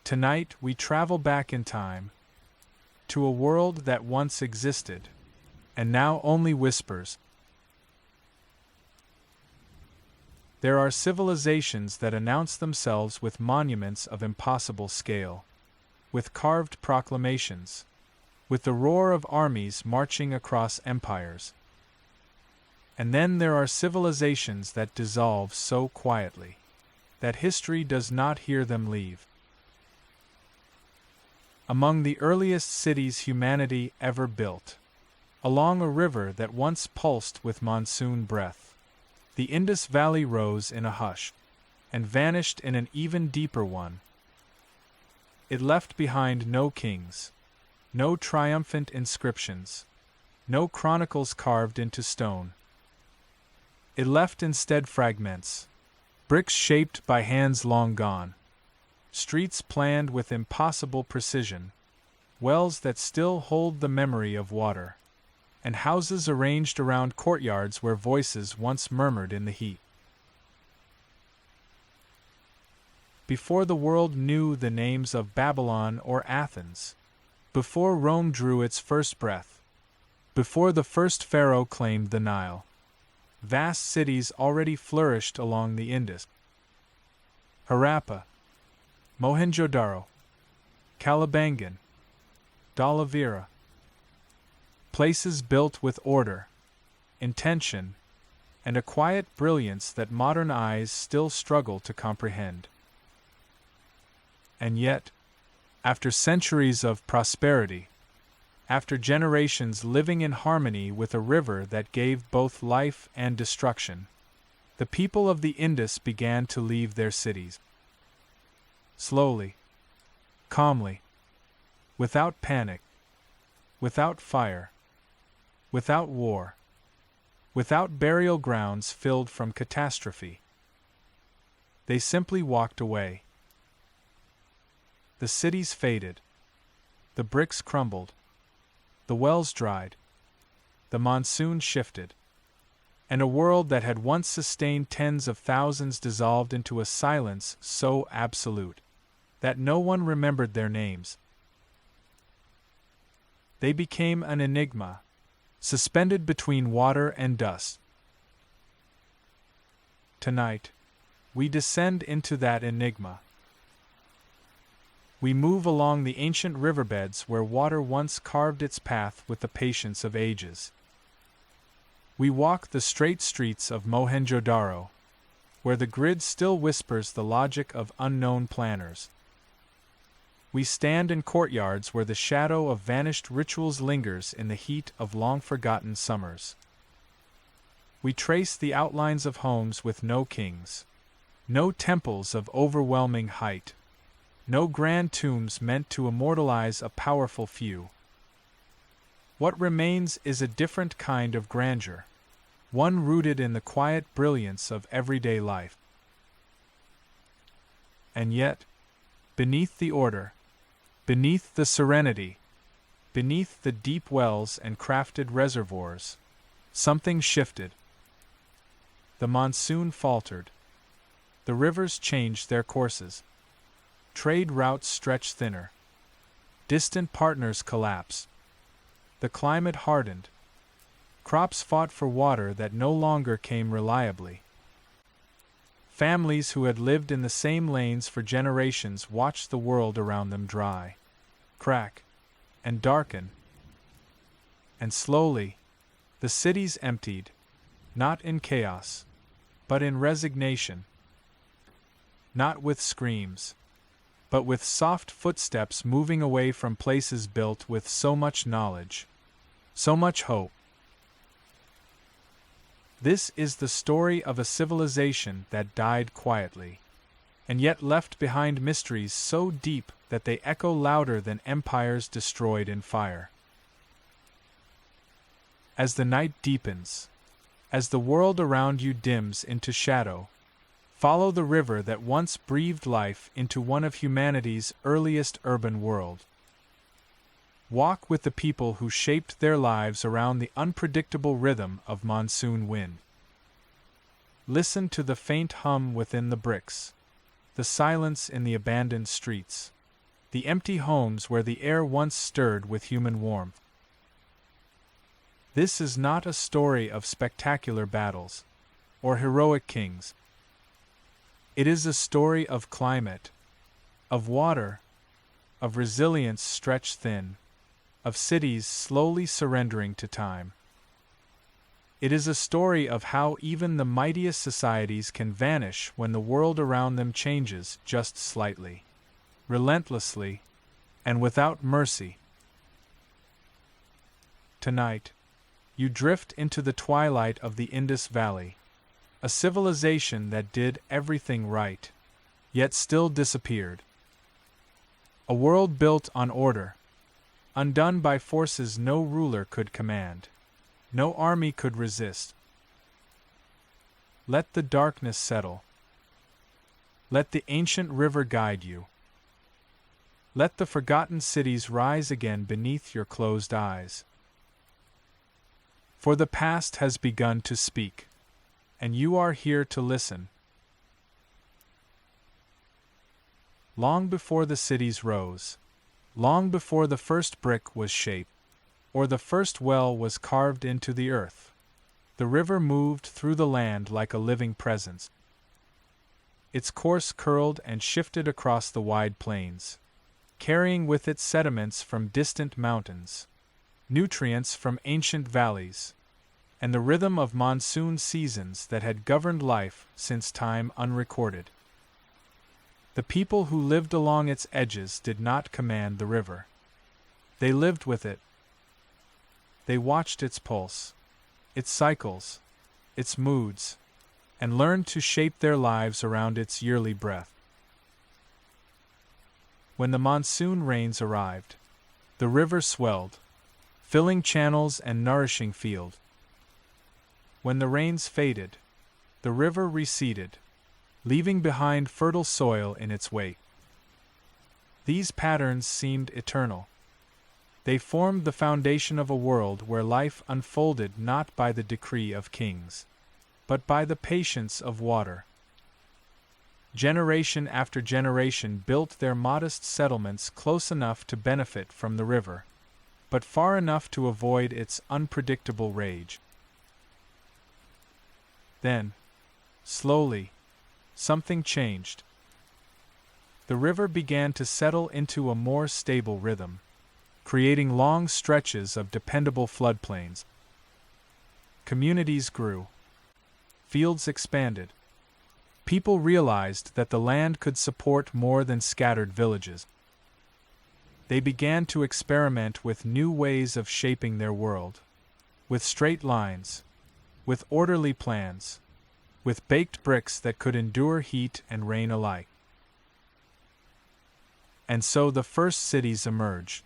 Tonight we travel back in time to a world that once existed and now only whispers. There are civilizations that announce themselves with monuments of impossible scale, with carved proclamations, with the roar of armies marching across empires. And then there are civilizations that dissolve so quietly that history does not hear them leave. Among the earliest cities humanity ever built, along a river that once pulsed with monsoon breath, the Indus Valley rose in a hush and vanished in an even deeper one. It left behind no kings, no triumphant inscriptions, no chronicles carved into stone. It left instead fragments, bricks shaped by hands long gone, streets planned with impossible precision, wells that still hold the memory of water, and houses arranged around courtyards where voices once murmured in the heat. Before the world knew the names of Babylon or Athens, before Rome drew its first breath, before the first pharaoh claimed the Nile, vast cities already flourished along the Indus. Harappa, Mohenjo-Daro, Kalibangan, Dhalavira. Places built with order, intention, and a quiet brilliance that modern eyes still struggle to comprehend. And yet, after centuries of prosperity, after generations living in harmony with a river that gave both life and destruction, the people of the Indus began to leave their cities. Slowly, calmly, without panic, without fire, without war, without burial grounds filled from catastrophe. They simply walked away. The cities faded, the bricks crumbled, the wells dried, the monsoon shifted, and a world that had once sustained tens of thousands dissolved into a silence so absolute that no one remembered their names. They became an enigma, suspended between water and dust. Tonight, we descend into that enigma. We move along the ancient riverbeds where water once carved its path with the patience of ages. We walk the straight streets of Mohenjo-Daro, where the grid still whispers the logic of unknown planners. We stand in courtyards where the shadow of vanished rituals lingers in the heat of long-forgotten summers. We trace the outlines of homes with no kings, no temples of overwhelming height, no grand tombs meant to immortalize a powerful few. What remains is a different kind of grandeur, one rooted in the quiet brilliance of everyday life. And yet, beneath the order, beneath the serenity, beneath the deep wells and crafted reservoirs, something shifted. The monsoon faltered. The rivers changed their courses. Trade routes stretched thinner. Distant partners collapsed. The climate hardened. Crops fought for water that no longer came reliably. Families who had lived in the same lanes for generations watched the world around them dry, crack, and darken. And slowly, the cities emptied, not in chaos, but in resignation. Not with screams, but with soft footsteps moving away from places built with so much knowledge, so much hope. This is the story of a civilization that died quietly, and yet left behind mysteries so deep that they echo louder than empires destroyed in fire. As the night deepens, as the world around you dims into shadow, follow the river that once breathed life into one of humanity's earliest urban world. Walk with the people who shaped their lives around the unpredictable rhythm of monsoon wind. Listen to the faint hum within the bricks, the silence in the abandoned streets, the empty homes where the air once stirred with human warmth. This is not a story of spectacular battles or heroic kings. It is a story of climate, of water, of resilience stretched thin, of cities slowly surrendering to time. It is a story of how even the mightiest societies can vanish when the world around them changes just slightly, relentlessly, and without mercy. Tonight, you drift into the twilight of the Indus Valley, a civilization that did everything right, yet still disappeared. A world built on order, undone by forces no ruler could command, no army could resist. Let the darkness settle. Let the ancient river guide you. Let the forgotten cities rise again beneath your closed eyes. For the past has begun to speak, and you are here to listen. Long before the cities rose, long before the first brick was shaped, or the first well was carved into the earth, the river moved through the land like a living presence. Its course curled and shifted across the wide plains, carrying with it sediments from distant mountains, nutrients from ancient valleys, and the rhythm of monsoon seasons that had governed life since time unrecorded. The people who lived along its edges did not command the river. They lived with it. They watched its pulse, its cycles, its moods, and learned to shape their lives around its yearly breath. When the monsoon rains arrived, the river swelled, filling channels and nourishing fields. When the rains faded, the river receded, leaving behind fertile soil in its wake. These patterns seemed eternal. They formed the foundation of a world where life unfolded not by the decree of kings, but by the patience of water. Generation after generation built their modest settlements close enough to benefit from the river, but far enough to avoid its unpredictable rage. Then, slowly, something changed. The river began to settle into a more stable rhythm, creating long stretches of dependable floodplains. Communities grew. Fields expanded. People realized that the land could support more than scattered villages. They began to experiment with new ways of shaping their world, with straight lines, with orderly plans, with baked bricks that could endure heat and rain alike. And so the first cities emerged.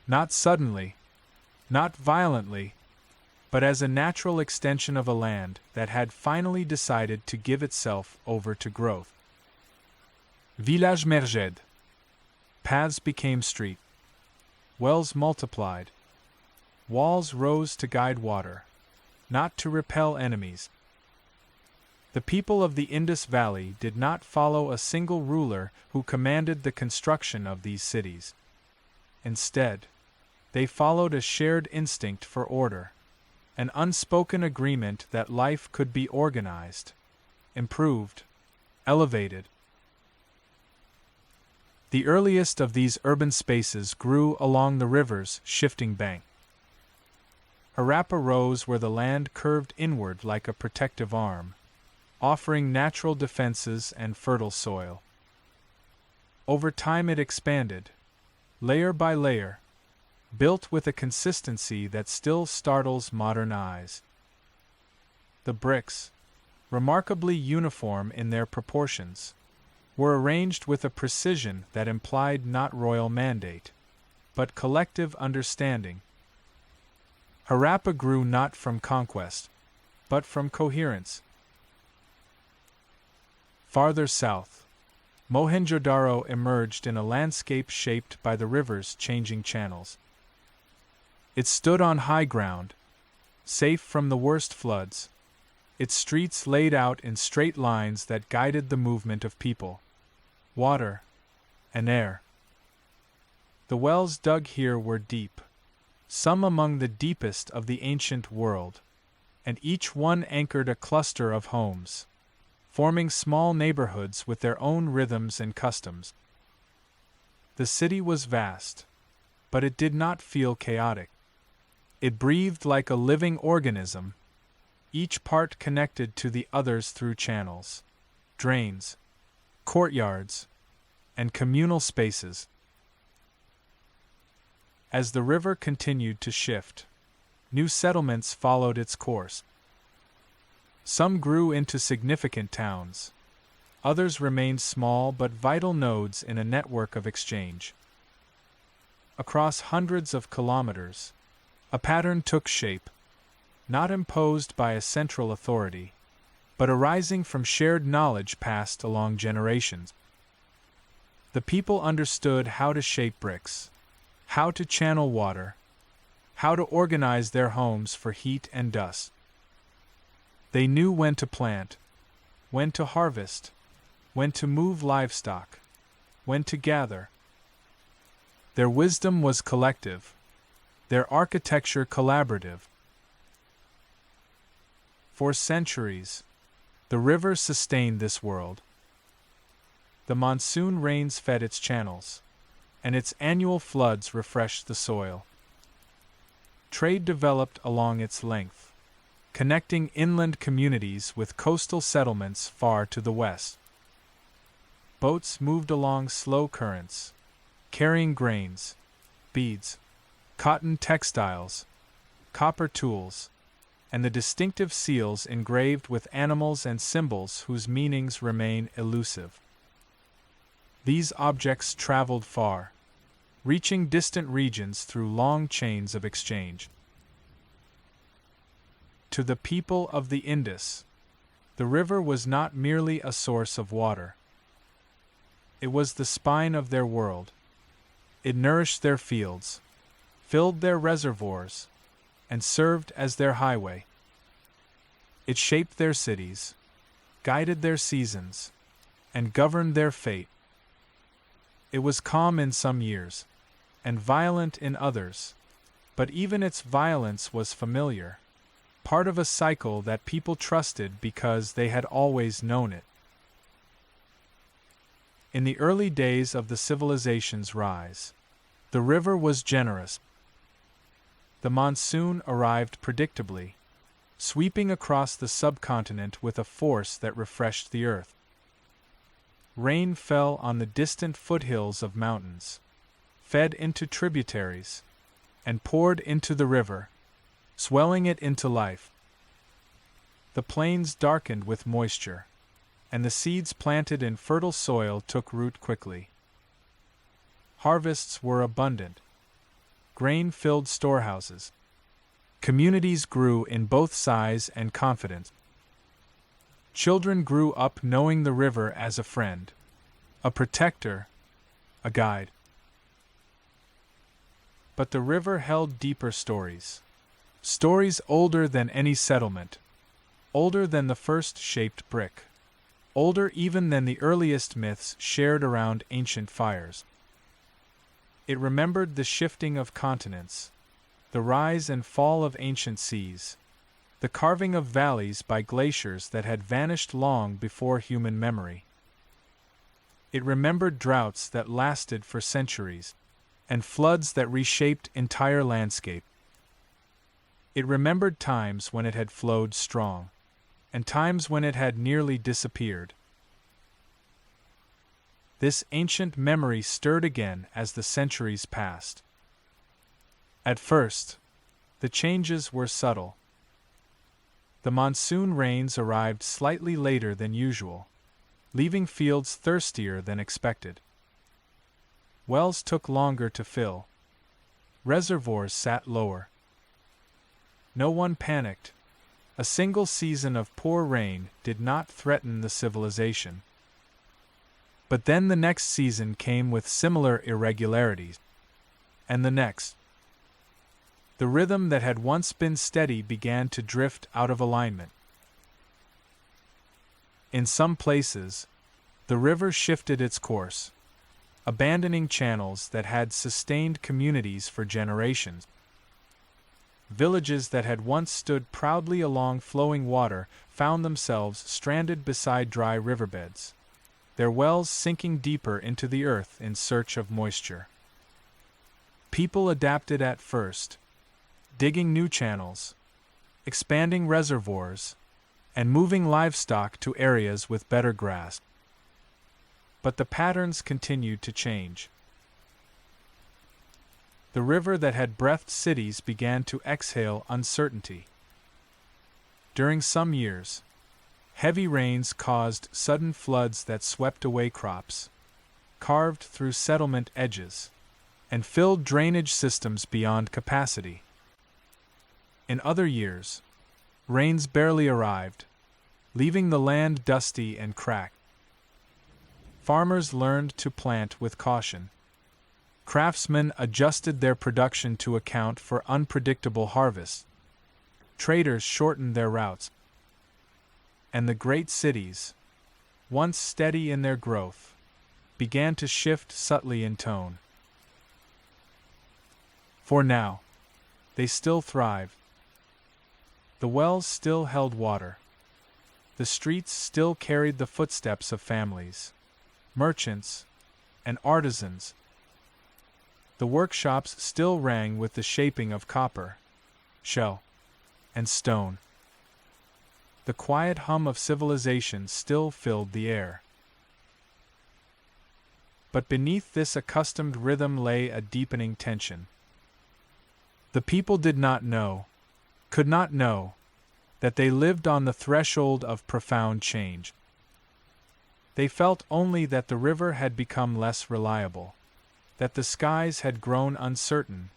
Not suddenly, not violently, but as a natural extension of a land that had finally decided to give itself over to growth. Villages merged. Paths became streets. Wells multiplied. Walls rose to guide water, not to repel enemies. The people of the Indus Valley did not follow a single ruler who commanded the construction of these cities. Instead, they followed a shared instinct for order, an unspoken agreement that life could be organized, improved, elevated. The earliest of these urban spaces grew along the river's shifting bank. Harappa rose where the land curved inward like a protective arm, offering natural defenses and fertile soil. Over time it expanded, layer by layer, built with a consistency that still startles modern eyes. The bricks, remarkably uniform in their proportions, were arranged with a precision that implied not royal mandate, but collective understanding. Harappa grew not from conquest, but from coherence. Farther south, Mohenjo-Daro emerged in a landscape shaped by the river's changing channels. It stood on high ground, safe from the worst floods, its streets laid out in straight lines that guided the movement of people, water, and air. The wells dug here were deep, some among the deepest of the ancient world, and each one anchored a cluster of homes, forming small neighborhoods with their own rhythms and customs. The city was vast, but it did not feel chaotic. It breathed like a living organism, each part connected to the others through channels, drains, courtyards, and communal spaces. As the river continued to shift, new settlements followed its course. Some grew into significant towns. Others remained small but vital nodes in a network of exchange. Across hundreds of kilometers, a pattern took shape, not imposed by a central authority, but arising from shared knowledge passed along generations. The people understood how to shape bricks, how to channel water, how to organize their homes for heat and dust. They knew when to plant, when to harvest, when to move livestock, when to gather. Their wisdom was collective, their architecture collaborative. For centuries, the river sustained this world. The monsoon rains fed its channels, and its annual floods refreshed the soil. Trade developed along its length, connecting inland communities with coastal settlements far to the west. Boats moved along slow currents, carrying grains, beads, cotton textiles, copper tools, and the distinctive seals engraved with animals and symbols whose meanings remain elusive. These objects traveled far, reaching distant regions through long chains of exchange. To the people of the Indus, the river was not merely a source of water. It was the spine of their world. It nourished their fields, filled their reservoirs, and served as their highway. It shaped their cities, guided their seasons, and governed their fate. It was calm in some years, and violent in others, but even its violence was familiar, part of a cycle that people trusted because they had always known it. In the early days of the civilization's rise, the river was generous. The monsoon arrived predictably, sweeping across the subcontinent with a force that refreshed the earth. Rain fell on the distant foothills of mountains, fed into tributaries, and poured into the river, swelling it into life. The plains darkened with moisture, and the seeds planted in fertile soil took root quickly. Harvests were abundant. Grain filled storehouses. Communities grew in both size and confidence. Children grew up knowing the river as a friend, a protector, a guide. But the river held deeper stories. Stories older than any settlement, older than the first shaped brick, older even than the earliest myths shared around ancient fires. It remembered the shifting of continents, the rise and fall of ancient seas, the carving of valleys by glaciers that had vanished long before human memory. It remembered droughts that lasted for centuries, and floods that reshaped entire landscapes. It remembered times when it had flowed strong, and times when it had nearly disappeared. This ancient memory stirred again as the centuries passed. At first, the changes were subtle. The monsoon rains arrived slightly later than usual, leaving fields thirstier than expected. Wells took longer to fill. Reservoirs sat lower. No one panicked. A single season of poor rain did not threaten the civilization. But then the next season came with similar irregularities. And the next. The rhythm that had once been steady began to drift out of alignment. In some places, the river shifted its course, abandoning channels that had sustained communities for generations. Villages that had once stood proudly along flowing water found themselves stranded beside dry riverbeds, their wells sinking deeper into the earth in search of moisture. People adapted at first, digging new channels, expanding reservoirs, and moving livestock to areas with better grass. But the patterns continued to change. The river that had breathed cities began to exhale uncertainty. During some years, heavy rains caused sudden floods that swept away crops, carved through settlement edges, and filled drainage systems beyond capacity. In other years, rains barely arrived, leaving the land dusty and cracked. Farmers learned to plant with caution. Craftsmen adjusted their production to account for unpredictable harvests. Traders shortened their routes. And the great cities, once steady in their growth, began to shift subtly in tone. For now, they still thrived. The wells still held water. The streets still carried the footsteps of families, merchants, and artisans. The workshops still rang with the shaping of copper, shell, and stone. The quiet hum of civilization still filled the air. But beneath this accustomed rhythm lay a deepening tension. The people did not know, could not know, that they lived on the threshold of profound change. They felt only that the river had become less reliable, that the skies had grown uncertain,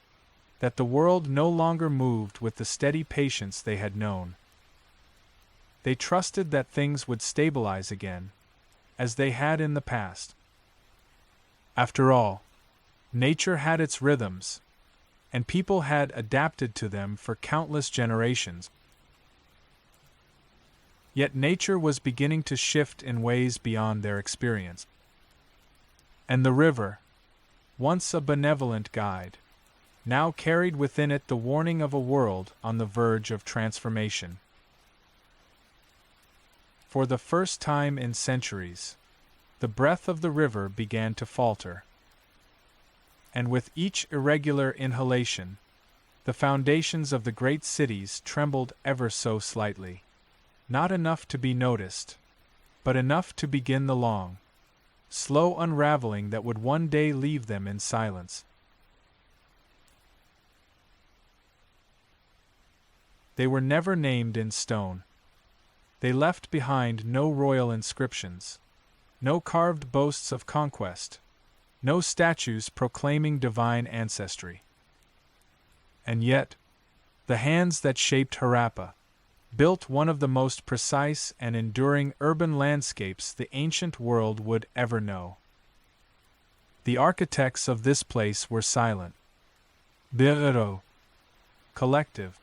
that the world no longer moved with the steady patience they had known. They trusted that things would stabilize again, as they had in the past. After all, nature had its rhythms, and people had adapted to them for countless generations. Yet nature was beginning to shift in ways beyond their experience. And the river, once a benevolent guide, now carried within it the warning of a world on the verge of transformation. For the first time in centuries, the breath of the river began to falter. And with each irregular inhalation, the foundations of the great cities trembled ever so slightly. Not enough to be noticed, but enough to begin the long, slow unraveling that would one day leave them in silence. They were never named in stone. They left behind no royal inscriptions, no carved boasts of conquest, no statues proclaiming divine ancestry. And yet, the hands that shaped Harappa built one of the most precise and enduring urban landscapes the ancient world would ever know. The architects of this place were silent, rewrote, collective.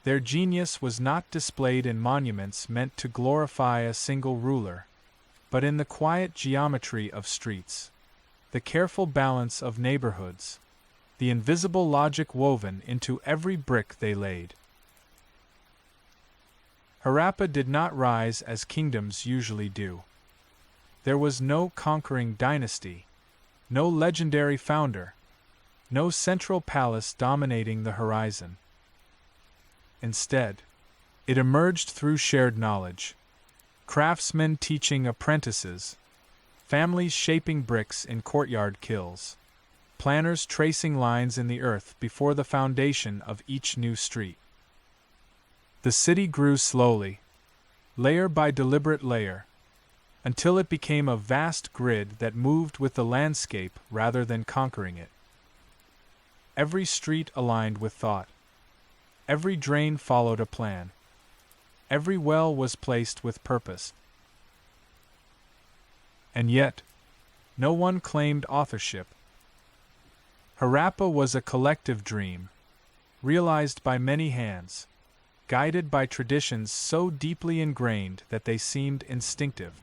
Their genius was not displayed in monuments meant to glorify a single ruler, but in the quiet geometry of streets, the careful balance of neighborhoods, the invisible logic woven into every brick they laid. Harappa did not rise as kingdoms usually do. There was no conquering dynasty, no legendary founder, no central palace dominating the horizon. Instead, it emerged through shared knowledge, craftsmen teaching apprentices, families shaping bricks in courtyard kilns, planners tracing lines in the earth before the foundation of each new street. The city grew slowly, layer by deliberate layer, until it became a vast grid that moved with the landscape rather than conquering it. Every street aligned with thought. Every drain followed a plan. Every well was placed with purpose. And yet, no one claimed authorship. Harappa was a collective dream, realized by many hands, guided by traditions so deeply ingrained that they seemed instinctive.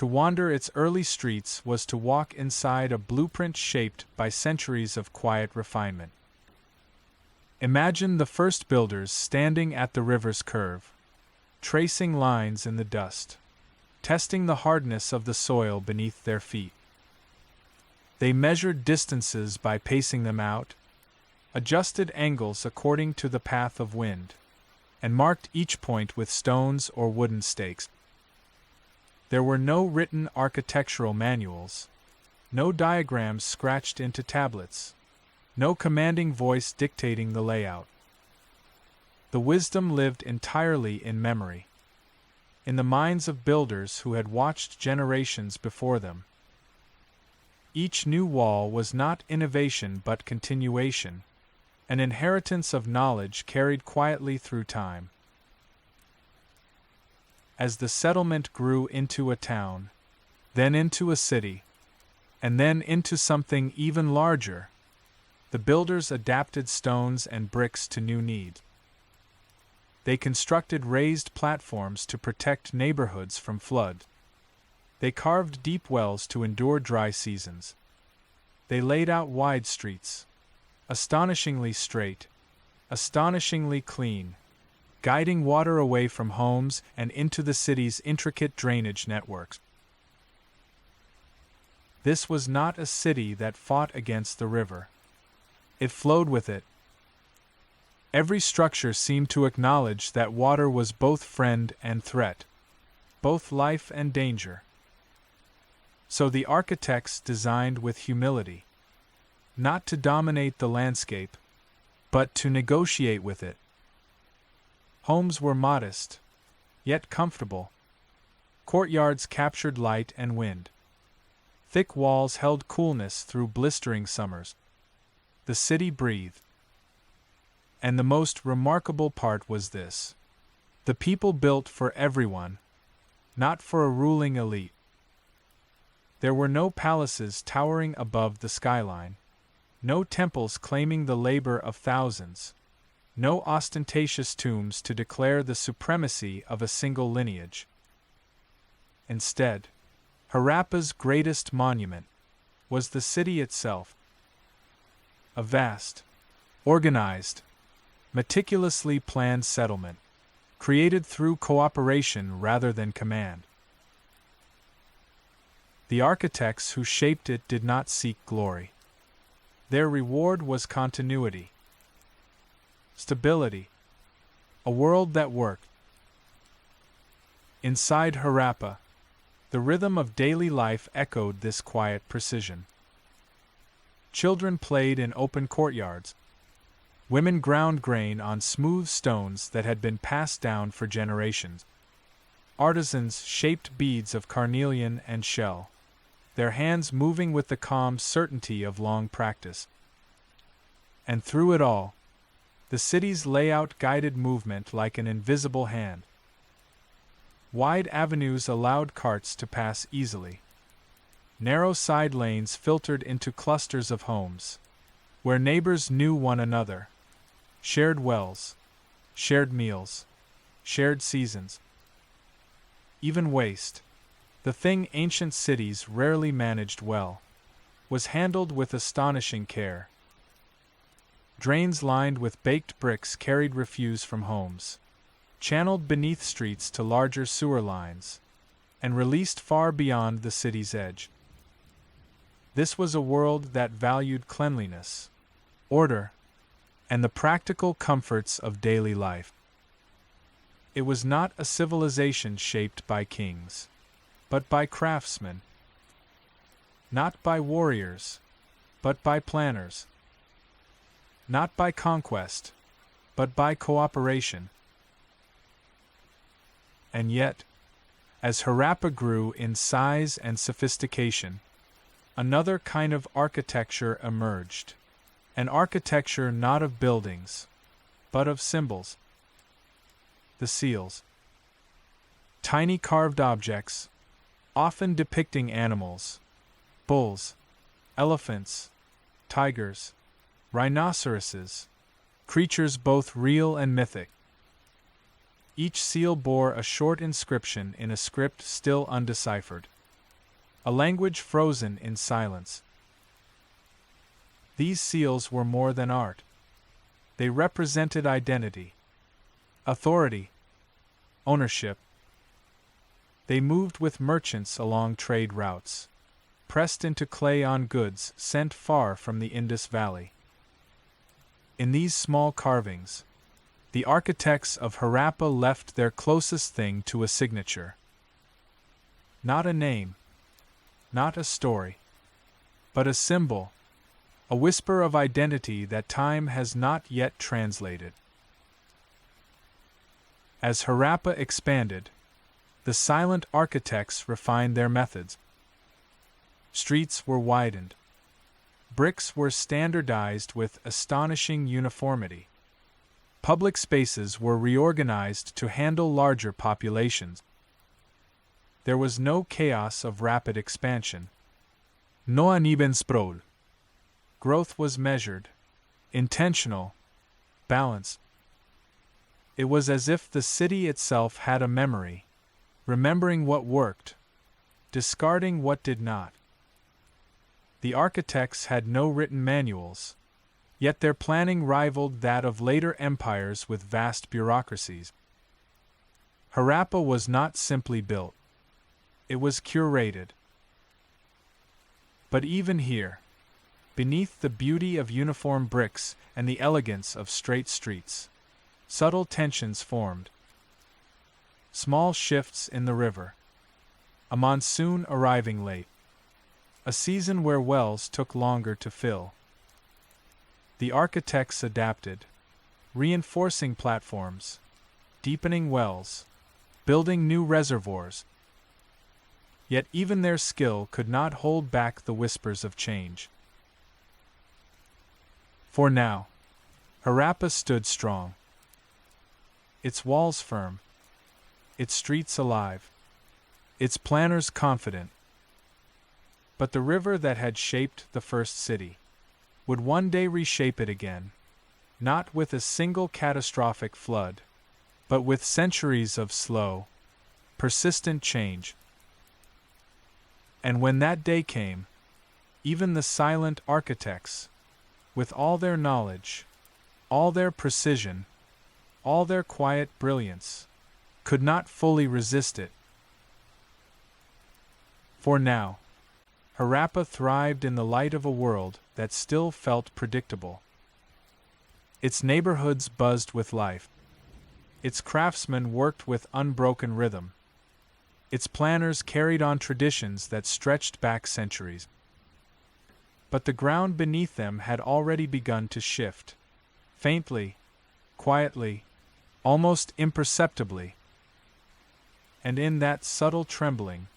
To wander its early streets was to walk inside a blueprint shaped by centuries of quiet refinement. Imagine the first builders standing at the river's curve, tracing lines in the dust, testing the hardness of the soil beneath their feet. They measured distances by pacing them out, adjusted angles according to the path of wind, and marked each point with stones or wooden stakes. There were no written architectural manuals, no diagrams scratched into tablets, no commanding voice dictating the layout. The wisdom lived entirely in memory, in the minds of builders who had watched generations before them. Each new wall was not innovation but continuation, an inheritance of knowledge carried quietly through time. As the settlement grew into a town, then into a city, and then into something even larger, the builders adapted stones and bricks to new needs. They constructed raised platforms to protect neighborhoods from flood. They carved deep wells to endure dry seasons. They laid out wide streets, astonishingly straight, astonishingly clean, guiding water away from homes and into the city's intricate drainage networks. This was not a city that fought against the river. It flowed with it. Every structure seemed to acknowledge that water was both friend and threat, both life and danger. So the architects designed with humility, not to dominate the landscape, but to negotiate with it. Homes were modest, yet comfortable. Courtyards captured light and wind. Thick walls held coolness through blistering summers. The city breathed. And the most remarkable part was this: the people built for everyone, not for a ruling elite. There were no palaces towering above the skyline, no temples claiming the labor of thousands, no ostentatious tombs to declare the supremacy of a single lineage. Instead, Harappa's greatest monument was the city itself. A vast, organized, meticulously planned settlement, created through cooperation rather than command. The architects who shaped it did not seek glory. Their reward was continuity, stability, a world that worked. Inside Harappa, the rhythm of daily life echoed this quiet precision. Children played in open courtyards. Women ground grain on smooth stones that had been passed down for generations. Artisans shaped beads of carnelian and shell, their hands moving with the calm certainty of long practice. And through it all, the city's layout guided movement like an invisible hand. Wide avenues allowed carts to pass easily. Narrow side lanes filtered into clusters of homes, where neighbors knew one another, shared wells, shared meals, shared seasons. Even waste, the thing ancient cities rarely managed well, was handled with astonishing care. Drains lined with baked bricks carried refuse from homes, channeled beneath streets to larger sewer lines, and released far beyond the city's edge. This was a world that valued cleanliness, order, and the practical comforts of daily life. It was not a civilization shaped by kings, but by craftsmen. Not by warriors, but by planners. Not by conquest, but by cooperation. And yet, as Harappa grew in size and sophistication, another kind of architecture emerged. An architecture not of buildings, but of symbols. The seals. Tiny carved objects, often depicting animals, bulls, elephants, tigers, rhinoceroses, creatures both real and mythic. Each seal bore a short inscription in a script still undeciphered. a language frozen in silence. These seals were more than art. They represented identity, authority, ownership. They moved with merchants along trade routes, pressed into clay on goods sent far from the Indus Valley. In these small carvings, the architects of Harappa left their closest thing to a signature. Not a name, not a story, but a symbol, a whisper of identity that time has not yet translated. As Harappa expanded, the silent architects refined their methods. Streets were widened. Bricks were standardized with astonishing uniformity. Public spaces were reorganized to handle larger populations. There was no chaos of rapid expansion. No uneven sprawl. Growth was measured, intentional, balanced. It was as if the city itself had a memory, remembering what worked, discarding what did not. The architects had no written manuals, yet their planning rivaled that of later empires with vast bureaucracies. Harappa was not simply built, it was curated. But even here, beneath the beauty of uniform bricks and the elegance of straight streets, subtle tensions formed. Small shifts in the river, a monsoon arriving late, a season where wells took longer to fill. The architects adapted, reinforcing platforms, deepening wells, building new reservoirs. Yet even their skill could not hold back the whispers of change. For now, Harappa stood strong. Its walls firm, its streets alive, its planners confident. But the river that had shaped the first city would one day reshape it again, not with a single catastrophic flood, but with centuries of slow, persistent change. And when that day came, even the silent architects, with all their knowledge, all their precision, all their quiet brilliance, could not fully resist it. For now, Harappa thrived in the light of a world that still felt predictable. Its neighborhoods buzzed with life. Its craftsmen worked with unbroken rhythm. Its planners carried on traditions that stretched back centuries. But the ground beneath them had already begun to shift, faintly, quietly, almost imperceptibly. And in that subtle trembling,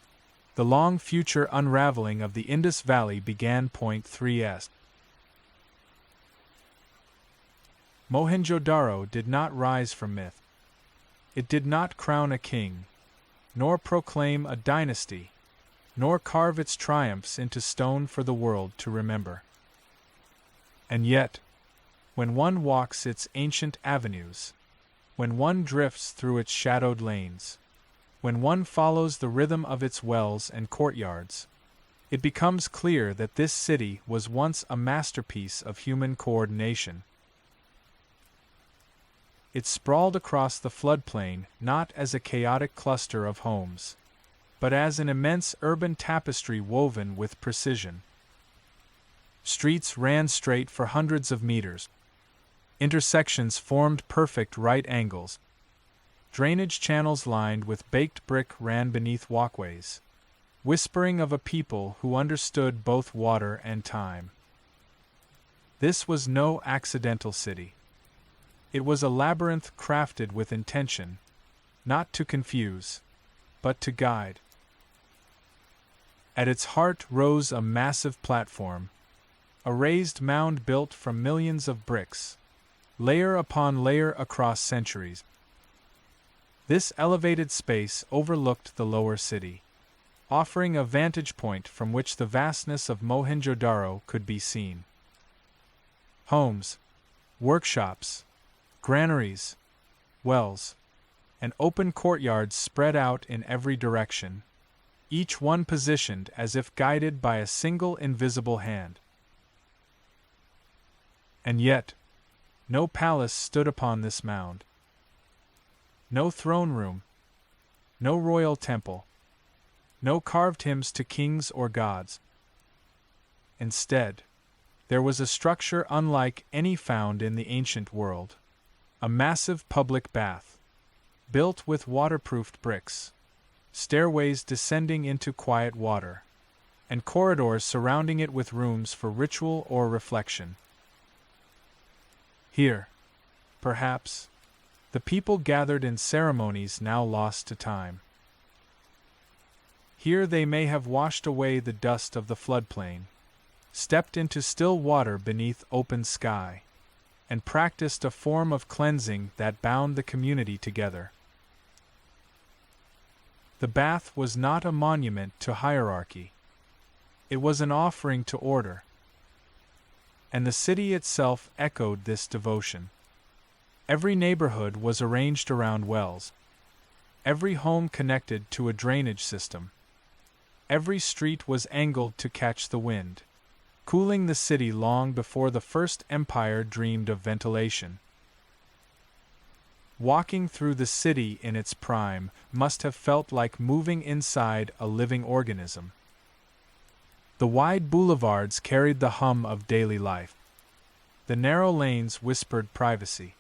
the long future unraveling of the Indus Valley began. 3s. Mohenjo-Daro did not rise from myth. It did not crown a king, nor proclaim a dynasty, nor carve its triumphs into stone for the world to remember. And yet, when one walks its ancient avenues, when one drifts through its shadowed lanes, when one follows the rhythm of its wells and courtyards, it becomes clear that this city was once a masterpiece of human coordination. It sprawled across the floodplain not as a chaotic cluster of homes, but as an immense urban tapestry woven with precision. Streets ran straight for hundreds of meters. Intersections formed perfect right angles. Drainage channels lined with baked brick ran beneath walkways, whispering of a people who understood both water and time. This was no accidental city. It was a labyrinth crafted with intention, not to confuse, but to guide. At its heart rose a massive platform, a raised mound built from millions of bricks, layer upon layer across centuries. This elevated space overlooked the lower city, offering a vantage point from which the vastness of Mohenjo-Daro could be seen. Homes, workshops, granaries, wells, and open courtyards spread out in every direction, each one positioned as if guided by a single invisible hand. And yet, no palace stood upon this mound. No throne room, no royal temple, no carved hymns to kings or gods. Instead, there was a structure unlike any found in the ancient world, a massive public bath, built with waterproofed bricks, stairways descending into quiet water, and corridors surrounding it with rooms for ritual or reflection. Here, perhaps, the people gathered in ceremonies now lost to time. Here they may have washed away the dust of the floodplain, stepped into still water beneath open sky, and practiced a form of cleansing that bound the community together. The bath was not a monument to hierarchy. It was an offering to order. And the city itself echoed this devotion. Every neighborhood was arranged around wells. Every home connected to a drainage system. Every street was angled to catch the wind, cooling the city long before the first empire dreamed of ventilation. Walking through the city in its prime must have felt like moving inside a living organism. The wide boulevards carried the hum of daily life. The narrow lanes whispered privacy.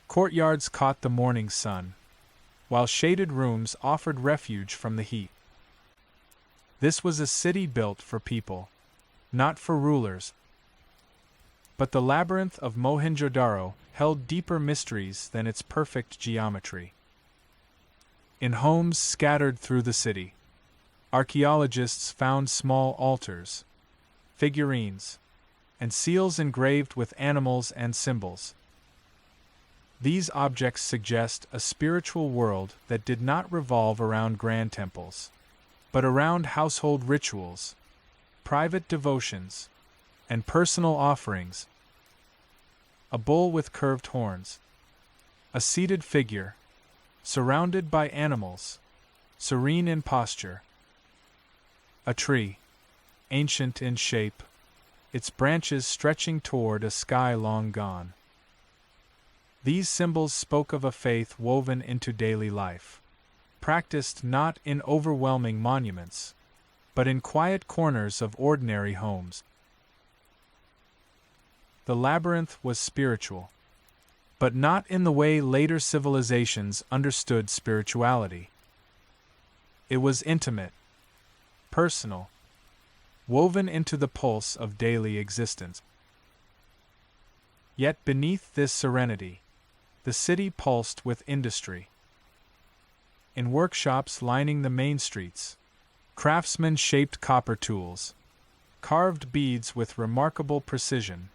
Courtyards caught the morning sun, while shaded rooms offered refuge from the heat. This was a city built for people, not for rulers. But the Labyrinth of Mohenjo-Daro held deeper mysteries than its perfect geometry. In homes scattered through the city, archaeologists found small altars, figurines, and seals engraved with animals and symbols. These objects suggest a spiritual world that did not revolve around grand temples, but around household rituals, private devotions, and personal offerings. A bull with curved horns, a seated figure, surrounded by animals, serene in posture. A tree, ancient in shape, its branches stretching toward a sky long gone. These symbols spoke of a faith woven into daily life, practiced not in overwhelming monuments, but in quiet corners of ordinary homes. The labyrinth was spiritual, but not in the way later civilizations understood spirituality. It was intimate, personal, woven into the pulse of daily existence. Yet beneath this serenity, the city pulsed with industry. In workshops lining the main streets, craftsmen shaped copper tools, carved beads with remarkable precision,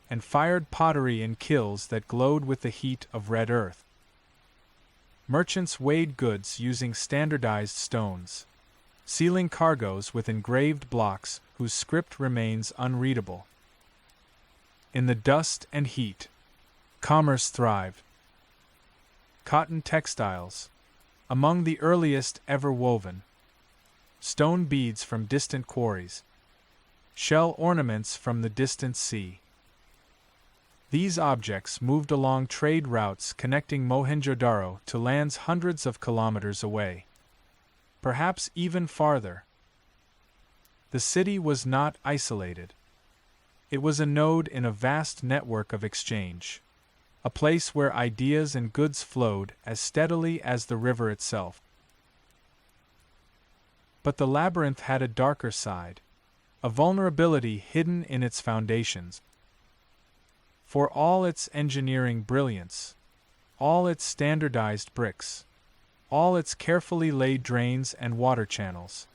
and fired pottery in kilns that glowed with the heat of red earth. Merchants weighed goods using standardized stones, sealing cargoes with engraved blocks whose script remains unreadable. In the dust and heat, commerce thrived. Cotton textiles, among the earliest ever woven, stone beads from distant quarries, shell ornaments from the distant sea. These objects moved along trade routes connecting Mohenjo-Daro to lands hundreds of kilometers away, perhaps even farther. The city was not isolated. It was a node in a vast network of exchange, a place where ideas and goods flowed as steadily as the river itself. But the labyrinth had a darker side, a vulnerability hidden in its foundations. For all its engineering brilliance, all its standardized bricks, all its carefully laid drains and water channels,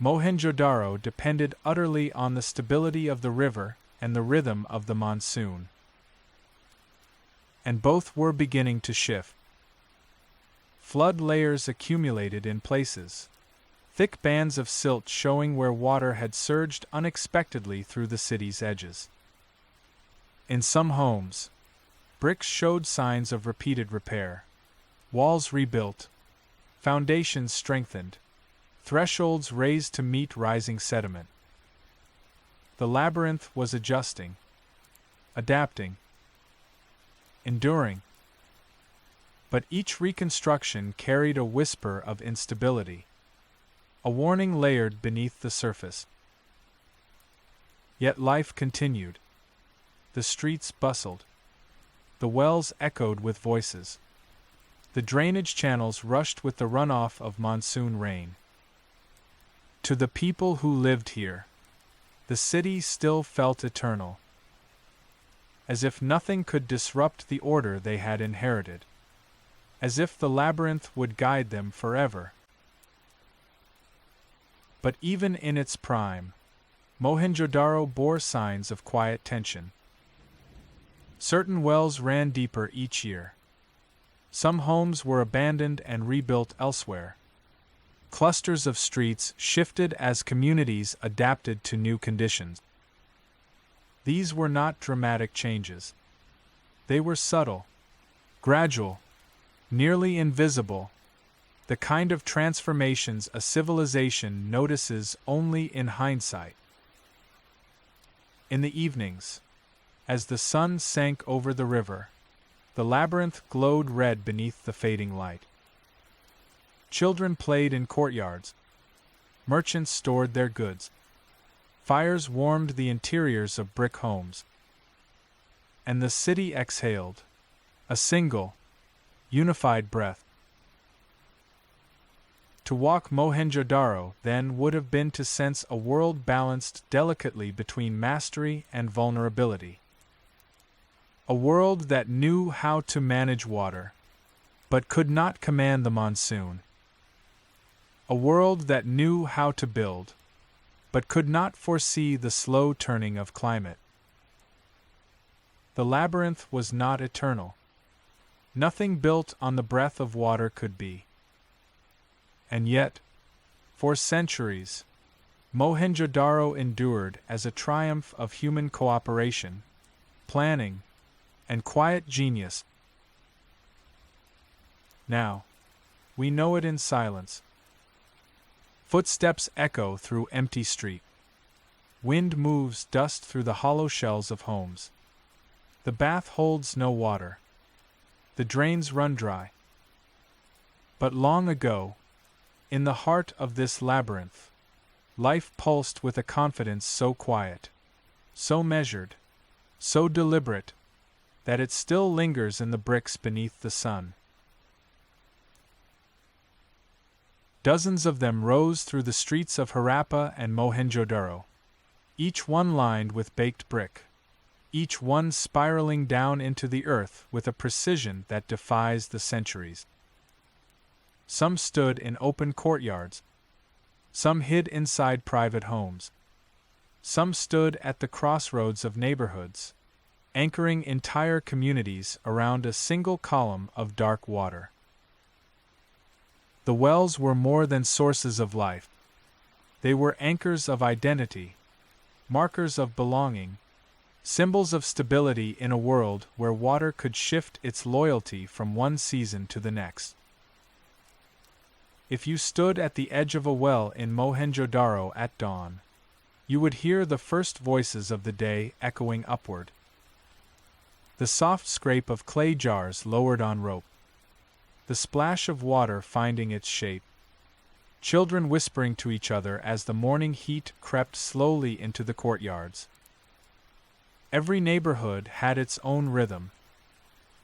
Mohenjo-Daro depended utterly on the stability of the river and the rhythm of the monsoon. And both were beginning to shift. Flood layers accumulated in places, thick bands of silt showing where water had surged unexpectedly through the city's edges. In some homes, bricks showed signs of repeated repair, walls rebuilt, foundations strengthened, thresholds raised to meet rising sediment. The labyrinth was adjusting, adapting, enduring. But each reconstruction carried a whisper of instability, a warning layered beneath the surface. Yet life continued. The streets bustled. The wells echoed with voices. The drainage channels rushed with the runoff of monsoon rain. To the people who lived here, the city still felt eternal, as if nothing could disrupt the order they had inherited, as if the labyrinth would guide them forever. But even in its prime, Mohenjo-Daro bore signs of quiet tension. Certain wells ran deeper each year. Some homes were abandoned and rebuilt elsewhere. Clusters of streets shifted as communities adapted to new conditions. These were not dramatic changes. They were subtle, gradual, nearly invisible, the kind of transformations a civilization notices only in hindsight. In the evenings, as the sun sank over the river, the labyrinth glowed red beneath the fading light. Children played in courtyards. Merchants stored their goods. Fires warmed the interiors of brick homes. And the city exhaled, a single, unified breath. To walk Mohenjo-Daro then would have been to sense a world balanced delicately between mastery and vulnerability. A world that knew how to manage water, but could not command the monsoon. A world that knew how to build, but could not foresee the slow turning of climate. The labyrinth was not eternal. Nothing built on the breath of water could be. And yet, for centuries, Mohenjo-Daro endured as a triumph of human cooperation, planning, and quiet genius. Now, we know it in silence. Footsteps echo through empty street. Wind moves dust through the hollow shells of homes. The bath holds no water. The drains run dry. But long ago, in the heart of this labyrinth, life pulsed with a confidence so quiet, so measured, so deliberate, that it still lingers in the bricks beneath the sun. Dozens of them rose through the streets of Harappa and Mohenjo-Daro, each one lined with baked brick, each one spiraling down into the earth with a precision that defies the centuries. Some stood in open courtyards. Some hid inside private homes. Some stood at the crossroads of neighborhoods, anchoring entire communities around a single column of dark water. The wells were more than sources of life. They were anchors of identity, markers of belonging, symbols of stability in a world where water could shift its loyalty from one season to the next. If you stood at the edge of a well in Mohenjo-Daro at dawn, you would hear the first voices of the day echoing upward. The soft scrape of clay jars lowered on rope. The splash of water finding its shape. Children whispering to each other as the morning heat crept slowly into the courtyards. Every neighborhood had its own rhythm.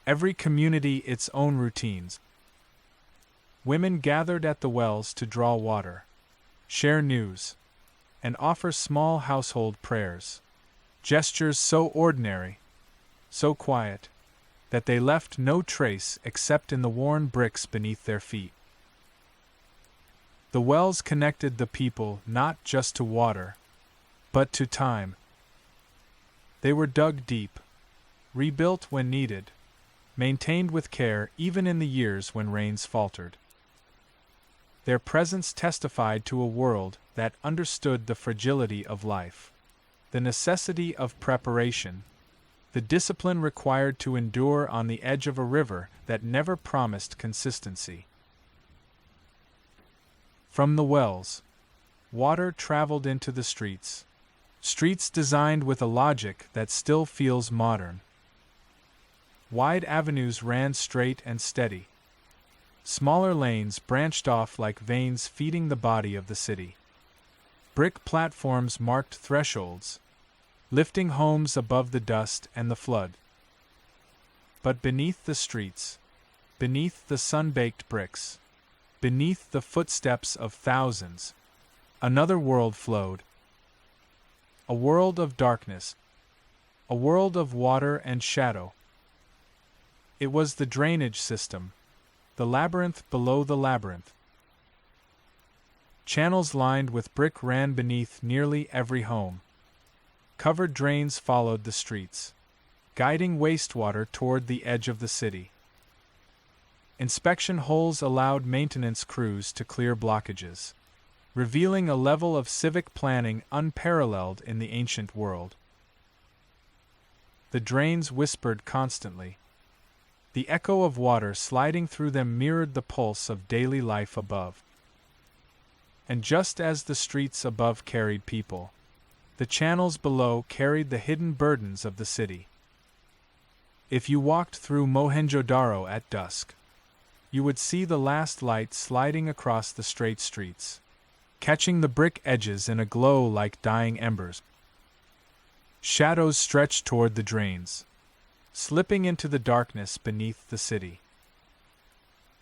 Every community its own routines. Women gathered at the wells to draw water, share news, and offer small household prayers. Gestures so ordinary, so quiet, that they left no trace except in the worn bricks beneath their feet. The wells connected the people not just to water, but to time. They were dug deep, rebuilt when needed, maintained with care even in the years when rains faltered. Their presence testified to a world that understood the fragility of life, the necessity of preparation, the discipline required to endure on the edge of a river that never promised consistency. From the wells, water traveled into the streets. Streets designed with a logic that still feels modern. Wide avenues ran straight and steady. Smaller lanes branched off like veins feeding the body of the city. Brick platforms marked thresholds, lifting homes above the dust and the flood. But beneath the streets, beneath the sun-baked bricks, beneath the footsteps of thousands, another world flowed. A world of darkness, a world of water and shadow. It was the drainage system, the labyrinth below the labyrinth. Channels lined with brick ran beneath nearly every home. Covered drains followed the streets, guiding wastewater toward the edge of the city. Inspection holes allowed maintenance crews to clear blockages, revealing a level of civic planning unparalleled in the ancient world. The drains whispered constantly. The echo of water sliding through them mirrored the pulse of daily life above. And just as the streets above carried people, the channels below carried the hidden burdens of the city. If you walked through Mohenjo-Daro at dusk, you would see the last light sliding across the straight streets, catching the brick edges in a glow like dying embers. Shadows stretched toward the drains, slipping into the darkness beneath the city.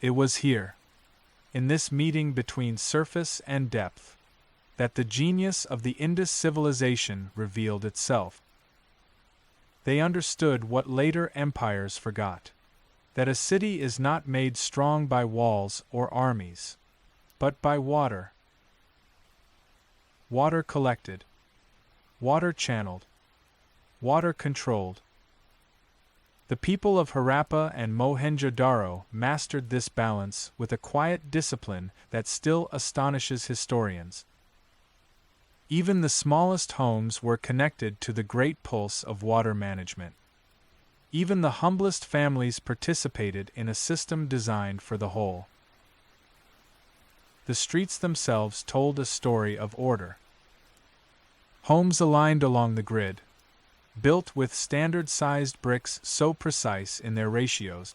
It was here, in this meeting between surface and depth, that the genius of the Indus civilization revealed itself. They understood what later empires forgot, that a city is not made strong by walls or armies, but by water. Water collected, water channeled, water controlled. The people of Harappa and Mohenjo-Daro mastered this balance with a quiet discipline that still astonishes historians. Even the smallest homes were connected to the great pulse of water management. Even the humblest families participated in a system designed for the whole. The streets themselves told a story of order. Homes aligned along the grid, built with standard-sized bricks so precise in their ratios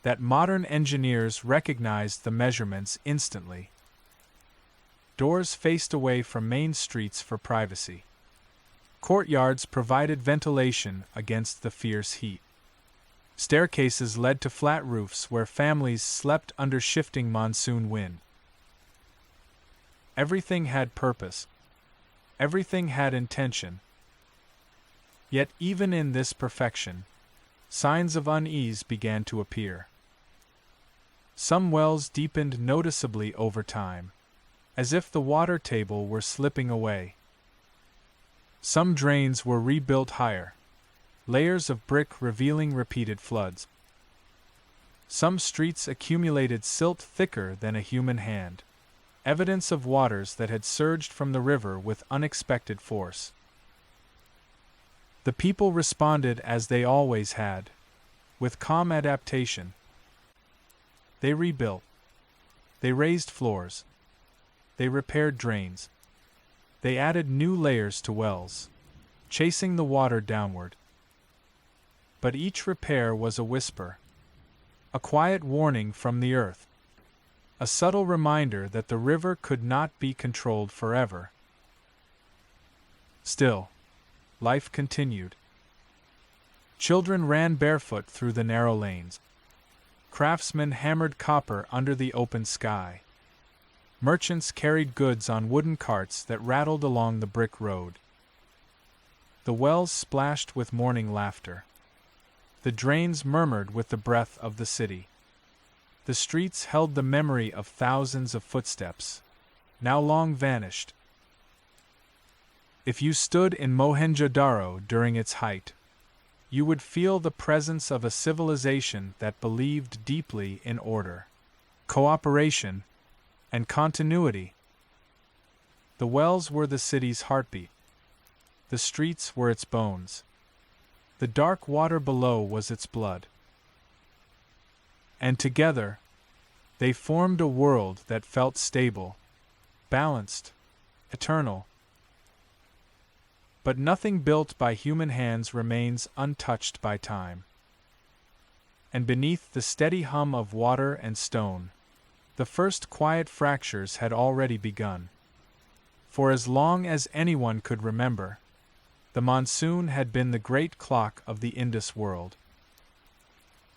that modern engineers recognized the measurements instantly. Doors faced away from main streets for privacy. Courtyards provided ventilation against the fierce heat. Staircases led to flat roofs where families slept under shifting monsoon wind. Everything had purpose. Everything had intention. Yet even in this perfection, signs of unease began to appear. Some wells deepened noticeably over time, as if the water table were slipping away. Some drains were rebuilt higher, layers of brick revealing repeated floods. Some streets accumulated silt thicker than a human hand, evidence of waters that had surged from the river with unexpected force. The people responded as they always had, with calm adaptation. They rebuilt. They raised floors. They repaired drains. They added new layers to wells, chasing the water downward. But each repair was a whisper, a quiet warning from the earth, a subtle reminder that the river could not be controlled forever. Still, life continued. Children ran barefoot through the narrow lanes. Craftsmen hammered copper under the open sky. Merchants carried goods on wooden carts that rattled along the brick road. The wells splashed with morning laughter. The drains murmured with the breath of the city. The streets held the memory of thousands of footsteps, now long vanished. If you stood in Mohenjo-Daro during its height, you would feel the presence of a civilization that believed deeply in order, cooperation, and continuity. The wells were the city's heartbeat. The streets were its bones. The dark water below was its blood. And together, they formed a world that felt stable, balanced, eternal. But nothing built by human hands remains untouched by time. And beneath the steady hum of water and stone, the first quiet fractures had already begun. For as long as anyone could remember, the monsoon had been the great clock of the Indus world.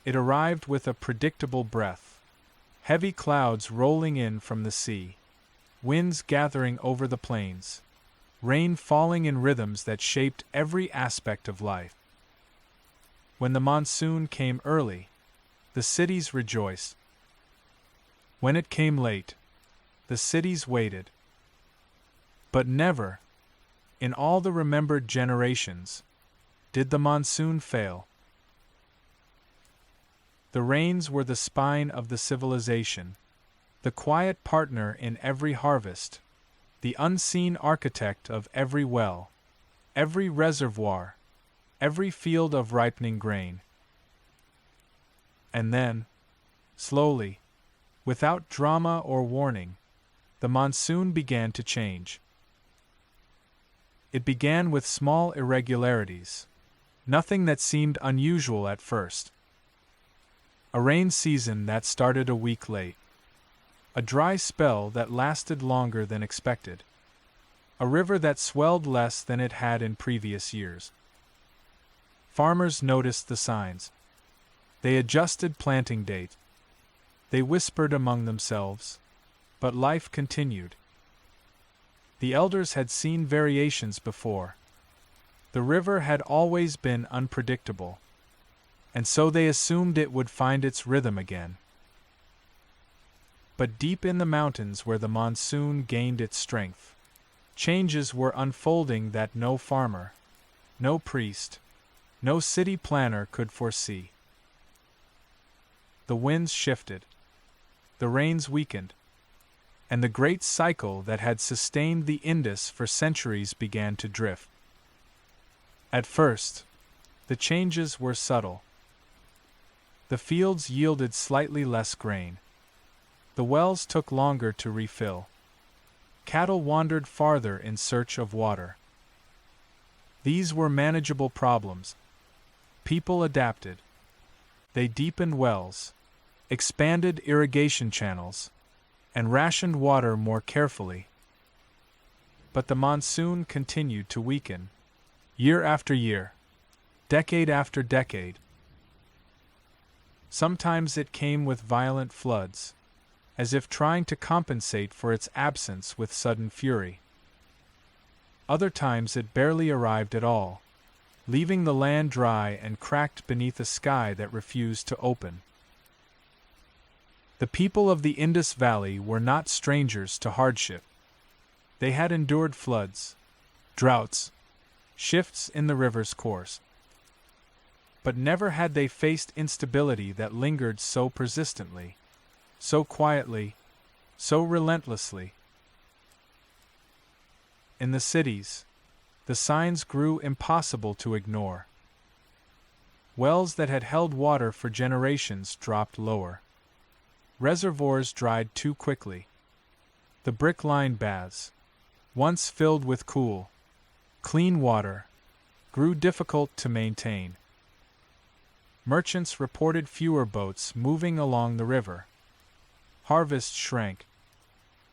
It arrived with a predictable breath, heavy clouds rolling in from the sea, winds gathering over the plains, rain falling in rhythms that shaped every aspect of life. When the monsoon came early, the cities rejoiced. When it came late, the cities waited. But never, in all the remembered generations, did the monsoon fail. The rains were the spine of the civilization, the quiet partner in every harvest, the unseen architect of every well, every reservoir, every field of ripening grain. And then, slowly, without drama or warning, the monsoon began to change. It began with small irregularities, nothing that seemed unusual at first. A rain season that started a week late. A dry spell that lasted longer than expected. A river that swelled less than it had in previous years. Farmers noticed the signs. They adjusted planting dates. They whispered among themselves, but life continued. The elders had seen variations before. The river had always been unpredictable, and so they assumed it would find its rhythm again. But deep in the mountains where the monsoon gained its strength, changes were unfolding that no farmer, no priest, no city planner could foresee. The winds shifted, the rains weakened, and the great cycle that had sustained the Indus for centuries began to drift. At first, the changes were subtle. The fields yielded slightly less grain. The wells took longer to refill. Cattle wandered farther in search of water. These were manageable problems. People adapted. They deepened wells, expanded irrigation channels, and rationed water more carefully. But the monsoon continued to weaken, year after year, decade after decade. Sometimes it came with violent floods, as if trying to compensate for its absence with sudden fury. Other times it barely arrived at all, leaving the land dry and cracked beneath a sky that refused to open. The people of the Indus Valley were not strangers to hardship. They had endured floods, droughts, shifts in the river's course. But never had they faced instability that lingered so persistently, so quietly, so relentlessly. In the cities, the signs grew impossible to ignore. Wells that had held water for generations dropped lower. Reservoirs dried too quickly. The brick-lined baths, once filled with cool, clean water, grew difficult to maintain. Merchants reported fewer boats moving along the river. Harvests shrank.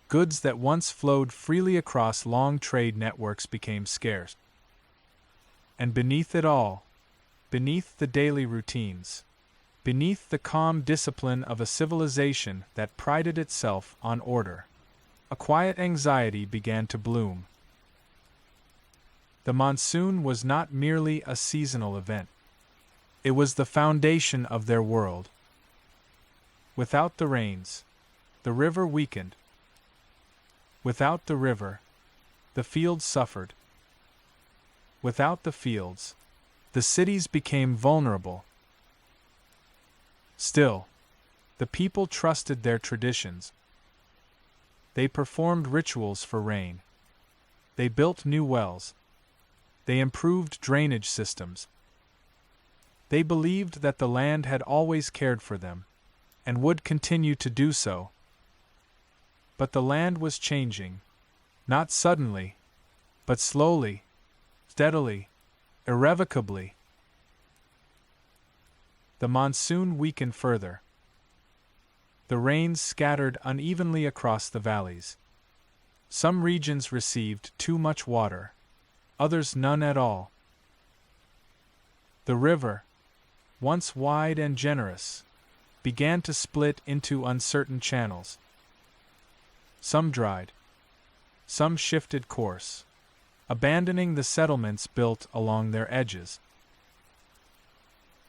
Goods that once flowed freely across long trade networks became scarce. And beneath it all, beneath the daily routines, beneath the calm discipline of a civilization that prided itself on order, a quiet anxiety began to bloom. The monsoon was not merely a seasonal event. It was the foundation of their world. Without the rains, the river weakened. Without the river, the fields suffered. Without the fields, the cities became vulnerable. Still, the people trusted their traditions. They performed rituals for rain. They built new wells. They improved drainage systems. They believed that the land had always cared for them, and would continue to do so. But the land was changing, Not suddenly, but slowly, steadily, irrevocably. The monsoon weakened further. The rains scattered unevenly across the valleys. Some regions received too much water, others none at all. The river, once wide and generous, began to split into uncertain channels. Some dried, some shifted course, abandoning the settlements built along their edges.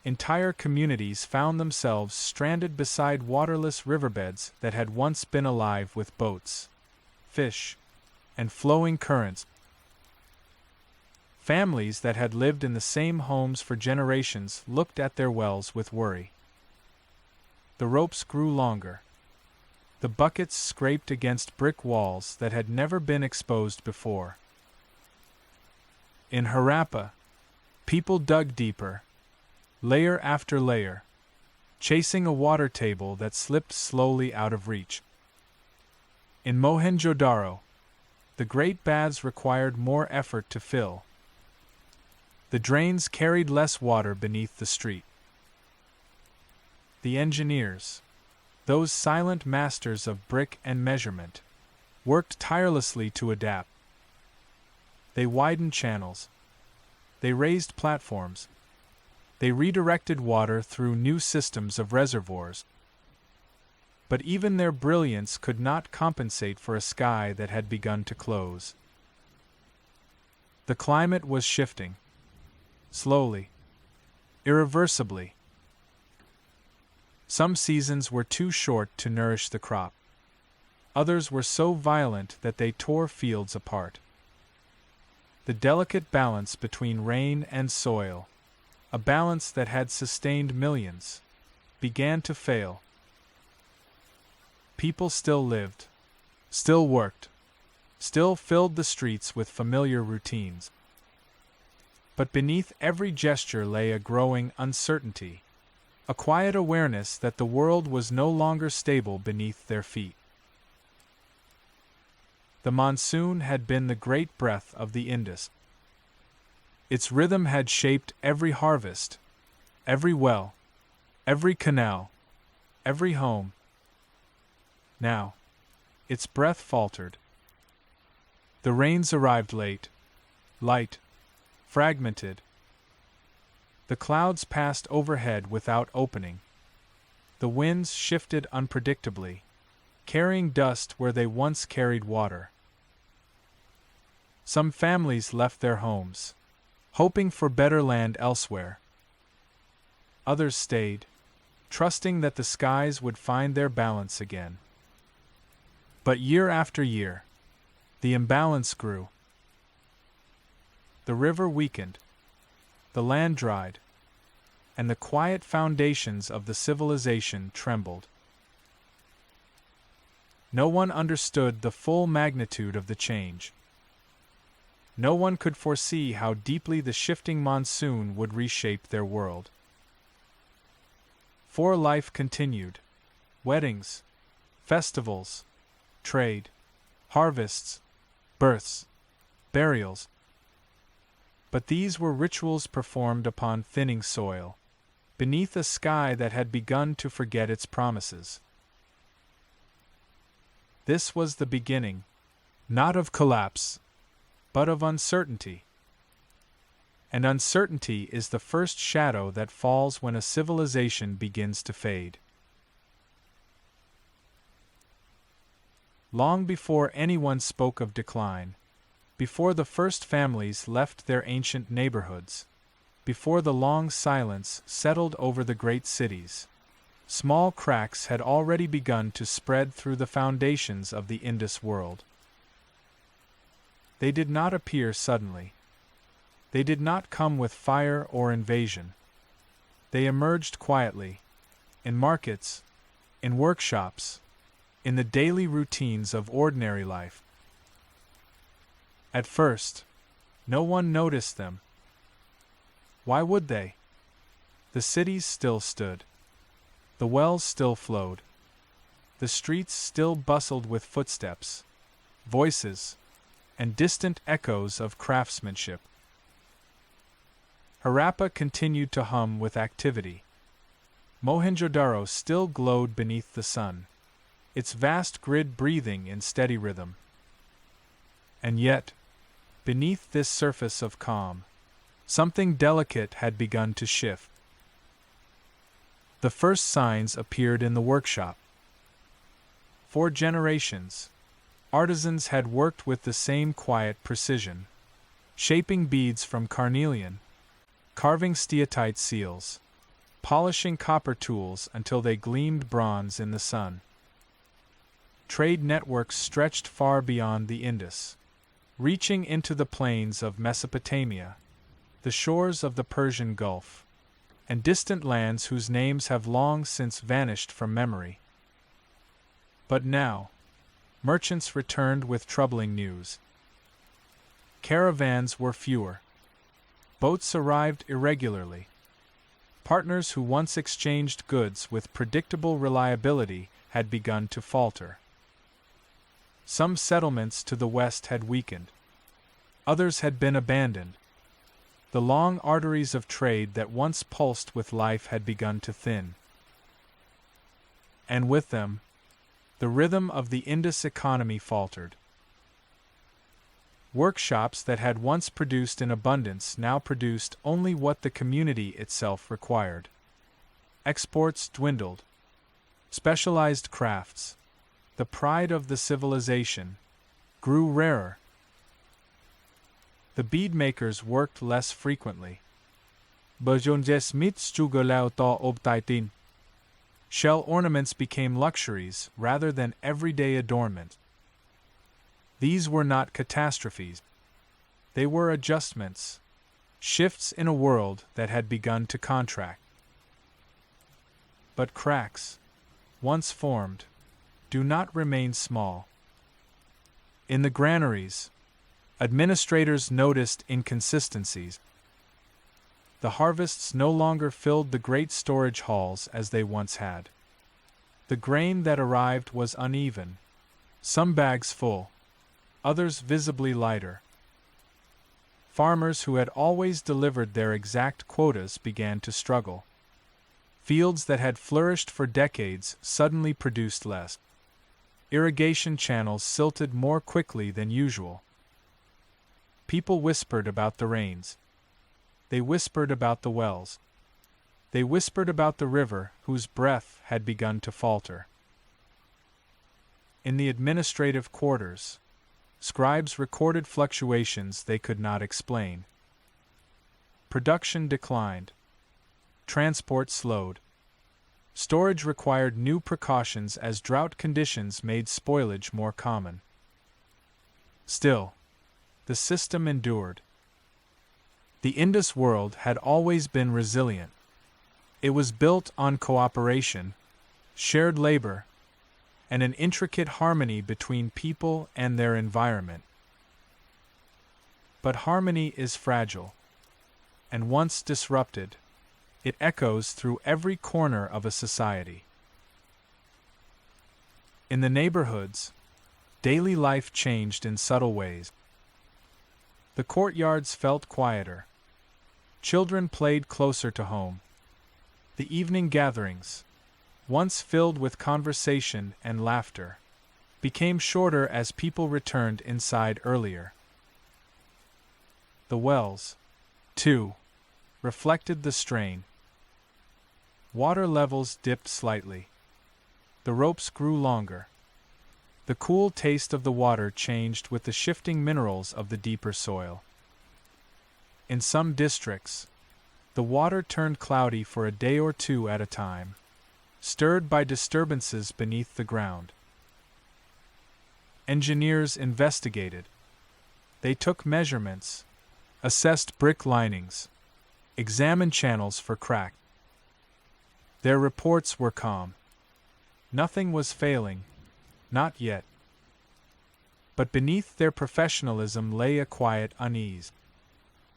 Entire communities found themselves stranded beside waterless riverbeds that had once been alive with boats, fish, and flowing currents. Families that had lived in the same homes for generations looked at their wells with worry. The ropes grew longer. The buckets scraped against brick walls that had never been exposed before. In Harappa, people dug deeper, layer after layer, chasing a water table that slipped slowly out of reach. In Mohenjo-Daro, the great baths required more effort to fill. The drains carried less water beneath the street. The engineers, those silent masters of brick and measurement, worked tirelessly to adapt. They widened channels. They raised platforms. They redirected water through new systems of reservoirs. But even their brilliance could not compensate for a sky that had begun to close. The climate was shifting. Slowly. Irreversibly. Some seasons were too short to nourish the crop. Others were so violent that they tore fields apart. The delicate balance between rain and soil, a balance that had sustained millions, began to fail. People still lived, still worked, still filled the streets with familiar routines. But beneath every gesture lay a growing uncertainty, a quiet awareness that the world was no longer stable beneath their feet. The monsoon had been the great breath of the Indus. Its rhythm had shaped every harvest, every well, every canal, every home. Now, its breath faltered. The rains arrived late, light, fragmented. The clouds passed overhead without opening. The winds shifted unpredictably, carrying dust where they once carried water. Some families left their homes, hoping for better land elsewhere. Others stayed, trusting that the skies would find their balance again. But year after year, the imbalance grew. The river weakened, the land dried, and the quiet foundations of the civilization trembled. No one understood the full magnitude of the change. No one could foresee how deeply the shifting monsoon would reshape their world. For life continued. Weddings, festivals, trade, harvests, births, burials. But these were rituals performed upon thinning soil, beneath a sky that had begun to forget its promises. This was the beginning, not of collapse, but of uncertainty. And uncertainty is the first shadow that falls when a civilization begins to fade. Long before anyone spoke of decline, before the first families left their ancient neighborhoods, before the long silence settled over the great cities, small cracks had already begun to spread through the foundations of the Indus world. They did not appear suddenly. They did not come with fire or invasion. They emerged quietly, in markets, in workshops, in the daily routines of ordinary life. At first, no one noticed them. Why would they? The cities still stood. The wells still flowed. The streets still bustled with footsteps, voices, and distant echoes of craftsmanship. Harappa continued to hum with activity. Mohenjo-Daro still glowed beneath the sun, its vast grid breathing in steady rhythm. And yet, beneath this surface of calm, something delicate had begun to shift. The first signs appeared in the workshop. For generations, artisans had worked with the same quiet precision, shaping beads from carnelian, carving steatite seals, polishing copper tools until they gleamed bronze in the sun. Trade networks stretched far beyond the Indus, reaching into the plains of Mesopotamia, the shores of the Persian Gulf, and distant lands whose names have long since vanished from memory. But now, merchants returned with troubling news. Caravans were fewer. Boats arrived irregularly. Partners who once exchanged goods with predictable reliability had begun to falter. Some settlements to the west had weakened. Others had been abandoned. The long arteries of trade that once pulsed with life had begun to thin. And with them, the rhythm of the Indus economy faltered. Workshops that had once produced in abundance now produced only what the community itself required. Exports dwindled. Specialized crafts, the pride of the civilization, grew rarer. The bead makers worked less frequently. Shell ornaments became luxuries rather than everyday adornment. These were not catastrophes. They were adjustments, shifts in a world that had begun to contract. But cracks, once formed, do not remain small. In the granaries, administrators noticed inconsistencies. The harvests no longer filled the great storage halls as they once had. The grain that arrived was uneven, some bags full, others visibly lighter. Farmers who had always delivered their exact quotas began to struggle. Fields that had flourished for decades suddenly produced less. Irrigation channels silted more quickly than usual. People whispered about the rains. They whispered about the wells. They whispered about the river whose breath had begun to falter. In the administrative quarters, scribes recorded fluctuations they could not explain. Production declined. Transport slowed. Storage required new precautions as drought conditions made spoilage more common. Still, the system endured. The Indus world had always been resilient. It was built on cooperation, shared labor, and an intricate harmony between people and their environment. But harmony is fragile, and once disrupted, it echoes through every corner of a society. In the neighborhoods, daily life changed in subtle ways. The courtyards felt quieter. Children played closer to home. The evening gatherings, once filled with conversation and laughter, became shorter as people returned inside earlier. The wells, too, reflected the strain. Water levels dipped slightly. The ropes grew longer. The cool taste of the water changed with the shifting minerals of the deeper soil. In some districts, the water turned cloudy for a day or two at a time, stirred by disturbances beneath the ground. Engineers investigated. They took measurements, assessed brick linings, examined channels for cracks. Their reports were calm. Nothing was failing, not yet. But beneath their professionalism lay a quiet unease.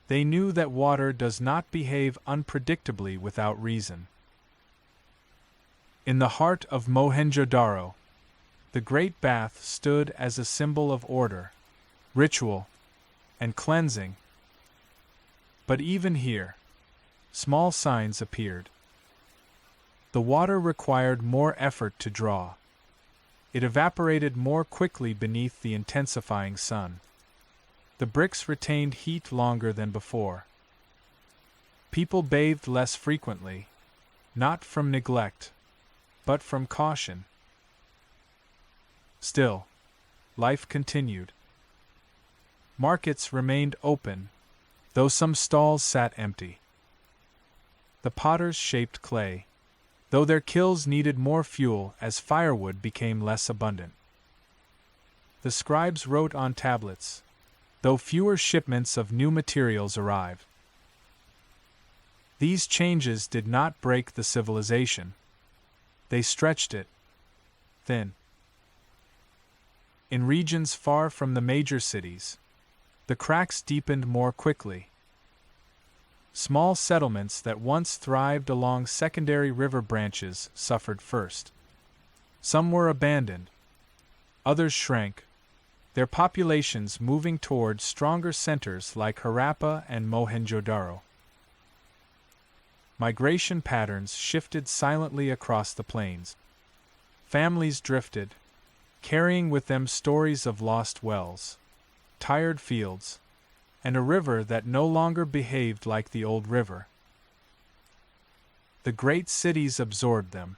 They knew that water does not behave unpredictably without reason. In the heart of Mohenjo-Daro, the Great Bath stood as a symbol of order, ritual, and cleansing. But even here, small signs appeared. The water required more effort to draw. It evaporated more quickly beneath the intensifying sun. The bricks retained heat longer than before. People bathed less frequently, not from neglect, but from caution. Still, life continued. Markets remained open, though some stalls sat empty. The potters shaped clay, though their kilns needed more fuel as firewood became less abundant. The scribes wrote on tablets, though fewer shipments of new materials arrived. These changes did not break the civilization. They stretched it thin. In regions far from the major cities, the cracks deepened more quickly. Small settlements that once thrived along secondary river branches suffered first. Some were abandoned. Others shrank, their populations moving toward stronger centers like Harappa and Mohenjo-Daro. Migration patterns shifted silently across the plains. Families drifted, carrying with them stories of lost wells, tired fields, and a river that no longer behaved like the old river. The great cities absorbed them,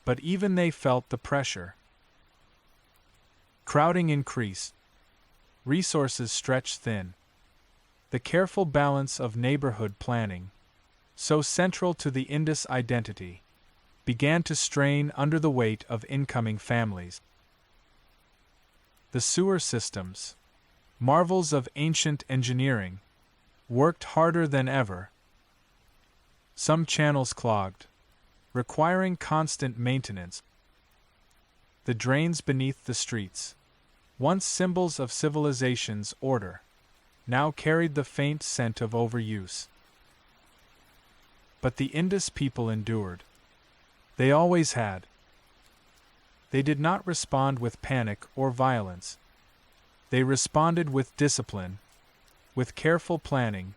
but even they felt the pressure. Crowding increased, resources stretched thin. The careful balance of neighborhood planning, so central to the Indus identity, began to strain under the weight of incoming families. The sewer systems, marvels of ancient engineering, worked harder than ever. Some channels clogged, requiring constant maintenance. The drains beneath the streets, once symbols of civilization's order, now carried the faint scent of overuse. But the Indus people endured. They always had. They did not respond with panic or violence. They responded with discipline, with careful planning,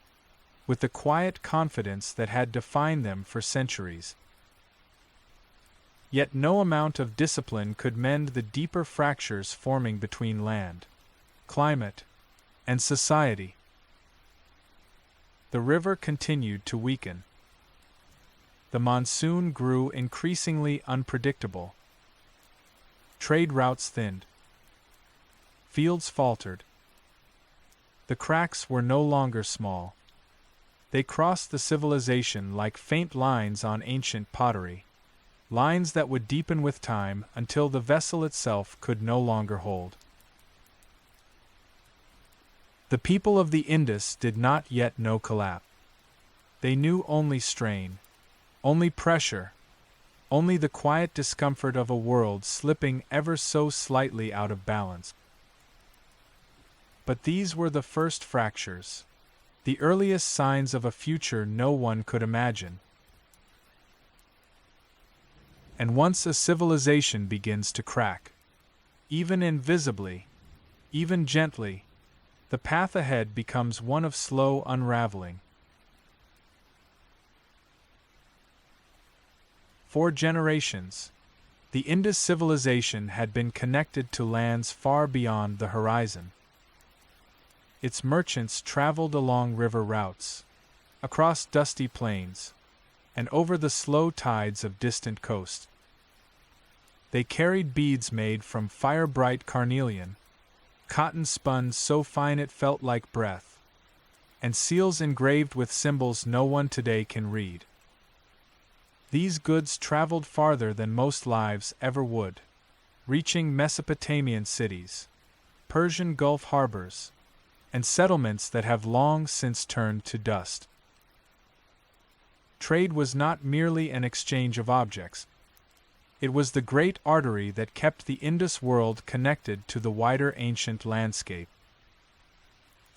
with the quiet confidence that had defined them for centuries. Yet no amount of discipline could mend the deeper fractures forming between land, climate, and society. The river continued to weaken. The monsoon grew increasingly unpredictable. Trade routes thinned. Fields faltered. The cracks were no longer small. They crossed the civilization like faint lines on ancient pottery, lines that would deepen with time until the vessel itself could no longer hold. The people of the Indus did not yet know collapse. They knew only strain, only pressure, only the quiet discomfort of a world slipping ever so slightly out of balance. But these were the first fractures, the earliest signs of a future no one could imagine. And once a civilization begins to crack, even invisibly, even gently, the path ahead becomes one of slow unraveling. For generations, the Indus civilization had been connected to lands far beyond the horizon. Its merchants traveled along river routes, across dusty plains, and over the slow tides of distant coasts. They carried beads made from fire-bright carnelian, cotton spun so fine it felt like breath, and seals engraved with symbols no one today can read. These goods traveled farther than most lives ever would, reaching Mesopotamian cities, Persian Gulf harbors, and settlements that have long since turned to dust. Trade was not merely an exchange of objects. It was the great artery that kept the Indus world connected to the wider ancient landscape.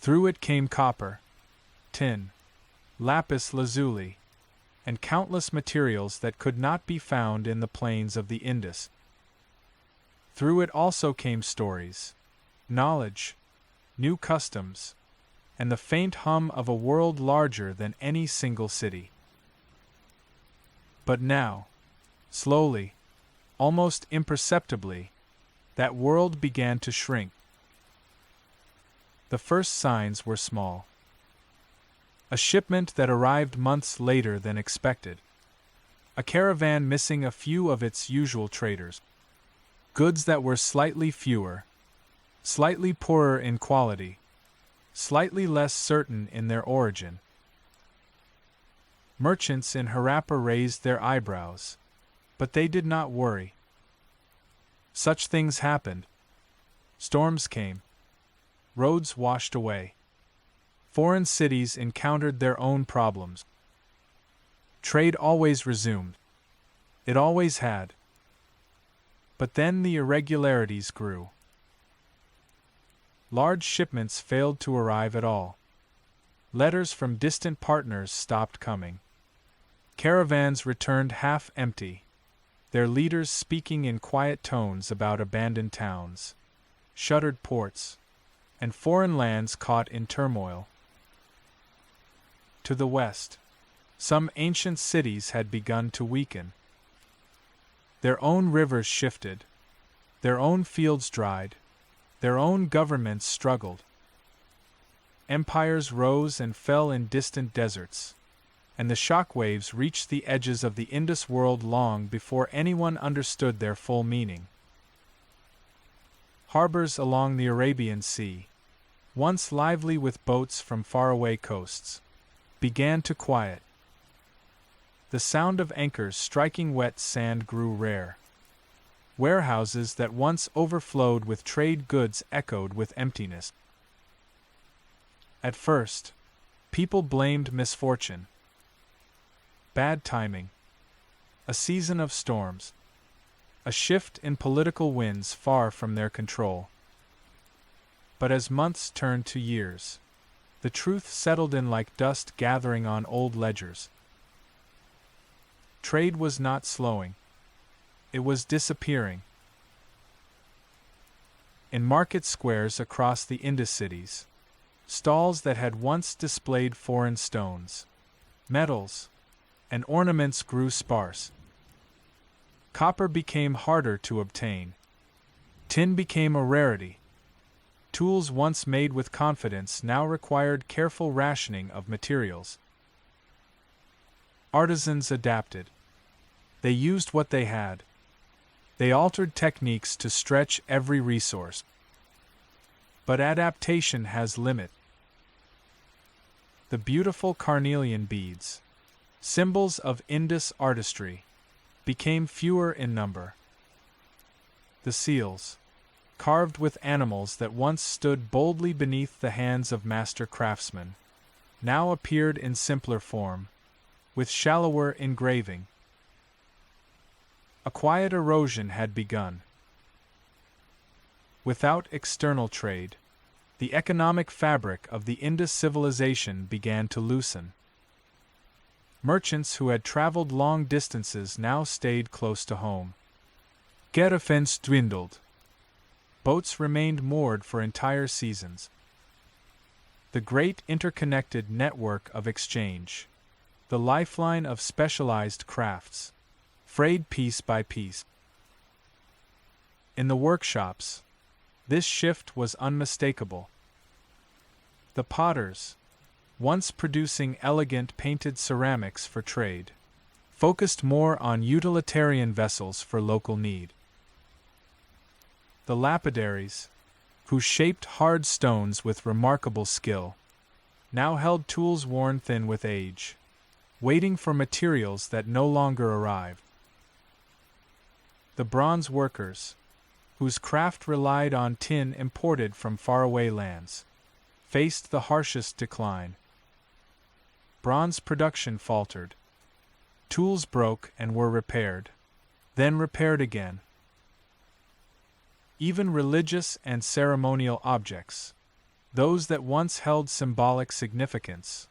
Through it came copper, tin, lapis lazuli, and countless materials that could not be found in the plains of the Indus. Through it also came stories, knowledge, new customs, and the faint hum of a world larger than any single city. But now, slowly, almost imperceptibly, that world began to shrink. The first signs were small. A shipment that arrived months later than expected. A caravan missing a few of its usual traders. Goods that were slightly fewer, slightly poorer in quality, slightly less certain in their origin. Merchants in Harappa raised their eyebrows, but they did not worry. Such things happened. Storms came. Roads washed away. Foreign cities encountered their own problems. Trade always resumed. It always had. But then the irregularities grew. Large shipments failed to arrive at all. Letters from distant partners stopped coming. Caravans returned half empty, their leaders speaking in quiet tones about abandoned towns, shuttered ports, and foreign lands caught in turmoil. To the west, some ancient cities had begun to weaken. Their own rivers shifted, their own fields dried, their own governments struggled. Empires rose and fell in distant deserts, and the shockwaves reached the edges of the Indus world long before anyone understood their full meaning. Harbors along the Arabian Sea, once lively with boats from faraway coasts, began to quiet. The sound of anchors striking wet sand grew rare. Warehouses that once overflowed with trade goods echoed with emptiness. At first, people blamed misfortune. Bad timing. A season of storms. A shift in political winds far from their control. But as months turned to years, the truth settled in like dust gathering on old ledgers. Trade was not slowing. It was disappearing. In market squares across the Indus cities, stalls that had once displayed foreign stones, metals, and ornaments grew sparse. Copper became harder to obtain. Tin became a rarity. Tools once made with confidence now required careful rationing of materials. Artisans adapted. They used what they had. They altered techniques to stretch every resource. But adaptation has limit. The beautiful carnelian beads, symbols of Indus artistry, became fewer in number. The seals, carved with animals that once stood boldly beneath the hands of master craftsmen, now appeared in simpler form, with shallower engraving. A quiet erosion had begun. Without external trade, the economic fabric of the Indus civilization began to loosen. Merchants who had traveled long distances now stayed close to home. Caravans dwindled. Boats remained moored for entire seasons. The great interconnected network of exchange, the lifeline of specialized crafts, frayed piece by piece. In the workshops, this shift was unmistakable. The potters, once producing elegant painted ceramics for trade, focused more on utilitarian vessels for local need. The lapidaries, who shaped hard stones with remarkable skill, now held tools worn thin with age, waiting for materials that no longer arrived. The bronze workers, whose craft relied on tin imported from faraway lands, faced the harshest decline. Bronze production faltered. Tools broke and were repaired, then repaired again. Even religious and ceremonial objects, those that once held symbolic significance,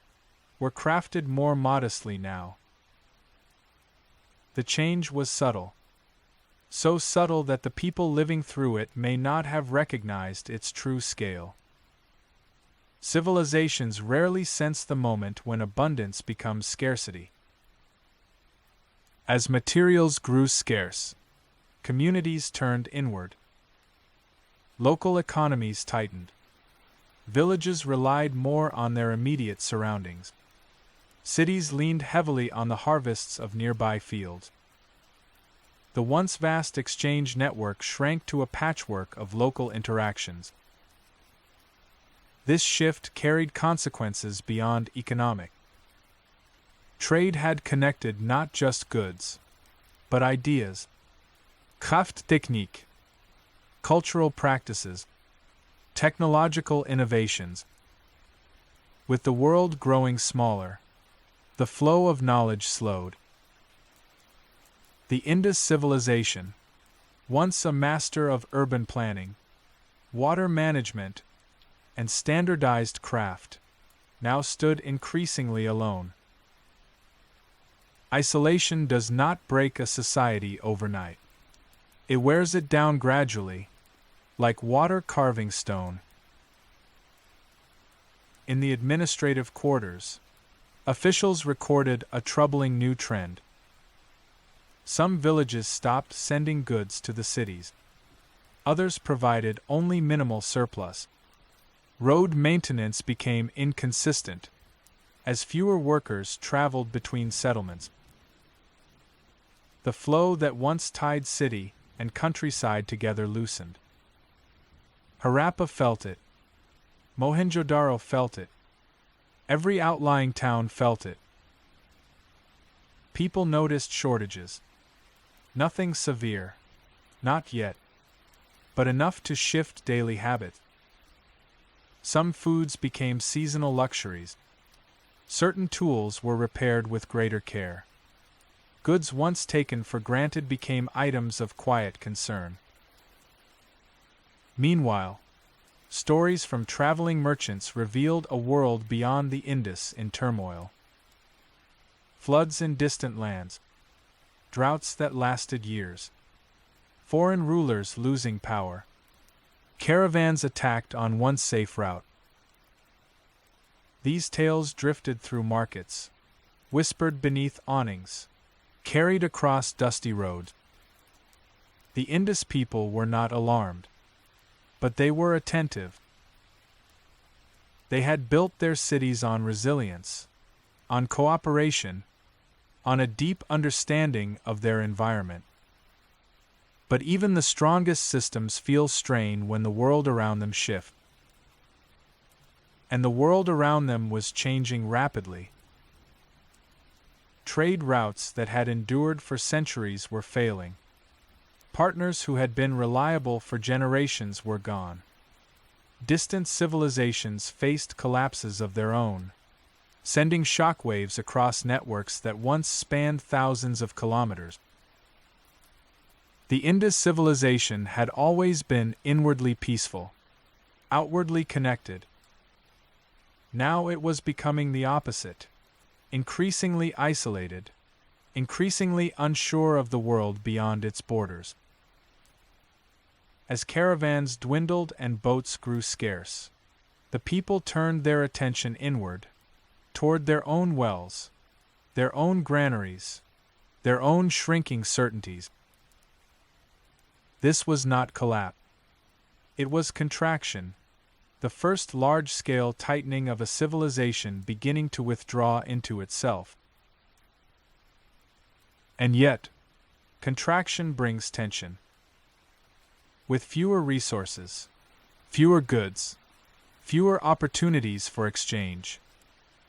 were crafted more modestly now. The change was subtle. So subtle that the people living through it may not have recognized its true scale. Civilizations rarely sense the moment when abundance becomes scarcity. As materials grew scarce, communities turned inward. Local economies tightened. Villages relied more on their immediate surroundings. Cities leaned heavily on the harvests of nearby fields. The once vast exchange network shrank to a patchwork of local interactions. This shift carried consequences beyond economic. Trade had connected not just goods, but ideas, Krafttechnik, cultural practices, technological innovations. With the world growing smaller, the flow of knowledge slowed. The Indus civilization, once a master of urban planning, water management, and standardized craft, now stood increasingly alone. Isolation does not break a society overnight. It wears it down gradually, like water carving stone. In the administrative quarters, officials recorded a troubling new trend. Some villages stopped sending goods to the cities. Others provided only minimal surplus. Road maintenance became inconsistent, as fewer workers traveled between settlements. The flow that once tied city and countryside together loosened. Harappa felt it. Mohenjo-Daro felt it. Every outlying town felt it. People noticed shortages. Nothing severe, not yet, but enough to shift daily habits. Some foods became seasonal luxuries. Certain tools were repaired with greater care. Goods once taken for granted became items of quiet concern. Meanwhile, stories from traveling merchants revealed a world beyond the Indus in turmoil. Floods in distant lands, droughts that lasted years, foreign rulers losing power, caravans attacked on once safe route. These tales drifted through markets, whispered beneath awnings, carried across dusty roads. The Indus people were not alarmed, but they were attentive. They had built their cities on resilience, on cooperation, on a deep understanding of their environment. But even the strongest systems feel strain when the world around them shifts. And the world around them was changing rapidly. Trade routes that had endured for centuries were failing. Partners who had been reliable for generations were gone. Distant civilizations faced collapses of their own, sending shockwaves across networks that once spanned thousands of kilometers. The Indus civilization had always been inwardly peaceful, outwardly connected. Now it was becoming the opposite, increasingly isolated, increasingly unsure of the world beyond its borders. As caravans dwindled and boats grew scarce, the people turned their attention inward, toward their own wells, their own granaries, their own shrinking certainties. This was not collapse. It was contraction, the first large-scale tightening of a civilization beginning to withdraw into itself. And yet, contraction brings tension. With fewer resources, fewer goods, fewer opportunities for exchange,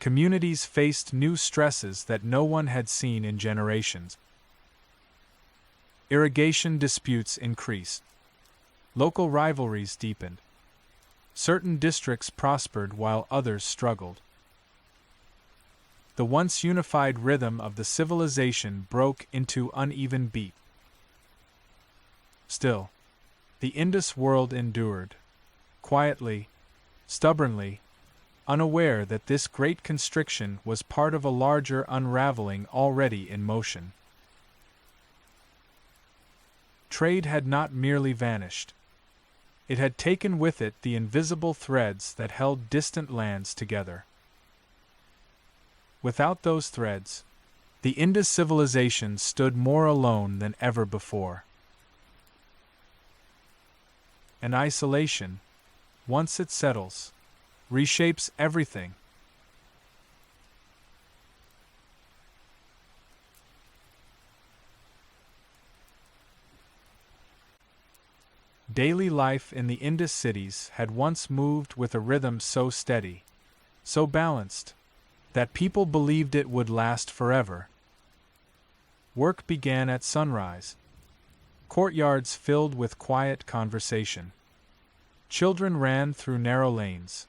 communities faced new stresses that no one had seen in generations. Irrigation disputes increased. Local rivalries deepened. Certain districts prospered while others struggled. The once unified rhythm of the civilization broke into uneven beat. Still, the Indus world endured, quietly, stubbornly, unaware that this great constriction was part of a larger unraveling already in motion. Trade had not merely vanished. It had taken with it the invisible threads that held distant lands together. Without those threads, the Indus civilization stood more alone than ever before. And isolation, once it settles, reshapes everything. Daily life in the Indus cities had once moved with a rhythm so steady, so balanced, that people believed it would last forever. Work began at sunrise. Courtyards filled with quiet conversation. Children ran through narrow lanes,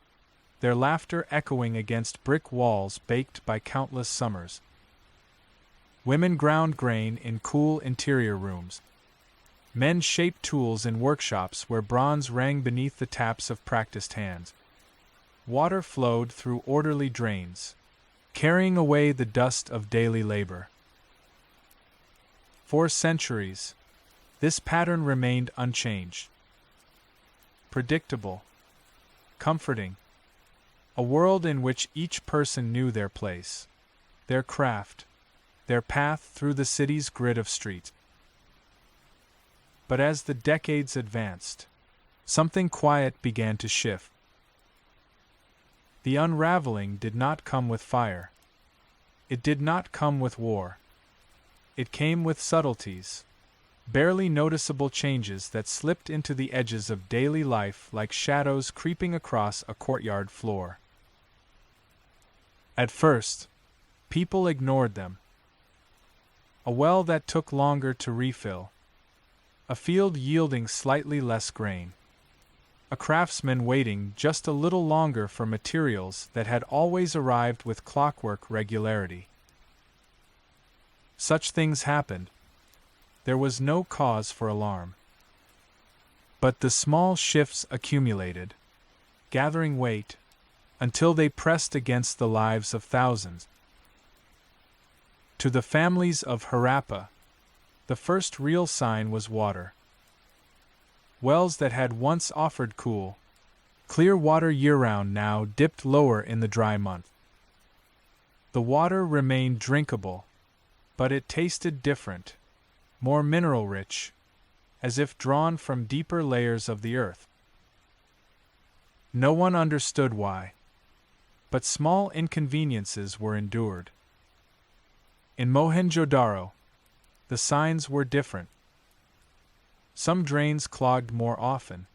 their laughter echoing against brick walls baked by countless summers. Women ground grain in cool interior rooms. Men shaped tools in workshops where bronze rang beneath the taps of practiced hands. Water flowed through orderly drains, carrying away the dust of daily labor. For centuries, this pattern remained unchanged. Predictable, comforting, a world in which each person knew their place, their craft, their path through the city's grid of streets. But as the decades advanced, something quiet began to shift. The unraveling did not come with fire. It did not come with war. It came with subtleties, barely noticeable changes that slipped into the edges of daily life like shadows creeping across a courtyard floor. At first, people ignored them. A well that took longer to refill. A field yielding slightly less grain. A craftsman waiting just a little longer for materials that had always arrived with clockwork regularity. Such things happened. There was no cause for alarm. But the small shifts accumulated, gathering weight, until they pressed against the lives of thousands. To the families of Harappa, the first real sign was water. Wells that had once offered cool, clear water year-round now dipped lower in the dry month. The water remained drinkable, but it tasted different, more mineral-rich, as if drawn from deeper layers of the earth. No one understood why, but small inconveniences were endured. In Mohenjo-Daro, the signs were different. Some drains clogged more often.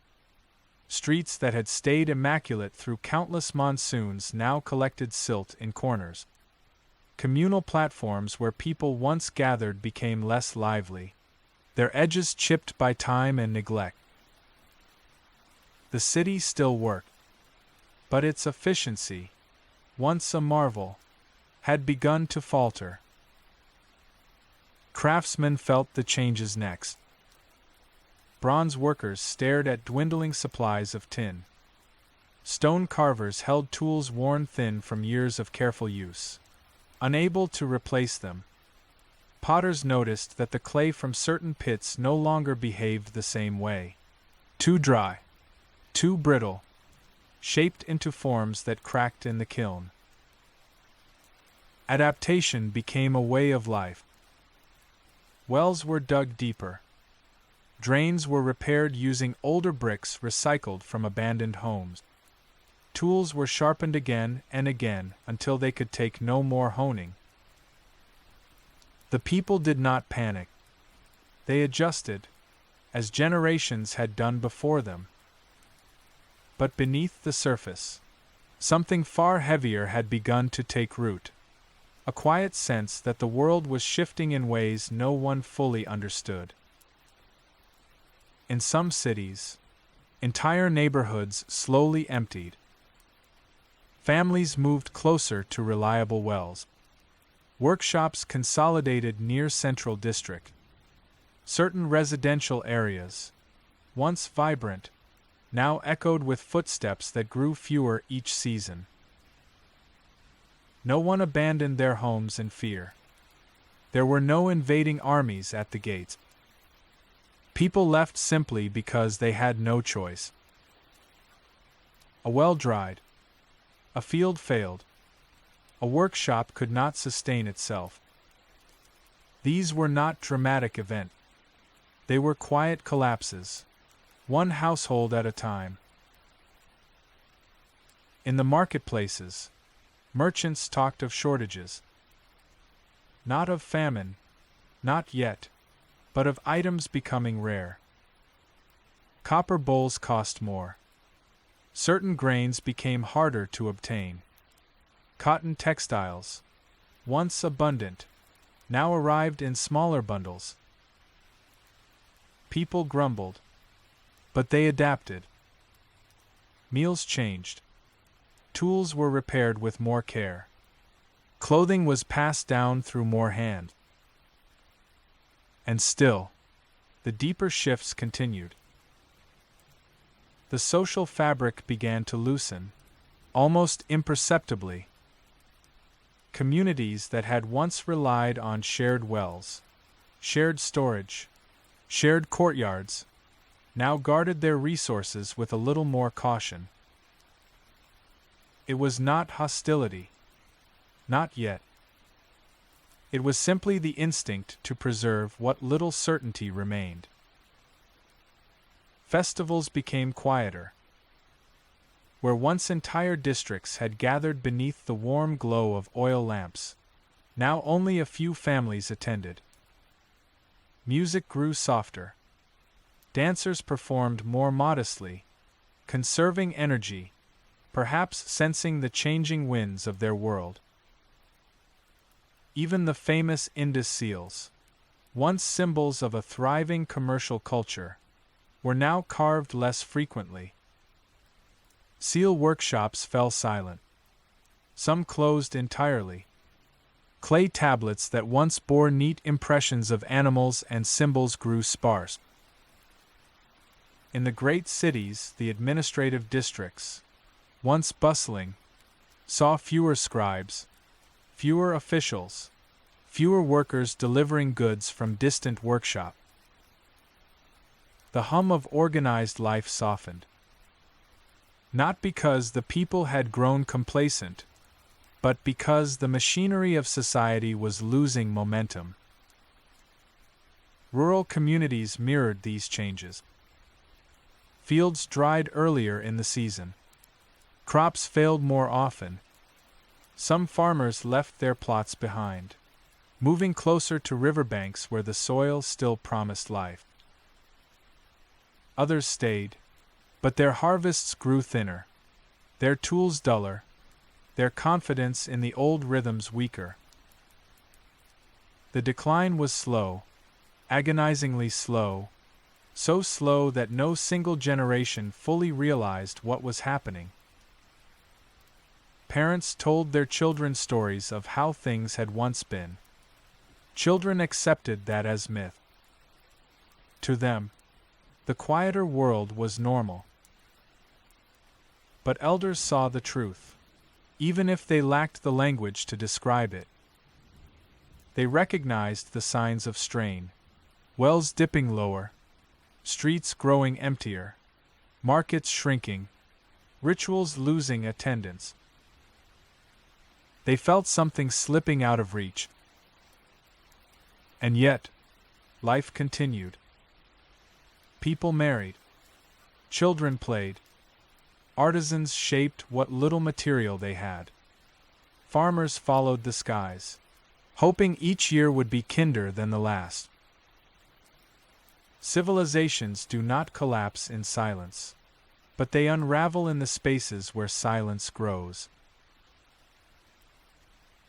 Streets that had stayed immaculate through countless monsoons now collected silt in corners. Communal platforms where people once gathered became less lively, their edges chipped by time and neglect. The city still worked, but its efficiency, once a marvel, had begun to falter. Craftsmen felt the changes next. Bronze workers stared at dwindling supplies of tin. Stone carvers held tools worn thin from years of careful use, unable to replace them. Potters noticed that the clay from certain pits no longer behaved the same way. Too dry, too brittle, shaped into forms that cracked in the kiln. Adaptation became a way of life. Wells were dug deeper. Drains were repaired using older bricks recycled from abandoned homes. Tools were sharpened again and again until they could take no more honing. The people did not panic. They adjusted, as generations had done before them. But beneath the surface, something far heavier had begun to take root. A quiet sense that the world was shifting in ways no one fully understood. In some cities, entire neighborhoods slowly emptied. Families moved closer to reliable wells. Workshops consolidated near central district. Certain residential areas, once vibrant, now echoed with footsteps that grew fewer each season. No one abandoned their homes in fear. There were no invading armies at the gates. People left simply because they had no choice. A well dried. A field failed. A workshop could not sustain itself. These were not dramatic events. They were quiet collapses, one household at a time. In the marketplaces, merchants talked of shortages. Not of famine, not yet, but of items becoming rare. Copper bowls cost more. Certain grains became harder to obtain. Cotton textiles, once abundant, now arrived in smaller bundles. People grumbled, but they adapted. Meals changed. Tools were repaired with more care. Clothing was passed down through more hands. And still, the deeper shifts continued. The social fabric began to loosen, almost imperceptibly. Communities that had once relied on shared wells, shared storage, shared courtyards, now guarded their resources with a little more caution. It was not hostility. Not yet. It was simply the instinct to preserve what little certainty remained. Festivals became quieter. Where once entire districts had gathered beneath the warm glow of oil lamps, now only a few families attended. Music grew softer. Dancers performed more modestly, conserving energy, perhaps sensing the changing winds of their world. Even the famous Indus seals, once symbols of a thriving commercial culture, were now carved less frequently. Seal workshops fell silent. Some closed entirely. Clay tablets that once bore neat impressions of animals and symbols grew sparse. In the great cities, the administrative districts, once bustling, saw fewer scribes, fewer officials, fewer workers delivering goods from distant workshops. The hum of organized life softened. Not because the people had grown complacent, but because the machinery of society was losing momentum. Rural communities mirrored these changes. Fields dried earlier in the season. Crops failed more often. Some farmers left their plots behind, moving closer to riverbanks where the soil still promised life. Others stayed, but their harvests grew thinner, their tools duller, their confidence in the old rhythms weaker. The decline was slow, agonizingly slow, so slow that no single generation fully realized what was happening. Parents told their children stories of how things had once been. Children accepted that as myth. To them, the quieter world was normal. But elders saw the truth, even if they lacked the language to describe it. They recognized the signs of strain: wells dipping lower, streets growing emptier, markets shrinking, rituals losing attendance. They felt something slipping out of reach. And yet, life continued. People married. Children played. Artisans shaped what little material they had. Farmers followed the skies, hoping each year would be kinder than the last. Civilizations do not collapse in silence, but they unravel in the spaces where silence grows.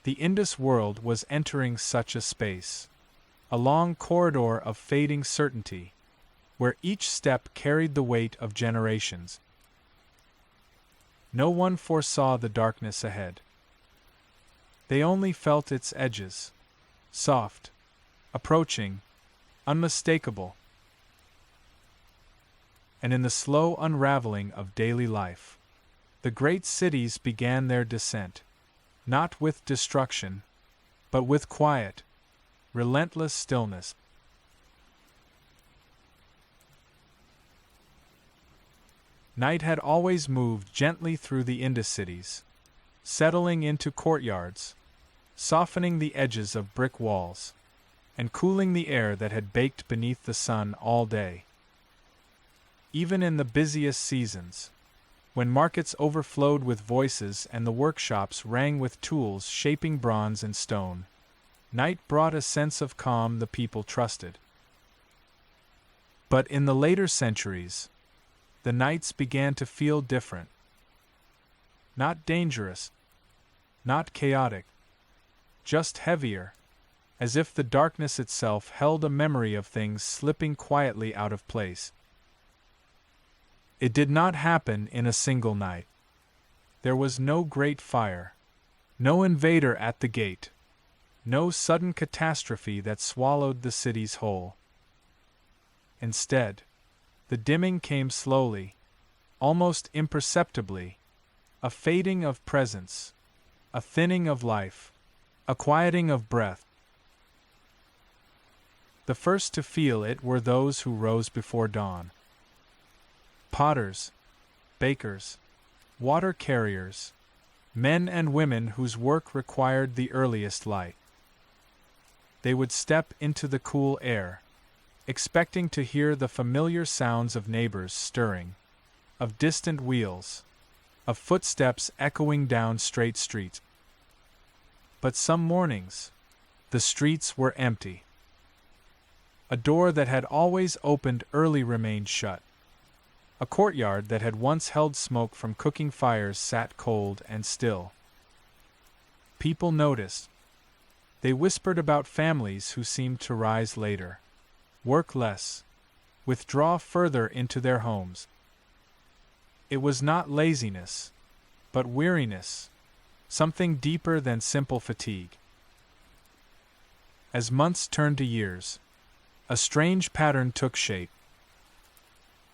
The Indus world was entering such a space, a long corridor of fading certainty, where each step carried the weight of generations. No one foresaw the darkness ahead. They only felt its edges, soft, approaching, unmistakable. And in the slow unraveling of daily life, the great cities began their descent, not with destruction, but with quiet, relentless stillness. Night had always moved gently through the Indus cities, settling into courtyards, softening the edges of brick walls, and cooling the air that had baked beneath the sun all day. Even in the busiest seasons, when markets overflowed with voices and the workshops rang with tools shaping bronze and stone, night brought a sense of calm the people trusted. But in the later centuries, the nights began to feel different. Not dangerous, not chaotic, just heavier, as if the darkness itself held a memory of things slipping quietly out of place. It did not happen in a single night. There was no great fire, no invader at the gate, no sudden catastrophe that swallowed the city's whole. Instead, the dimming came slowly, almost imperceptibly, a fading of presence, a thinning of life, a quieting of breath. The first to feel it were those who rose before dawn. Potters, bakers, water carriers, men and women whose work required the earliest light. They would step into the cool air, expecting to hear the familiar sounds of neighbors stirring, of distant wheels, of footsteps echoing down straight streets. But some mornings, the streets were empty. A door that had always opened early remained shut. A courtyard that had once held smoke from cooking fires sat cold and still. People noticed. They whispered about families who seemed to rise later, work less, withdraw further into their homes. It was not laziness, but weariness, something deeper than simple fatigue. As months turned to years, a strange pattern took shape.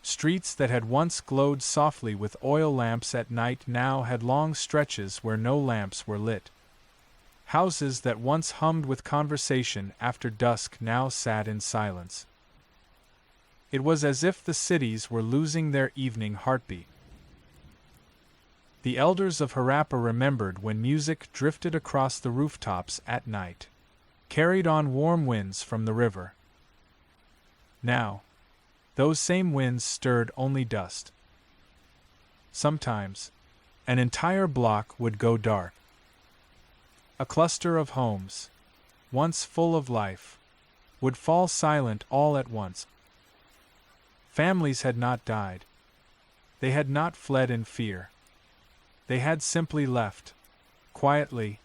Streets that had once glowed softly with oil lamps at night now had long stretches where no lamps were lit. Houses that once hummed with conversation after dusk now sat in silence. It was as if the cities were losing their evening heartbeat. The elders of Harappa remembered when music drifted across the rooftops at night, carried on warm winds from the river. Now, those same winds stirred only dust. Sometimes, an entire block would go dark. A cluster of homes, once full of life, would fall silent all at once. Families had not died. They had not fled in fear. They had simply left, quietly,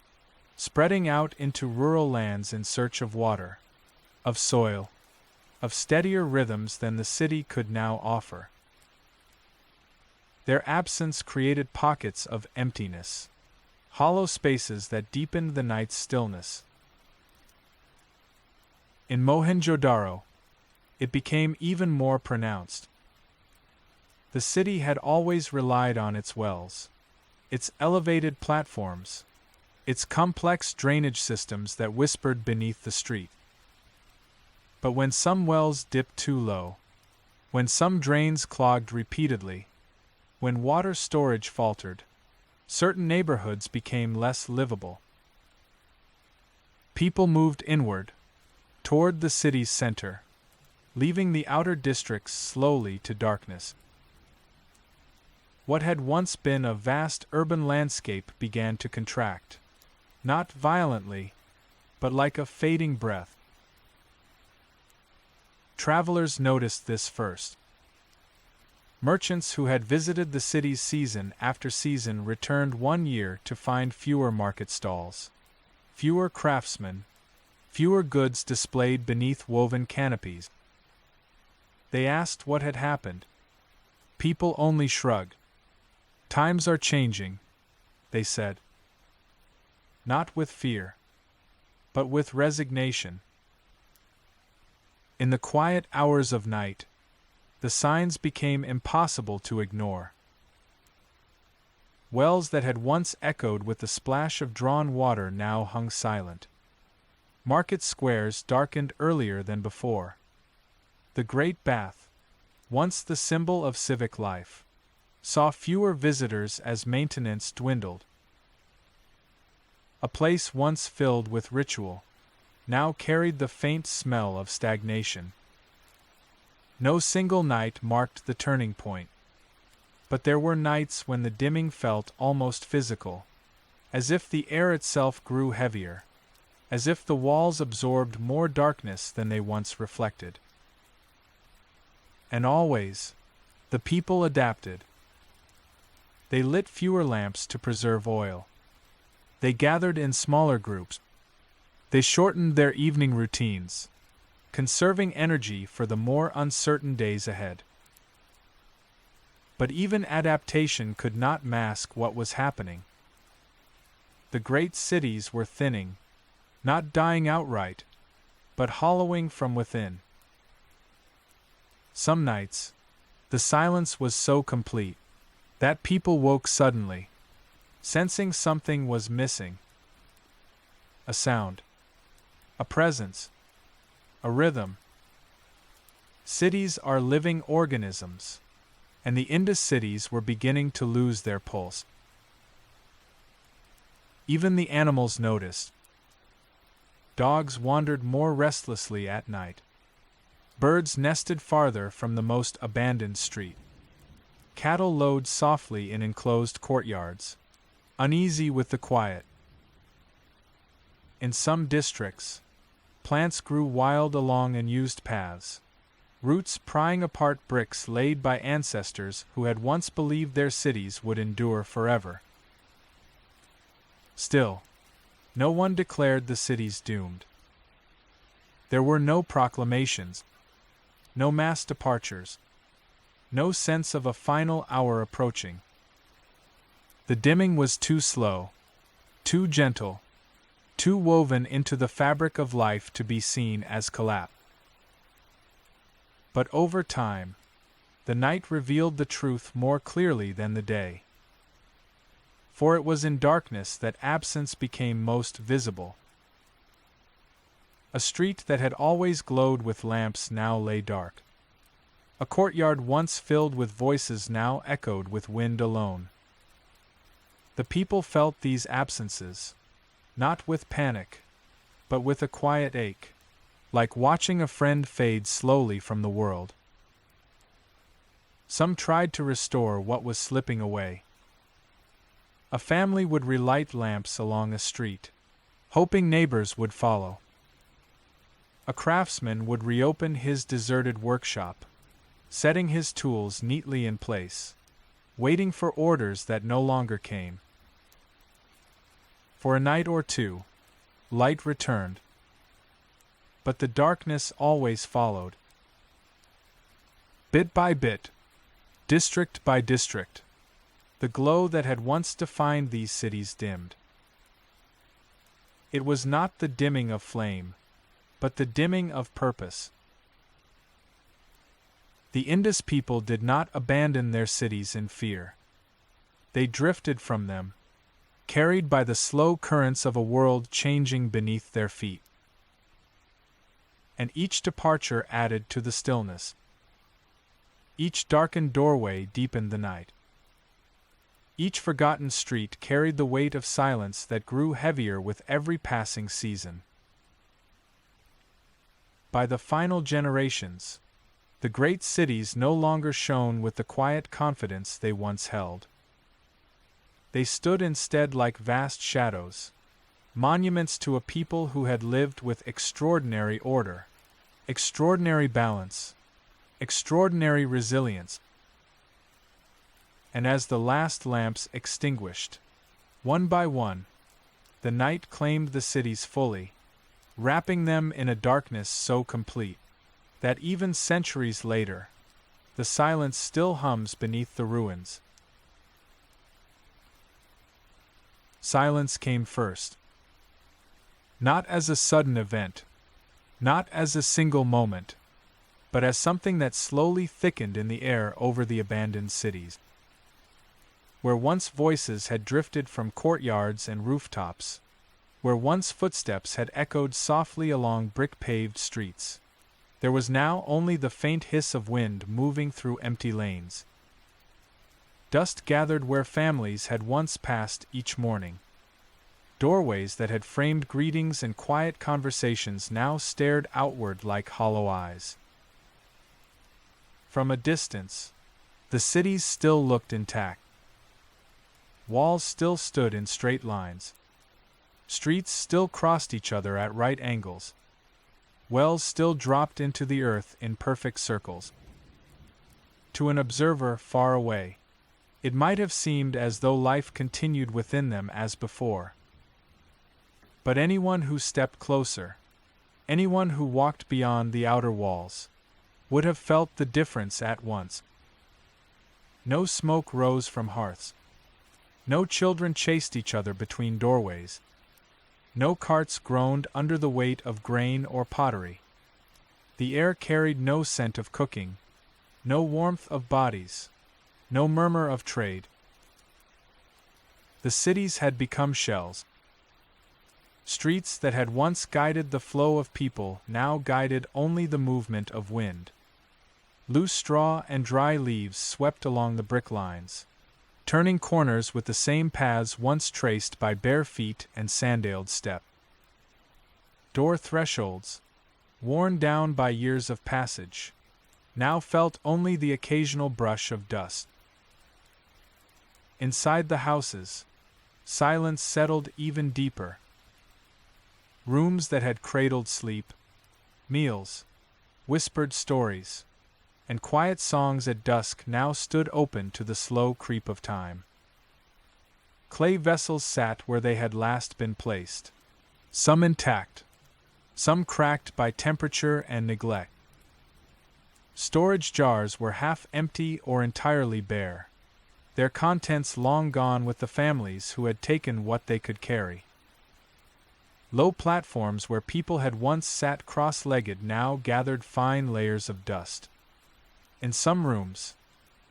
spreading out into rural lands in search of water, of soil, of steadier rhythms than the city could now offer. Their absence created pockets of emptiness, hollow spaces that deepened the night's stillness. In Mohenjo-Daro, it became even more pronounced. The city had always relied on its wells, its elevated platforms, its complex drainage systems that whispered beneath the street. But when some wells dipped too low, when some drains clogged repeatedly, when water storage faltered, certain neighborhoods became less livable. People moved inward, toward the city's center, leaving the outer districts slowly to darkness. What had once been a vast urban landscape began to contract, not violently, but like a fading breath. Travelers noticed this first. Merchants who had visited the cities season after season returned one year to find fewer market stalls, fewer craftsmen, fewer goods displayed beneath woven canopies. They asked what had happened. People only shrugged. "Times are changing," they said. Not with fear, but with resignation. In the quiet hours of night, the signs became impossible to ignore. Wells that had once echoed with the splash of drawn water now hung silent. Market squares darkened earlier than before. The great bath, once the symbol of civic life, saw fewer visitors as maintenance dwindled. A place once filled with ritual now carried the faint smell of stagnation. No single night marked the turning point, but there were nights when the dimming felt almost physical, as if the air itself grew heavier, as if the walls absorbed more darkness than they once reflected. And always, the people adapted. They lit fewer lamps to preserve oil. They gathered in smaller groups. They shortened their evening routines, conserving energy for the more uncertain days ahead. But even adaptation could not mask what was happening. The great cities were thinning, not dying outright, but hollowing from within. Some nights, the silence was so complete that people woke suddenly, sensing something was missing. A sound, a presence, a rhythm. Cities are living organisms, and the Indus cities were beginning to lose their pulse. Even the animals noticed. Dogs wandered more restlessly at night. Birds nested farther from the most abandoned street. Cattle lowed softly in enclosed courtyards, uneasy with the quiet. In some districts, plants grew wild along unused paths, roots prying apart bricks laid by ancestors who had once believed their cities would endure forever. Still, no one declared the cities doomed. There were no proclamations, no mass departures, no sense of a final hour approaching. The dimming was too slow, too gentle, too woven into the fabric of life to be seen as collapse. But over time, the night revealed the truth more clearly than the day. For it was in darkness that absence became most visible. A street that had always glowed with lamps now lay dark. A courtyard once filled with voices now echoed with wind alone. The people felt these absences, not with panic, but with a quiet ache, like watching a friend fade slowly from the world. Some tried to restore what was slipping away. A family would relight lamps along a street, hoping neighbors would follow. A craftsman would reopen his deserted workshop, setting his tools neatly in place, waiting for orders that no longer came. For a night or two, light returned, but the darkness always followed. Bit by bit, district by district, the glow that had once defined these cities dimmed. It was not the dimming of flame, but the dimming of purpose. The Indus people did not abandon their cities in fear. They drifted from them, carried by the slow currents of a world changing beneath their feet. And each departure added to the stillness. Each darkened doorway deepened the night. Each forgotten street carried the weight of silence that grew heavier with every passing season. By the final generations, the great cities no longer shone with the quiet confidence they once held. They stood instead like vast shadows, monuments to a people who had lived with extraordinary order, extraordinary balance, extraordinary resilience. And as the last lamps extinguished, one by one, the night claimed the cities fully, wrapping them in a darkness so complete that even centuries later, the silence still hums beneath the ruins. Silence came first. Not as a sudden event, not as a single moment, but as something that slowly thickened in the air over the abandoned cities. Where once voices had drifted from courtyards and rooftops, where once footsteps had echoed softly along brick-paved streets, there was now only the faint hiss of wind moving through empty lanes. Dust gathered where families had once passed each morning. Doorways that had framed greetings and quiet conversations now stared outward like hollow eyes. From a distance, the cities still looked intact. Walls still stood in straight lines. Streets still crossed each other at right angles. Wells still dropped into the earth in perfect circles. To an observer far away, it might have seemed as though life continued within them as before. But anyone who stepped closer, anyone who walked beyond the outer walls, would have felt the difference at once. No smoke rose from hearths. No children chased each other between doorways. No carts groaned under the weight of grain or pottery. The air carried no scent of cooking, no warmth of bodies, no murmur of trade. The cities had become shells. Streets that had once guided the flow of people now guided only the movement of wind. Loose straw and dry leaves swept along the brick lines, turning corners with the same paths once traced by bare feet and sandaled step. Door thresholds, worn down by years of passage, now felt only the occasional brush of dust. Inside the houses, silence settled even deeper. Rooms that had cradled sleep, meals, whispered stories, and quiet songs at dusk now stood open to the slow creep of time. Clay vessels sat where they had last been placed, some intact, some cracked by temperature and neglect. Storage jars were half empty or entirely bare, their contents long gone with the families who had taken what they could carry. Low platforms where people had once sat cross-legged now gathered fine layers of dust. In some rooms,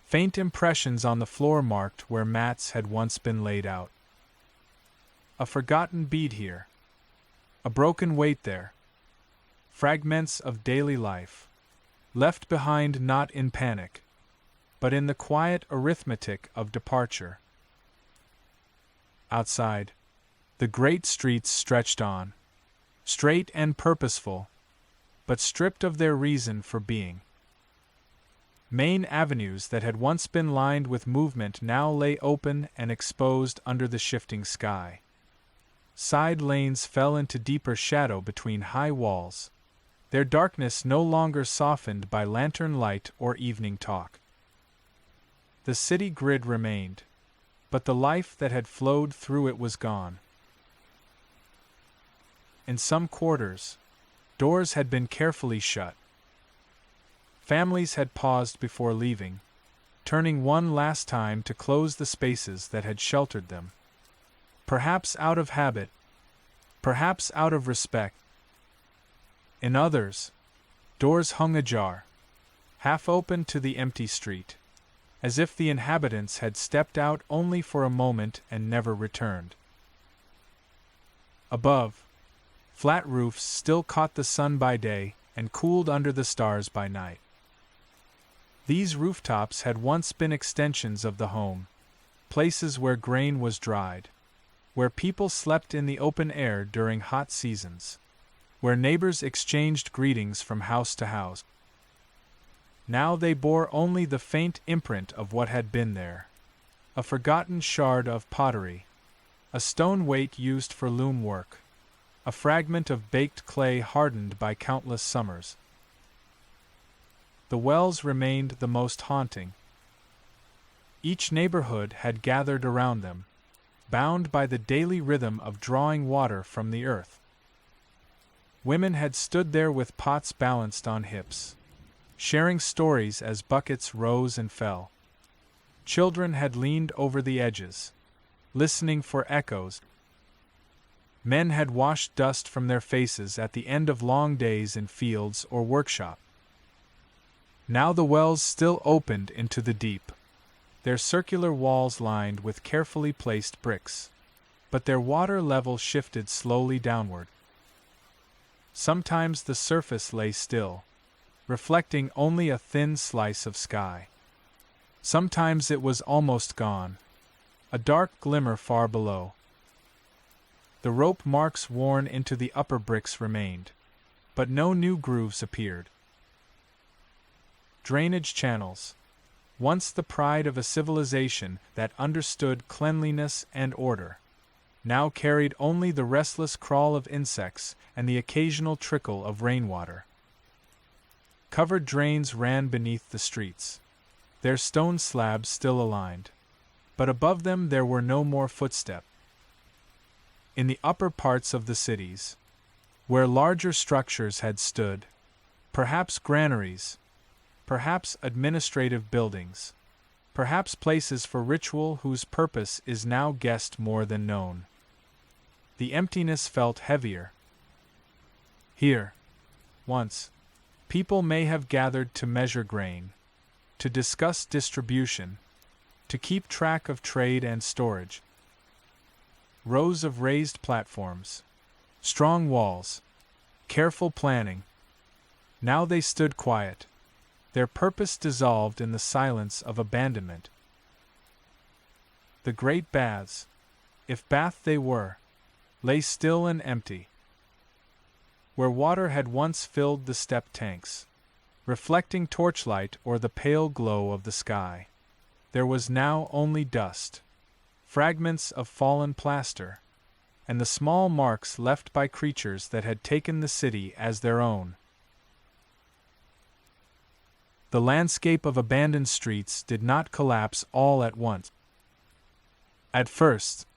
faint impressions on the floor marked where mats had once been laid out. A forgotten bead here, a broken weight there, fragments of daily life, left behind not in panic, but in the quiet arithmetic of departure. Outside, the great streets stretched on, straight and purposeful, but stripped of their reason for being. Main avenues that had once been lined with movement now lay open and exposed under the shifting sky. Side lanes fell into deeper shadow between high walls, their darkness no longer softened by lantern light or evening talk. The city grid remained, but the life that had flowed through it was gone. In some quarters, doors had been carefully shut. Families had paused before leaving, turning one last time to close the spaces that had sheltered them. Perhaps out of habit, perhaps out of respect. In others, doors hung ajar, half open to the empty street, as if the inhabitants had stepped out only for a moment and never returned. Above, flat roofs still caught the sun by day and cooled under the stars by night. These rooftops had once been extensions of the home, places where grain was dried, where people slept in the open air during hot seasons, where neighbors exchanged greetings from house to house. Now they bore only the faint imprint of what had been there, a forgotten shard of pottery, a stone weight used for loom work, a fragment of baked clay hardened by countless summers. The wells remained the most haunting. Each neighborhood had gathered around them, bound by the daily rhythm of drawing water from the earth. Women had stood there with pots balanced on hips, sharing stories as buckets rose and fell. Children had leaned over the edges, listening for echoes. Men had washed dust from their faces at the end of long days in fields or workshop. Now the wells still opened into the deep, their circular walls lined with carefully placed bricks, but their water level shifted slowly downward. Sometimes the surface lay still, reflecting only a thin slice of sky. Sometimes it was almost gone, a dark glimmer far below. The rope marks worn into the upper bricks remained, but no new grooves appeared. Drainage channels, once the pride of a civilization that understood cleanliness and order, now carried only the restless crawl of insects and the occasional trickle of rainwater. Covered drains ran beneath the streets, their stone slabs still aligned, but above them there were no more footsteps. In the upper parts of the cities, where larger structures had stood, perhaps granaries, perhaps administrative buildings, perhaps places for ritual whose purpose is now guessed more than known, the emptiness felt heavier. Here, once, people may have gathered to measure grain, to discuss distribution, to keep track of trade and storage. Rows of raised platforms, strong walls, careful planning. Now they stood quiet, their purpose dissolved in the silence of abandonment. The great baths, if bath they were, lay still and empty. Where water had once filled the step tanks, reflecting torchlight or the pale glow of the sky, there was now only dust, fragments of fallen plaster, and the small marks left by creatures that had taken the city as their own. The landscape of abandoned streets did not collapse all at once. At first,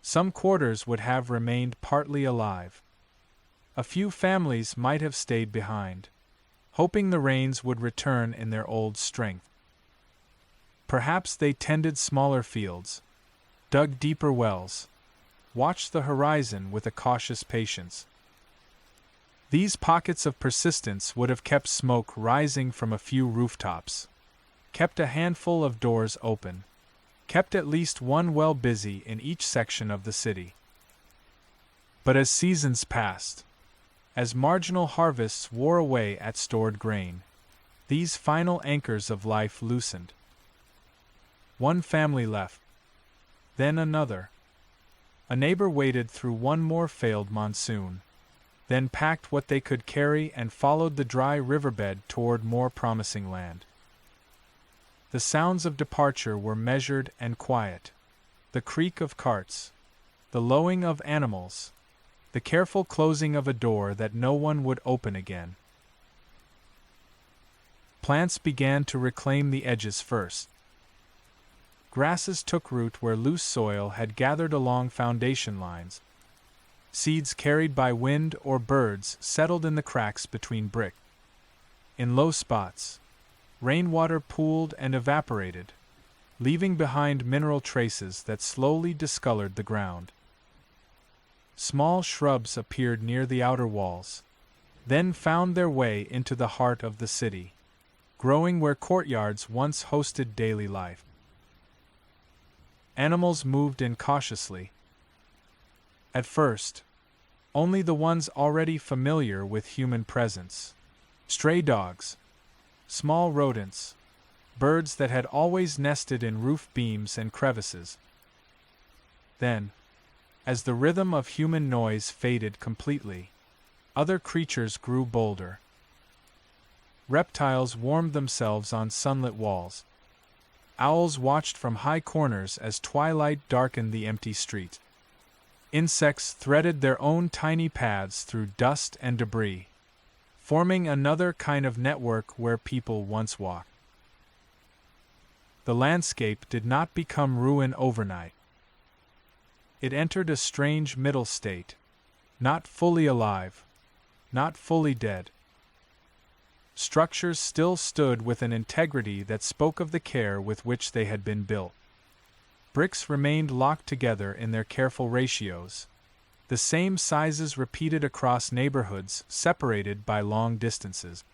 some quarters would have remained partly alive. A few families might have stayed behind, hoping the rains would return in their old strength. Perhaps they tended smaller fields, dug deeper wells, watched the horizon with a cautious patience. These pockets of persistence would have kept smoke rising from a few rooftops, kept a handful of doors open, kept at least one well busy in each section of the city. But as seasons passed, as marginal harvests wore away at stored grain, these final anchors of life loosened. One family left, then another. A neighbor waited through one more failed monsoon, then packed what they could carry and followed the dry riverbed toward more promising land. The sounds of departure were measured and quiet, the creak of carts, the lowing of animals, the careful closing of a door that no one would open again. Plants began to reclaim the edges first. Grasses took root where loose soil had gathered along foundation lines. Seeds carried by wind or birds settled in the cracks between brick. In low spots, rainwater pooled and evaporated, leaving behind mineral traces that slowly discolored the ground. Small shrubs appeared near the outer walls, then found their way into the heart of the city, growing where courtyards once hosted daily life. Animals moved in cautiously. At first, only the ones already familiar with human presence. Stray dogs, small rodents, birds that had always nested in roof beams and crevices. Then, as the rhythm of human noise faded completely, other creatures grew bolder. Reptiles warmed themselves on sunlit walls. Owls watched from high corners as twilight darkened the empty street. Insects threaded their own tiny paths through dust and debris, forming another kind of network where people once walked. The landscape did not become ruin overnight. It entered a strange middle state, not fully alive, not fully dead. Structures still stood with an integrity that spoke of the care with which they had been built. Bricks remained locked together in their careful ratios, the same sizes repeated across neighborhoods separated by long distances.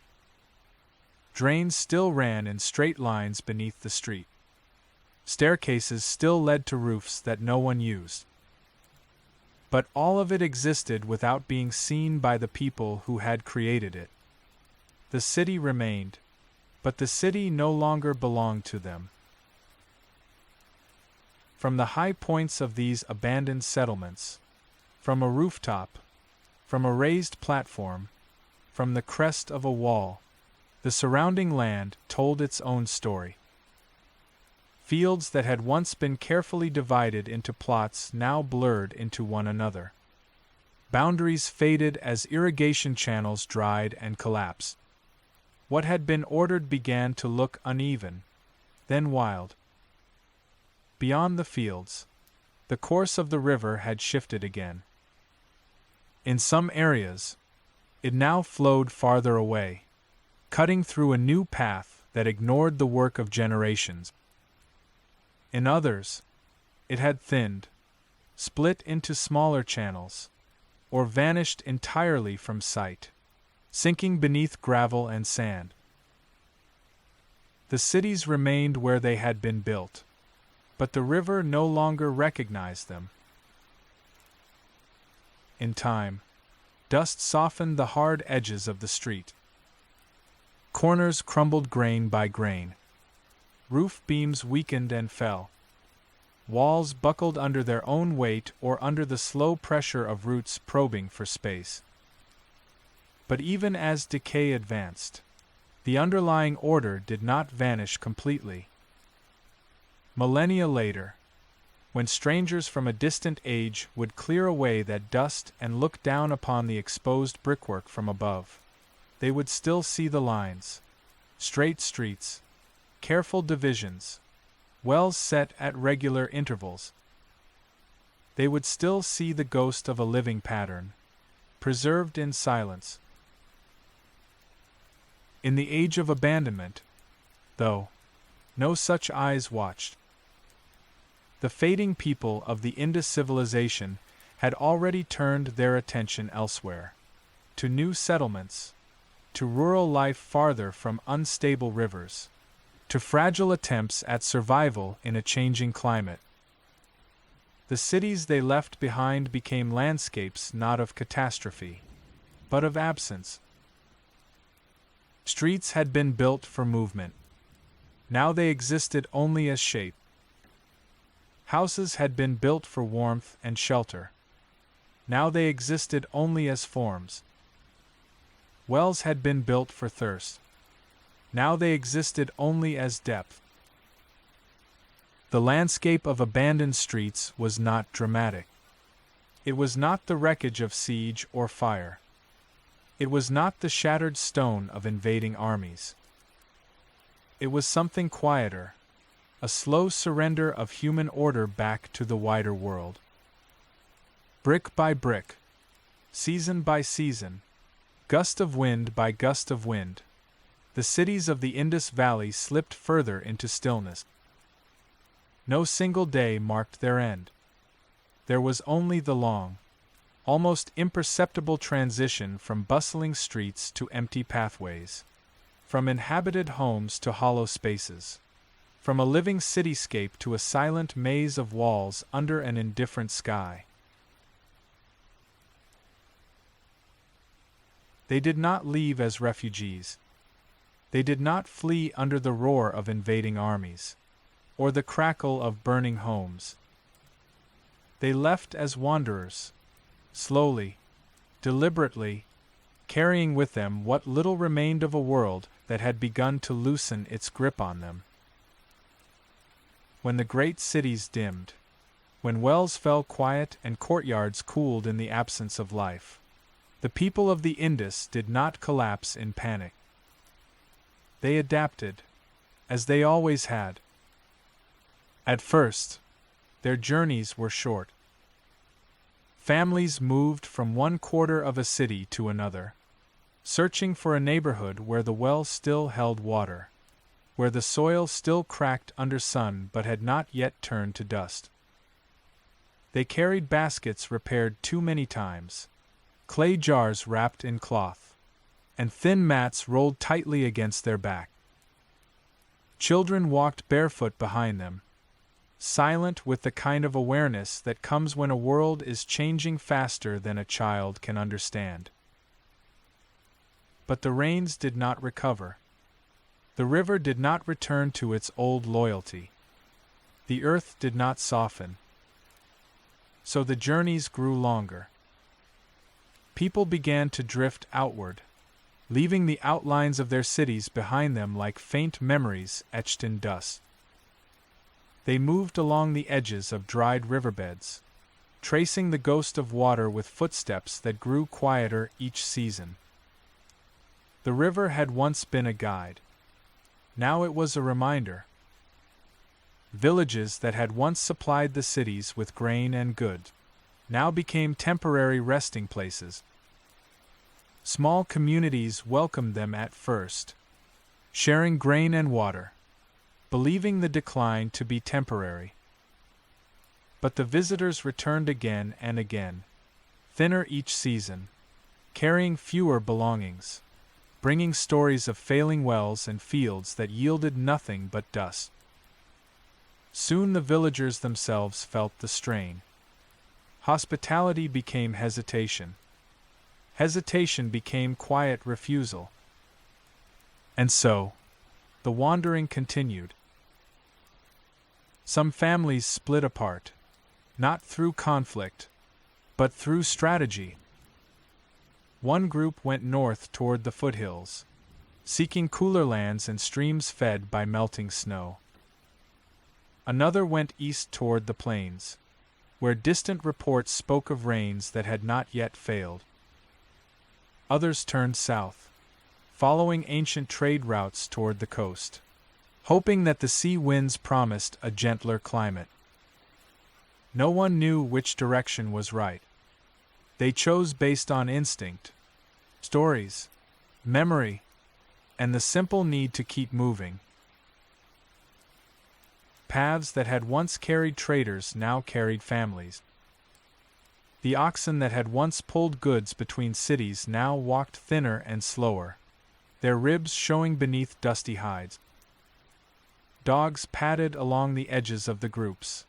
Drains still ran in straight lines beneath the street. Staircases still led to roofs that no one used. But all of it existed without being seen by the people who had created it. The city remained, but the city no longer belonged to them. From the high points of these abandoned settlements, from a rooftop, from a raised platform, from the crest of a wall, the surrounding land told its own story. Fields that had once been carefully divided into plots now blurred into one another. Boundaries faded as irrigation channels dried and collapsed. What had been ordered began to look uneven, then wild. Beyond the fields, the course of the river had shifted again. In some areas, it now flowed farther away, cutting through a new path that ignored the work of generations. In others, it had thinned, split into smaller channels, or vanished entirely from sight, sinking beneath gravel and sand. The cities remained where they had been built, but the river no longer recognized them. In time, dust softened the hard edges of the street. Corners crumbled grain by grain. Roof beams weakened and fell. Walls buckled under their own weight or under the slow pressure of roots probing for space. But even as decay advanced, the underlying order did not vanish completely. Millennia later, when strangers from a distant age would clear away that dust and look down upon the exposed brickwork from above, they would still see the lines, straight streets, careful divisions, wells set at regular intervals. They would still see the ghost of a living pattern, preserved in silence. In the age of abandonment, though, no such eyes watched. The fading people of the Indus civilization had already turned their attention elsewhere, to new settlements, to rural life farther from unstable rivers, to fragile attempts at survival in a changing climate. The cities they left behind became landscapes not of catastrophe, but of absence. Streets had been built for movement. Now they existed only as shape. Houses had been built for warmth and shelter. Now they existed only as forms. Wells had been built for thirst. Now they existed only as depth. The landscape of abandoned streets was not dramatic. It was not the wreckage of siege or fire. It was not the shattered stone of invading armies. It was something quieter, a slow surrender of human order back to the wider world. Brick by brick, season by season, gust of wind by gust of wind, the cities of the Indus Valley slipped further into stillness. No single day marked their end. There was only the long, almost imperceptible transition from bustling streets to empty pathways, from inhabited homes to hollow spaces, from a living cityscape to a silent maze of walls under an indifferent sky. They did not leave as refugees. They did not flee under the roar of invading armies, or the crackle of burning homes. They left as wanderers, slowly, deliberately, carrying with them what little remained of a world that had begun to loosen its grip on them. When the great cities dimmed, when wells fell quiet and courtyards cooled in the absence of life, the people of the Indus did not collapse in panic. They adapted, as they always had. At first, their journeys were short. Families moved from one quarter of a city to another, searching for a neighborhood where the well still held water, where the soil still cracked under sun but had not yet turned to dust. They carried baskets repaired too many times, clay jars wrapped in cloth, and thin mats rolled tightly against their back. Children walked barefoot behind them, silent with the kind of awareness that comes when a world is changing faster than a child can understand. But the rains did not recover. The river did not return to its old loyalty. The earth did not soften. So the journeys grew longer. People began to drift outward, leaving the outlines of their cities behind them like faint memories etched in dust. They moved along the edges of dried riverbeds, tracing the ghost of water with footsteps that grew quieter each season. The river had once been a guide. Now it was a reminder. Villages that had once supplied the cities with grain and goods now became temporary resting places. Small communities welcomed them at first, sharing grain and water, believing the decline to be temporary. But the visitors returned again and again, thinner each season, carrying fewer belongings, bringing stories of failing wells and fields that yielded nothing but dust. Soon the villagers themselves felt the strain. Hospitality became hesitation. Hesitation became quiet refusal. And so, the wandering continued. Some families split apart, not through conflict, but through strategy. One group went north toward the foothills, seeking cooler lands and streams fed by melting snow. Another went east toward the plains, where distant reports spoke of rains that had not yet failed. Others turned south, following ancient trade routes toward the coast, hoping that the sea winds promised a gentler climate. No one knew which direction was right. They chose based on instinct, stories, memory, and the simple need to keep moving. Paths that had once carried traders now carried families. The oxen that had once pulled goods between cities now walked thinner and slower, their ribs showing beneath dusty hides. Dogs padded along the edges of the groups,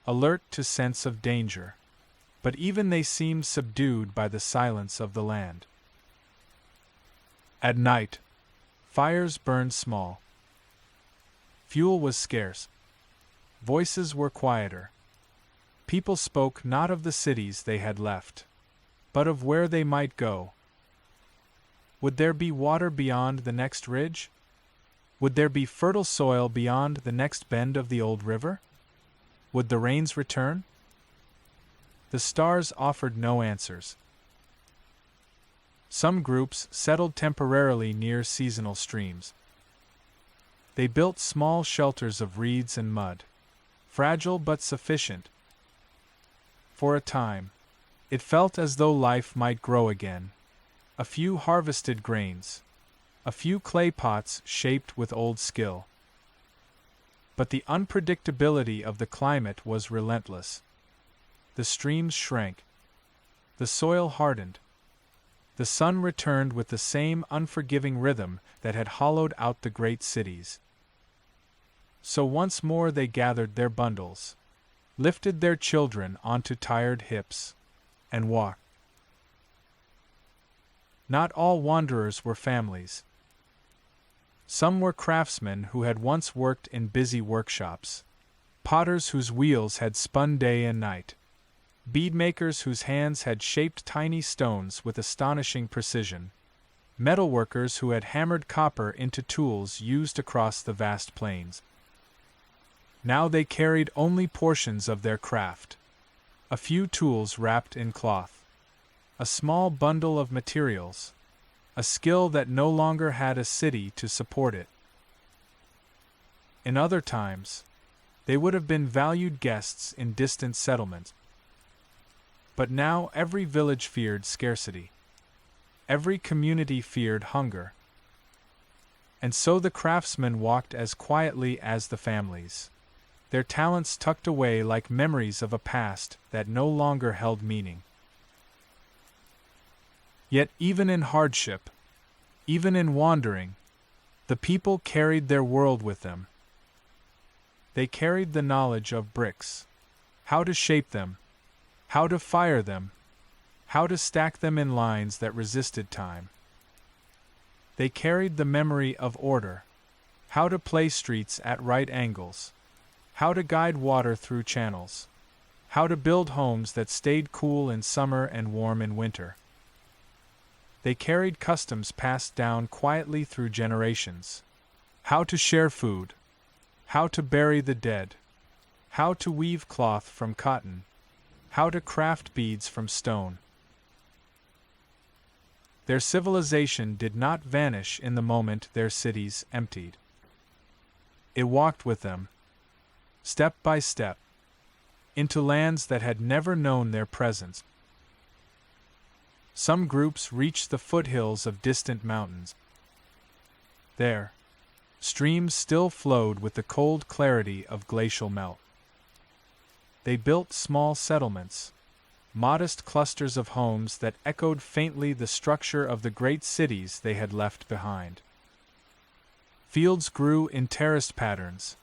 alert to sense of danger, but even they seemed subdued by the silence of the land. At night, fires burned small. Fuel was scarce. Voices were quieter. People spoke not of the cities they had left, but of where they might go. Would there be water beyond the next ridge? Would there be fertile soil beyond the next bend of the old river? Would the rains return? The stars offered no answers. Some groups settled temporarily near seasonal streams. They built small shelters of reeds and mud, fragile but sufficient. For a time, it felt as though life might grow again. A few harvested grains, a few clay pots shaped with old skill. But the unpredictability of the climate was relentless. The streams shrank. The soil hardened. The sun returned with the same unforgiving rhythm that had hollowed out the great cities. So once more they gathered their bundles, lifted their children onto tired hips, and walked. Not all wanderers were families. Some were craftsmen who had once worked in busy workshops, potters whose wheels had spun day and night, beadmakers whose hands had shaped tiny stones with astonishing precision, metalworkers who had hammered copper into tools used across the vast plains. Now they carried only portions of their craft, a few tools wrapped in cloth, a small bundle of materials, a skill that no longer had a city to support it. In other times, they would have been valued guests in distant settlements. But now every village feared scarcity. Every community feared hunger. And so the craftsmen walked as quietly as the families, their talents tucked away like memories of a past that no longer held meaning. Yet even in hardship, even in wandering, the people carried their world with them. They carried the knowledge of bricks, how to shape them, how to fire them, how to stack them in lines that resisted time. They carried the memory of order, how to play streets at right angles, how to guide water through channels, how to build homes that stayed cool in summer and warm in winter. They carried customs passed down quietly through generations. How to share food, how to bury the dead, how to weave cloth from cotton, how to craft beads from stone. Their civilization did not vanish in the moment their cities emptied. It walked with them, step by step, into lands that had never known their presence. Some groups reached the foothills of distant mountains. There, streams still flowed with the cold clarity of glacial melt. They built small settlements, modest clusters of homes that echoed faintly the structure of the great cities they had left behind. Fields grew in terraced patterns,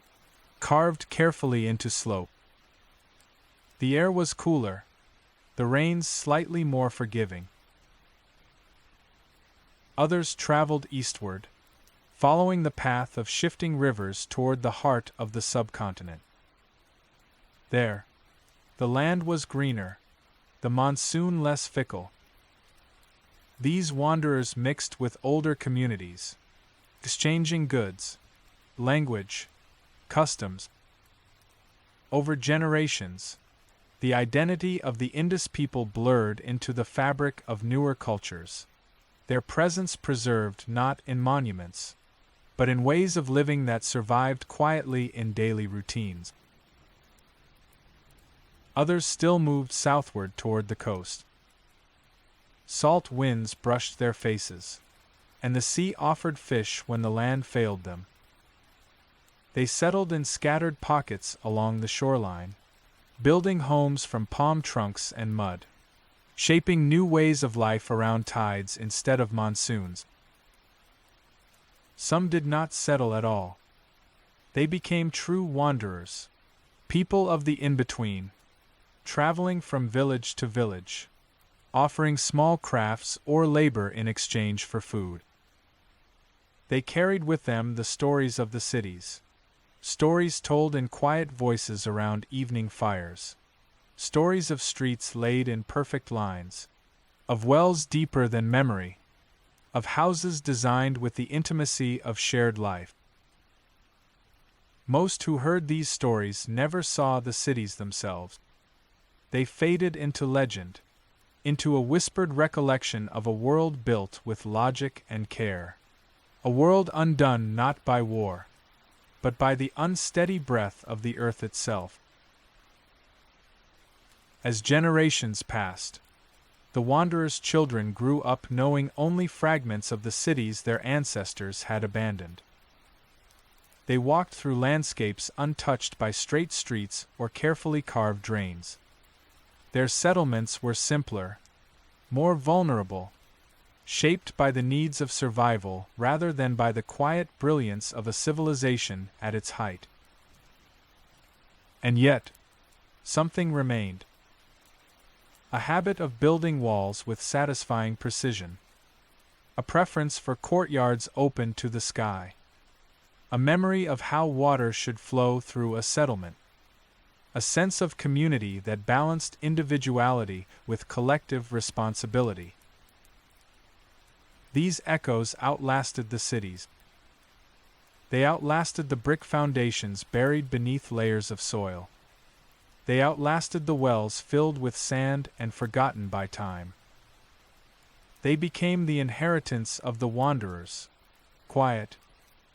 carved carefully into slope. The air was cooler, the rains slightly more forgiving. Others traveled eastward, following the path of shifting rivers toward the heart of the subcontinent. There, the land was greener, the monsoon less fickle. These wanderers mixed with older communities, exchanging goods, language, customs. Over generations, the identity of the Indus people blurred into the fabric of newer cultures, their presence preserved not in monuments, but in ways of living that survived quietly in daily routines. Others still moved southward toward the coast. Salt winds brushed their faces, and the sea offered fish when the land failed them. They settled in scattered pockets along the shoreline, building homes from palm trunks and mud, shaping new ways of life around tides instead of monsoons. Some did not settle at all. They became true wanderers, people of the in-between, traveling from village to village, offering small crafts or labor in exchange for food. They carried with them the stories of the cities, stories told in quiet voices around evening fires, stories of streets laid in perfect lines, of wells deeper than memory, of houses designed with the intimacy of shared life. Most who heard these stories never saw the cities themselves. They faded into legend, into a whispered recollection of a world built with logic and care, a world undone not by war, but by the unsteady breath of the earth itself. As generations passed, the wanderers' children grew up knowing only fragments of the cities their ancestors had abandoned. They walked through landscapes untouched by straight streets or carefully carved drains. Their settlements were simpler, more vulnerable, shaped by the needs of survival rather than by the quiet brilliance of a civilization at its height. And yet, something remained. A habit of building walls with satisfying precision. A preference for courtyards open to the sky. A memory of how water should flow through a settlement. A sense of community that balanced individuality with collective responsibility. These echoes outlasted the cities. They outlasted the brick foundations buried beneath layers of soil. They outlasted the wells filled with sand and forgotten by time. They became the inheritance of the wanderers, quiet,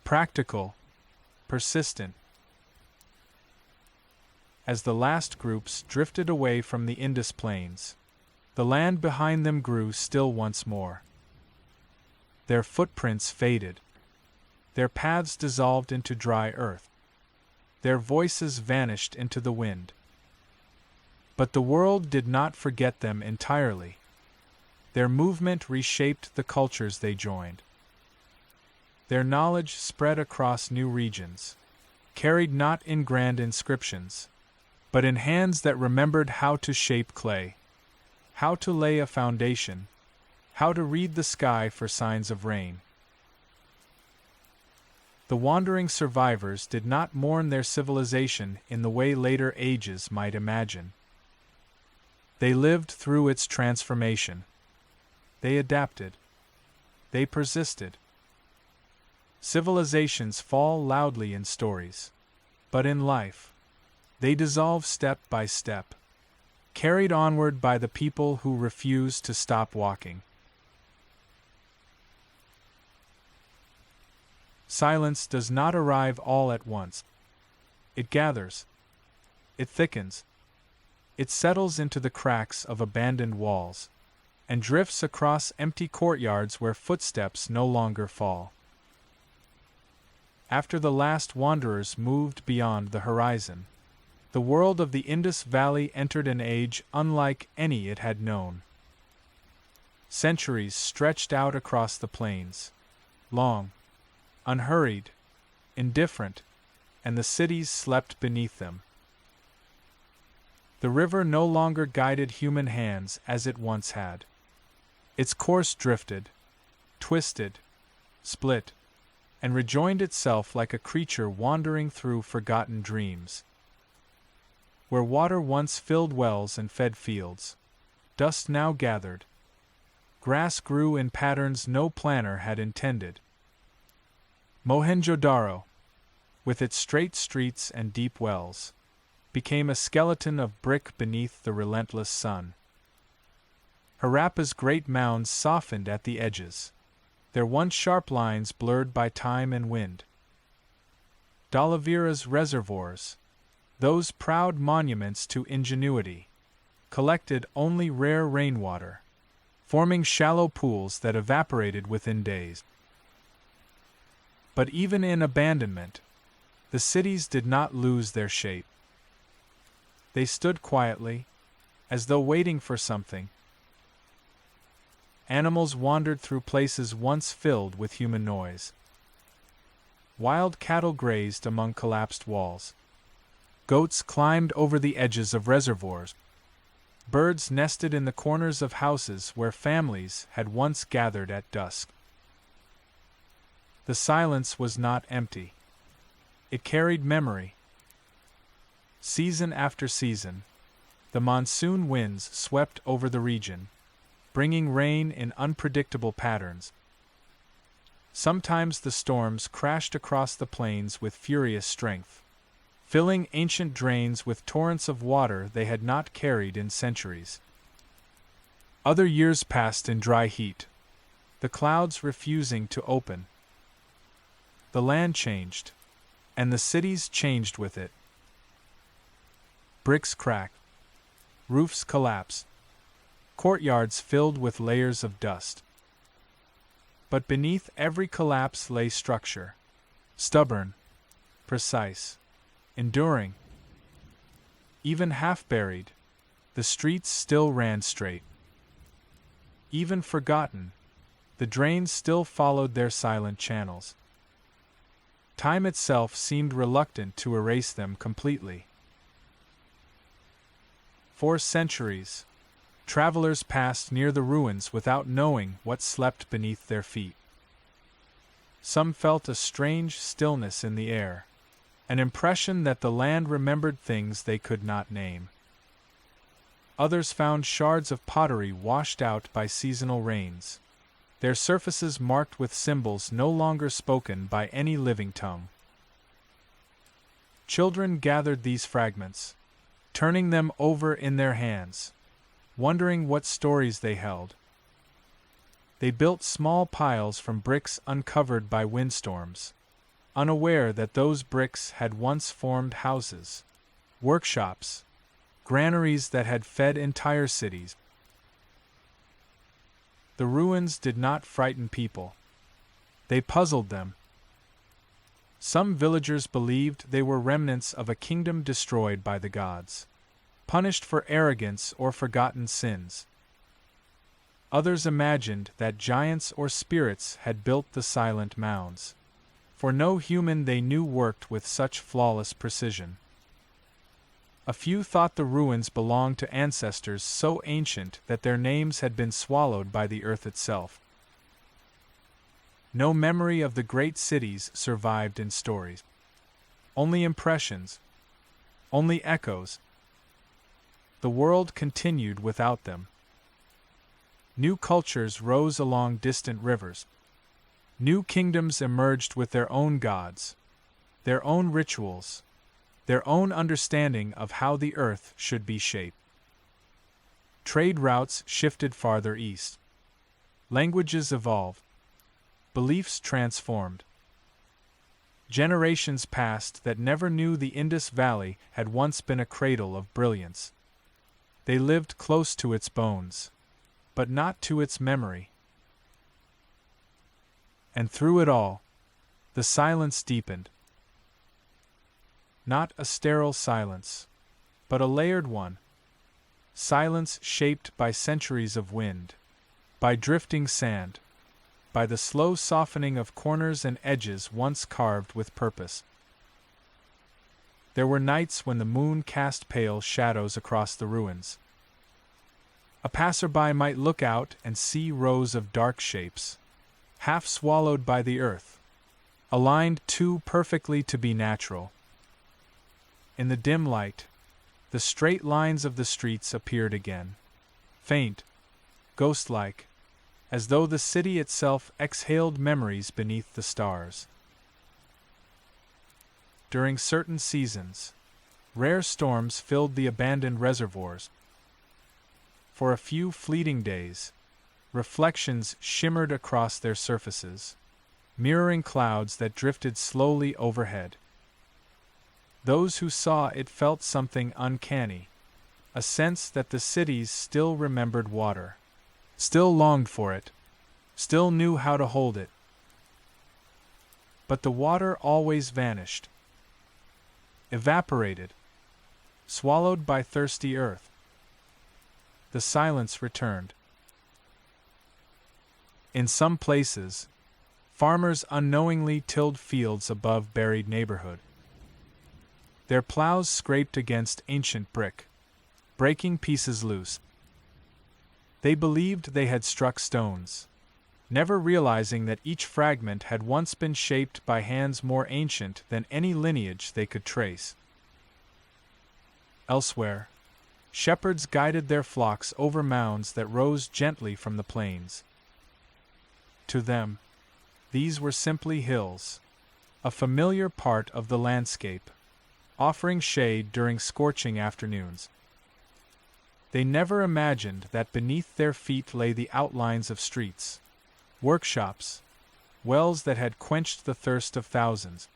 practical, persistent. As the last groups drifted away from the Indus plains, the land behind them grew still once more. Their footprints faded. Their paths dissolved into dry earth. Their voices vanished into the wind. But the world did not forget them entirely. Their movement reshaped the cultures they joined. Their knowledge spread across new regions, carried not in grand inscriptions, but in hands that remembered how to shape clay, how to lay a foundation, how to read the sky for signs of rain. The wandering survivors did not mourn their civilization in the way later ages might imagine. They lived through its transformation. They adapted. They persisted. Civilizations fall loudly in stories, but in life, they dissolve step by step, carried onward by the people who refuse to stop walking. Silence does not arrive all at once. It gathers. It thickens. It settles into the cracks of abandoned walls, and drifts across empty courtyards where footsteps no longer fall. After the last wanderers moved beyond the horizon, the world of the Indus Valley entered an age unlike any it had known. Centuries stretched out across the plains, long, unhurried, indifferent, and the cities slept beneath them. The river no longer guided human hands as it once had. Its course drifted, twisted, split, and rejoined itself like a creature wandering through forgotten dreams. Where water once filled wells and fed fields, dust now gathered. Grass grew in patterns no planner had intended. Mohenjo-Daro, with its straight streets and deep wells, became a skeleton of brick beneath the relentless sun. Harappa's great mounds softened at the edges, their once sharp lines blurred by time and wind. Dhalavira's reservoirs, those proud monuments to ingenuity, collected only rare rainwater, forming shallow pools that evaporated within days. But even in abandonment, the cities did not lose their shape. They stood quietly, as though waiting for something. Animals wandered through places once filled with human noise. Wild cattle grazed among collapsed walls. Goats climbed over the edges of reservoirs. Birds nested in the corners of houses where families had once gathered at dusk. The silence was not empty. It carried memory. Season after season, the monsoon winds swept over the region, bringing rain in unpredictable patterns. Sometimes the storms crashed across the plains with furious strength, filling ancient drains with torrents of water they had not carried in centuries. Other years passed in dry heat, the clouds refusing to open. The land changed, and the cities changed with it. Bricks cracked, roofs collapsed, courtyards filled with layers of dust. But beneath every collapse lay structure, stubborn, precise, enduring. Even half-buried, the streets still ran straight. Even forgotten, the drains still followed their silent channels. Time itself seemed reluctant to erase them completely. For centuries, travelers passed near the ruins without knowing what slept beneath their feet. Some felt a strange stillness in the air, an impression that the land remembered things they could not name. Others found shards of pottery washed out by seasonal rains, their surfaces marked with symbols no longer spoken by any living tongue. Children gathered these fragments, turning them over in their hands, wondering what stories they held. They built small piles from bricks uncovered by windstorms, unaware that those bricks had once formed houses, workshops, granaries that had fed entire cities. The ruins did not frighten people. They puzzled them. Some villagers believed they were remnants of a kingdom destroyed by the gods, punished for arrogance or forgotten sins. Others imagined that giants or spirits had built the silent mounds, for no human they knew worked with such flawless precision. A few thought the ruins belonged to ancestors so ancient that their names had been swallowed by the earth itself. No memory of the great cities survived in stories. Only impressions. Only echoes. The world continued without them. New cultures rose along distant rivers. New kingdoms emerged with their own gods, their own rituals, their own understanding of how the earth should be shaped. Trade routes shifted farther east. Languages evolved. Beliefs transformed. Generations passed that never knew the Indus Valley had once been a cradle of brilliance. They lived close to its bones, but not to its memory. And through it all, the silence deepened. Not a sterile silence, but a layered one. Silence shaped by centuries of wind, by drifting sand, by the slow softening of corners and edges once carved with purpose. There were nights when the moon cast pale shadows across the ruins. A passerby might look out and see rows of dark shapes, half swallowed by the earth, aligned too perfectly to be natural. In the dim light, the straight lines of the streets appeared again, faint, ghost-like, as though the city itself exhaled memories beneath the stars. During certain seasons, rare storms filled the abandoned reservoirs. For a few fleeting days, reflections shimmered across their surfaces, mirroring clouds that drifted slowly overhead. Those who saw it felt something uncanny, a sense that the cities still remembered water, still longed for it, still knew how to hold it. But the water always vanished, evaporated, swallowed by thirsty earth. The silence returned. In some places, farmers unknowingly tilled fields above buried neighborhood. Their plows scraped against ancient brick, breaking pieces loose. They believed they had struck stones, never realizing that each fragment had once been shaped by hands more ancient than any lineage they could trace. Elsewhere, shepherds guided their flocks over mounds that rose gently from the plains. To them, these were simply hills, a familiar part of the landscape, offering shade during scorching afternoons. They never imagined that beneath their feet lay the outlines of streets, workshops, wells that had quenched the thirst of thousands.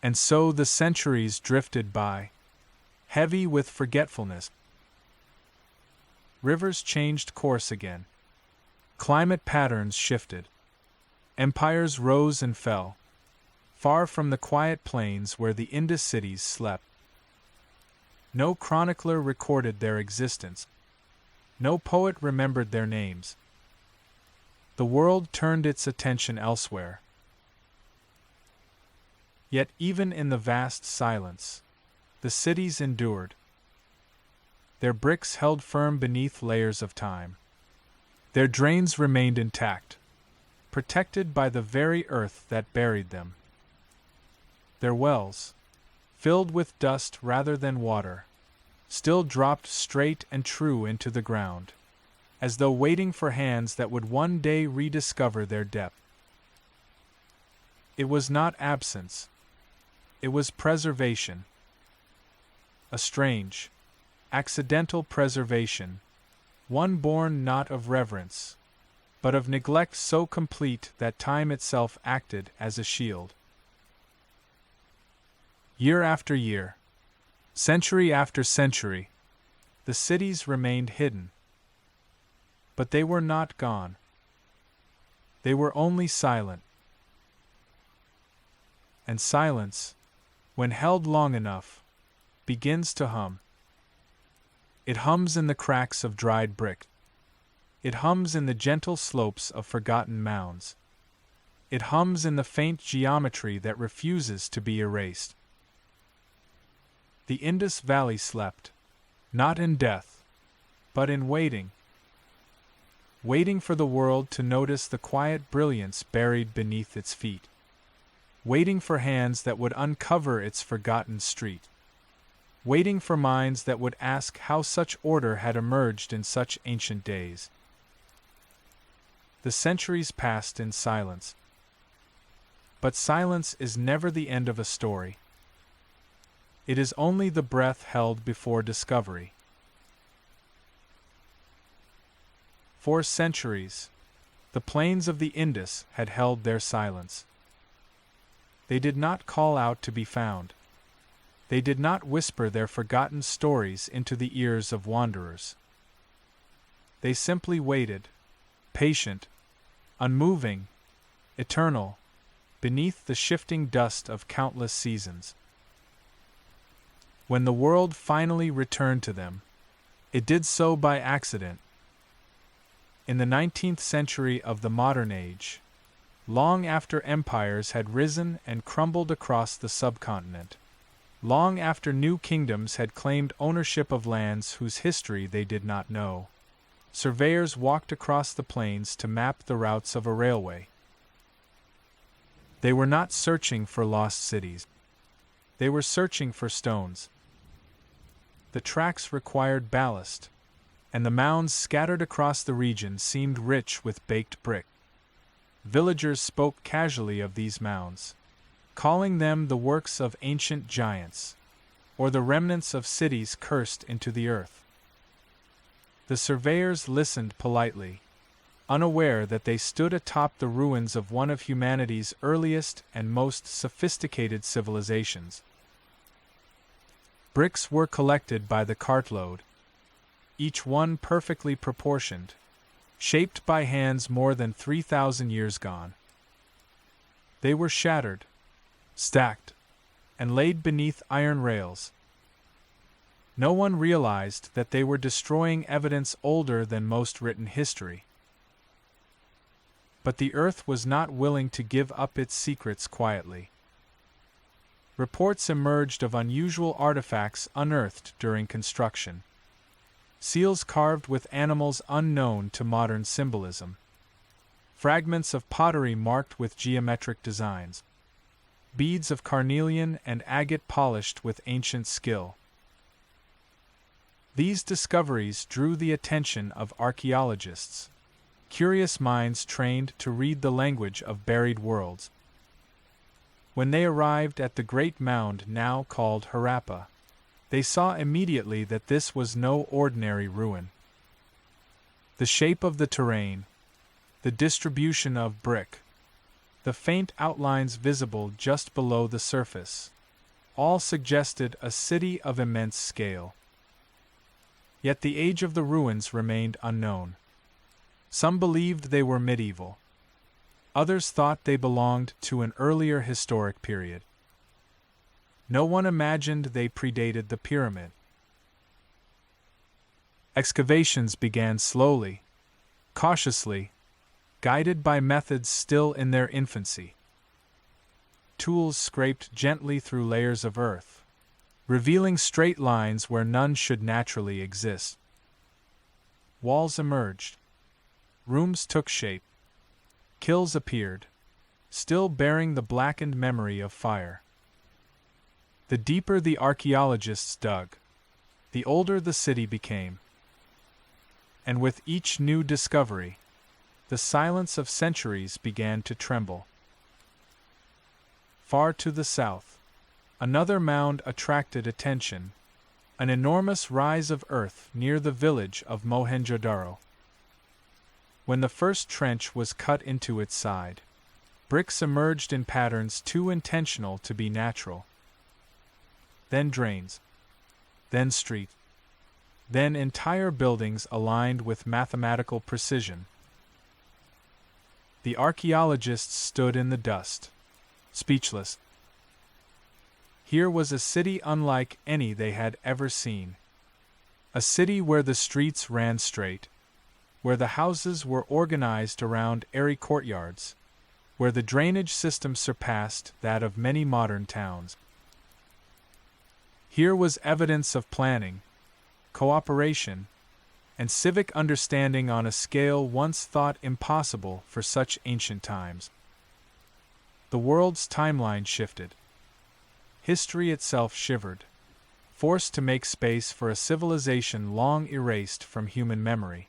And so the centuries drifted by, heavy with forgetfulness. Rivers changed course again. Climate patterns shifted. Empires rose and fell, far from the quiet plains where the Indus cities slept. No chronicler recorded their existence. No poet remembered their names. The world turned its attention elsewhere. Yet even in the vast silence, the cities endured. Their bricks held firm beneath layers of time. Their drains remained intact, protected by the very earth that buried them. Their wells, filled with dust rather than water, still dropped straight and true into the ground, as though waiting for hands that would one day rediscover their depth. It was not absence. It was preservation. A strange, accidental preservation, one born not of reverence, but of neglect so complete that time itself acted as a shield. Year after year, century after century, the cities remained hidden. But they were not gone. They were only silent. And silence, when held long enough, begins to hum. It hums in the cracks of dried brick. It hums in the gentle slopes of forgotten mounds. It hums in the faint geometry that refuses to be erased. The Indus Valley slept, not in death, but in waiting. waiting for the world to notice the quiet brilliance buried beneath its feet, waiting for hands that would uncover its forgotten street, waiting for minds that would ask how such order had emerged in such ancient days. The centuries passed in silence. But silence is never the end of a story. It is only the breath held before discovery. For centuries, the plains of the Indus had held their silence. They did not call out to be found. They did not whisper their forgotten stories into the ears of wanderers. They simply waited, patient, unmoving, eternal, beneath the shifting dust of countless seasons. When the world finally returned to them, it did so by accident. In the 19th century of the modern age, long after empires had risen and crumbled across the subcontinent, long after new kingdoms had claimed ownership of lands whose history they did not know, surveyors walked across the plains to map the routes of a railway. They were not searching for lost cities. They were searching for stones. The tracks required ballast, and the mounds scattered across the region seemed rich with baked brick. Villagers spoke casually of these mounds, calling them the works of ancient giants, or the remnants of cities cursed into the earth. The surveyors listened politely, unaware that they stood atop the ruins of one of humanity's earliest and most sophisticated civilizations. Bricks were collected by the cartload, each one perfectly proportioned, shaped by hands more than 3,000 years gone. They were shattered, stacked, and laid beneath iron rails. No one realized that they were destroying evidence older than most written history. But the earth was not willing to give up its secrets quietly. Reports emerged of unusual artifacts unearthed during construction. Seals carved with animals unknown to modern symbolism. Fragments of pottery marked with geometric designs. Beads of carnelian and agate polished with ancient skill. These discoveries drew the attention of archaeologists, curious minds trained to read the language of buried worlds. When they arrived at the great mound now called Harappa, they saw immediately that this was no ordinary ruin. The shape of the terrain, the distribution of brick, the faint outlines visible just below the surface, all suggested a city of immense scale. Yet the age of the ruins remained unknown. Some believed they were medieval. Others thought they belonged to an earlier historic period. No one imagined they predated the pyramid. Excavations began slowly, cautiously, guided by methods still in their infancy. Tools scraped gently through layers of earth, revealing straight lines where none should naturally exist. Walls emerged. Rooms took shape. Kilns appeared, still bearing the blackened memory of fire. The deeper the archaeologists dug, the older the city became. And with each new discovery, the silence of centuries began to tremble. Far to the south, another mound attracted attention, an enormous rise of earth near the village of Mohenjo-Daro. When the first trench was cut into its side, bricks emerged in patterns too intentional to be natural. Then drains, then street, then entire buildings aligned with mathematical precision. The archaeologists stood in the dust, speechless. Here was a city unlike any they had ever seen. A city where the streets ran straight, where the houses were organized around airy courtyards, where the drainage system surpassed that of many modern towns. Here was evidence of planning, cooperation, and civic understanding on a scale once thought impossible for such ancient times. The world's timeline shifted. History itself shivered, forced to make space for a civilization long erased from human memory.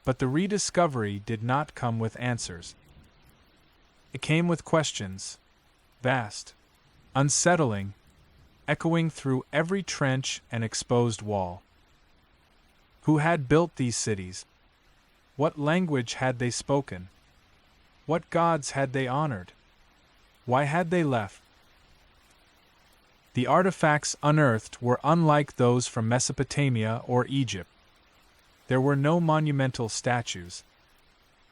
But the rediscovery did not come with answers. It came with questions, vast, unsettling, echoing through every trench and exposed wall. Who had built these cities? What language had they spoken? What gods had they honored? Why had they left? The artifacts unearthed were unlike those from Mesopotamia or Egypt. There were no monumental statues,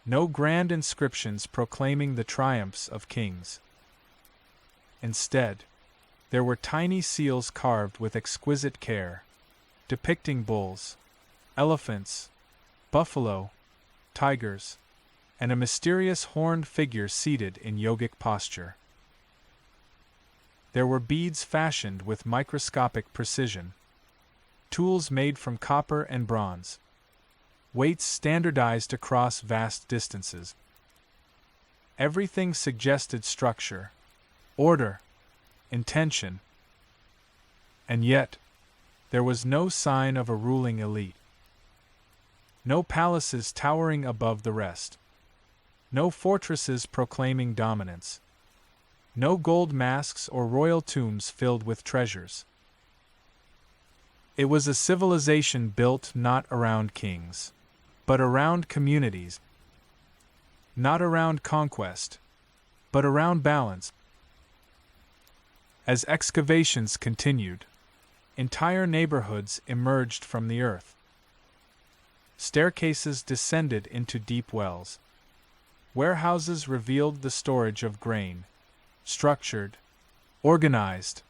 no grand inscriptions proclaiming the triumphs of kings. Instead, there were tiny seals carved with exquisite care, depicting bulls, elephants, buffalo, tigers, and a mysterious horned figure seated in yogic posture. There were beads fashioned with microscopic precision, tools made from copper and bronze, weights standardized across vast distances. Everything suggested structure, order, intention. And yet, there was no sign of a ruling elite. No palaces towering above the rest. No fortresses proclaiming dominance. No gold masks or royal tombs filled with treasures. It was a civilization built not around kings, but around communities. Not around conquest, but around balance. As excavations continued, entire neighborhoods emerged from the earth. Staircases descended into deep wells. Warehouses revealed the storage of grain, structured, organized,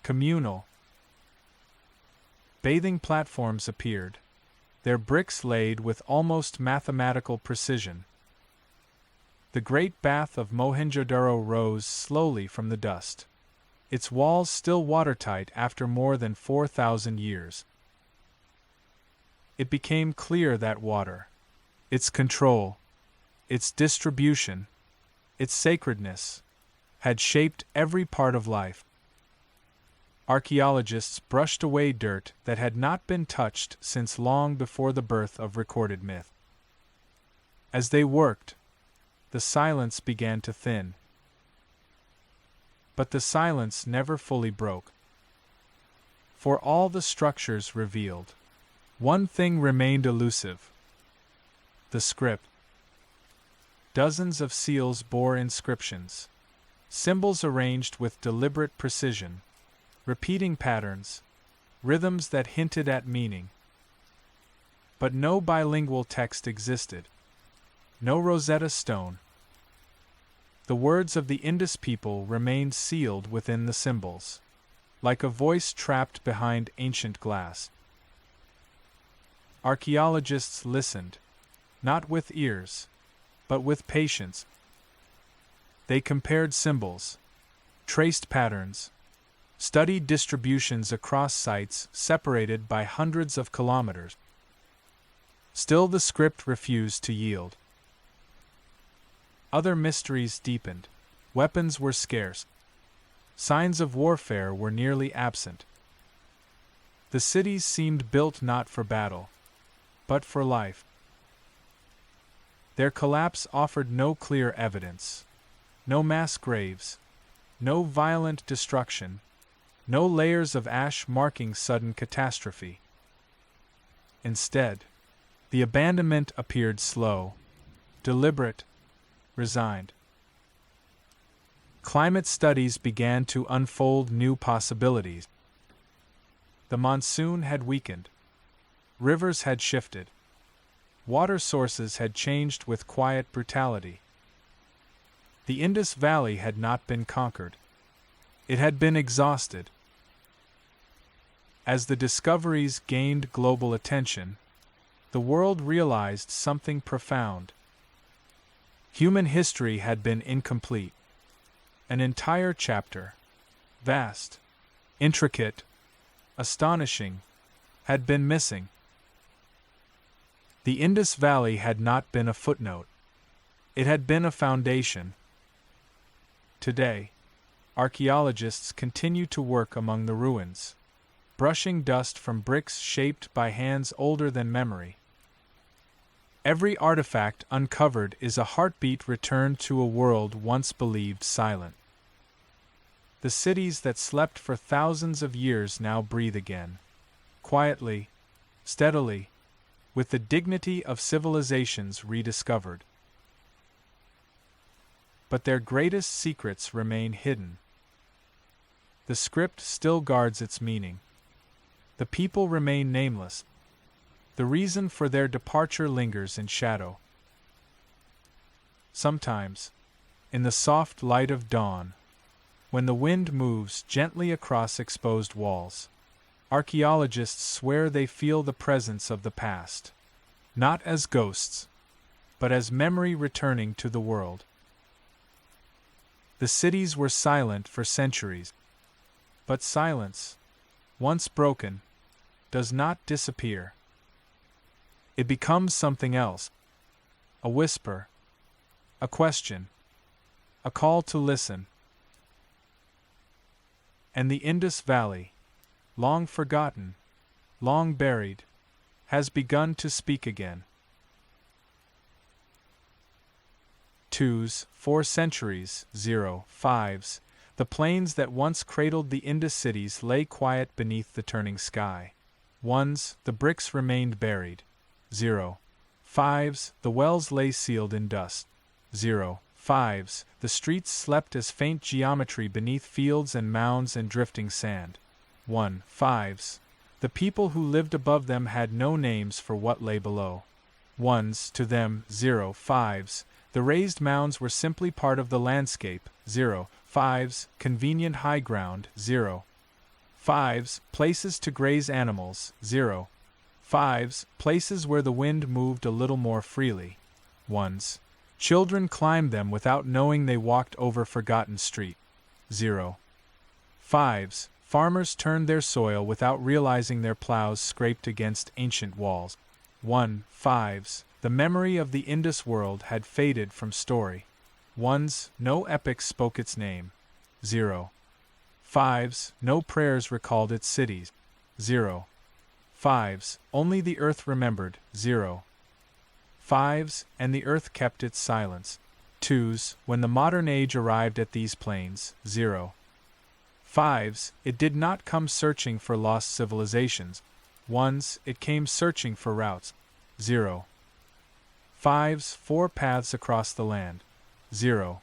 communal. Bathing platforms appeared, their bricks laid with almost mathematical precision. The great bath of Mohenjo-Daro rose slowly from the dust, its walls still watertight after more than 4,000 years. It became clear that water, its control, its distribution, its sacredness, had shaped every part of life. Archaeologists brushed away dirt that had not been touched since long before the birth of recorded myth. As they worked, the silence began to thin. But the silence never fully broke. For all the structures revealed, one thing remained elusive: the script. Dozens of seals bore inscriptions, symbols arranged with deliberate precision, repeating patterns, rhythms that hinted at meaning. But no bilingual text existed, no Rosetta Stone. The words of the Indus people remained sealed within the symbols, like a voice trapped behind ancient glass. Archaeologists listened, not with ears, but with patience. They compared symbols, traced patterns, studied distributions across sites separated by hundreds of kilometers. Still the script refused to yield. Other mysteries deepened. Weapons were scarce. Signs of warfare were nearly absent. The cities seemed built not for battle, but for life. Their collapse offered no clear evidence, no mass graves, no violent destruction, no layers of ash marking sudden catastrophe. Instead, the abandonment appeared slow, deliberate, resigned. Climate studies began to unfold new possibilities. The monsoon had weakened. Rivers had shifted. Water sources had changed with quiet brutality. The Indus Valley had not been conquered. It had been exhausted. As the discoveries gained global attention, the world realized something profound. Human history had been incomplete. An entire chapter, vast, intricate, astonishing, had been missing. The Indus Valley had not been a footnote. It had been a foundation. Today, archaeologists continue to work among the ruins, brushing dust from bricks shaped by hands older than memory. Every artifact uncovered is a heartbeat returned to a world once believed silent. The cities that slept for thousands of years now breathe again, quietly, steadily, with the dignity of civilizations rediscovered. But their greatest secrets remain hidden. The script still guards its meaning. The people remain nameless. The reason for their departure lingers in shadow. Sometimes, in the soft light of dawn, when the wind moves gently across exposed walls, archaeologists swear they feel the presence of the past, not as ghosts, but as memory returning to the world. The cities were silent for centuries, but silence, once broken, does not disappear. It becomes something else, a whisper, a question, a call to listen. And the Indus Valley, long forgotten, long buried, has begun to speak again. 2s, 4 centuries, 5s, the plains that once cradled the Indus cities lay quiet beneath the turning sky. 1s, the bricks remained buried. 5s, the wells lay sealed in dust. 5s, the streets slept as faint geometry beneath fields and mounds and drifting sand. 5s, the people who lived above them had no names for what lay below. 1s, to them, 5s, the raised mounds were simply part of the landscape. 5s, convenient high ground. 5s, places to graze animals. 5s, places where the wind moved a little more freely. 1s, children climbed them without knowing they walked over forgotten street. 5s, farmers turned their soil without realizing their plows scraped against ancient walls. 5s, the memory of the Indus world had faded from story. 1s, no epic spoke its name. 5s, no prayers recalled its cities. 5s, only the earth remembered. 5s, and the earth kept its silence. 2s, when the modern age arrived at these plains. 5s, it did not come searching for lost civilizations. 1s, it came searching for routes. 5s, 4 paths across the land. 5s,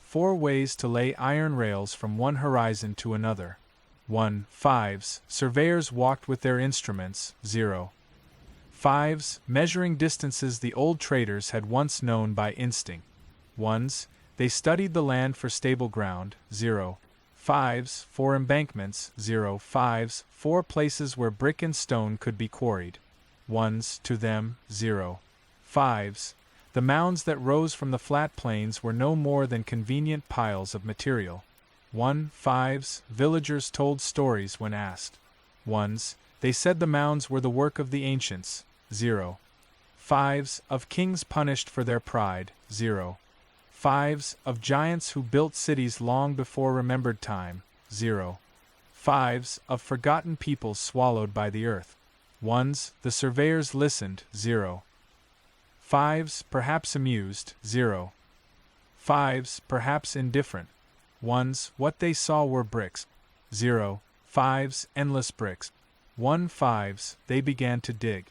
4 ways to lay iron rails from one horizon to another. 5s, surveyors walked with their instruments. 5s, measuring distances the old traders had once known by instinct. 1s, they studied the land for stable ground. 5s, 4 embankments. 5s, 4 places where brick and stone could be quarried. 1s, to them, 5s, the mounds that rose from the flat plains were no more than convenient piles of material. 5s, villagers told stories when asked. 1s, they said the mounds were the work of the ancients. 5s, of kings punished for their pride. 5s, of giants who built cities long before remembered time. 5s, of forgotten peoples swallowed by the earth. 1s, the surveyors listened. 5s, perhaps amused. 5s, perhaps indifferent. 1s, what they saw were bricks. 5s, endless bricks. 5s, they began to dig.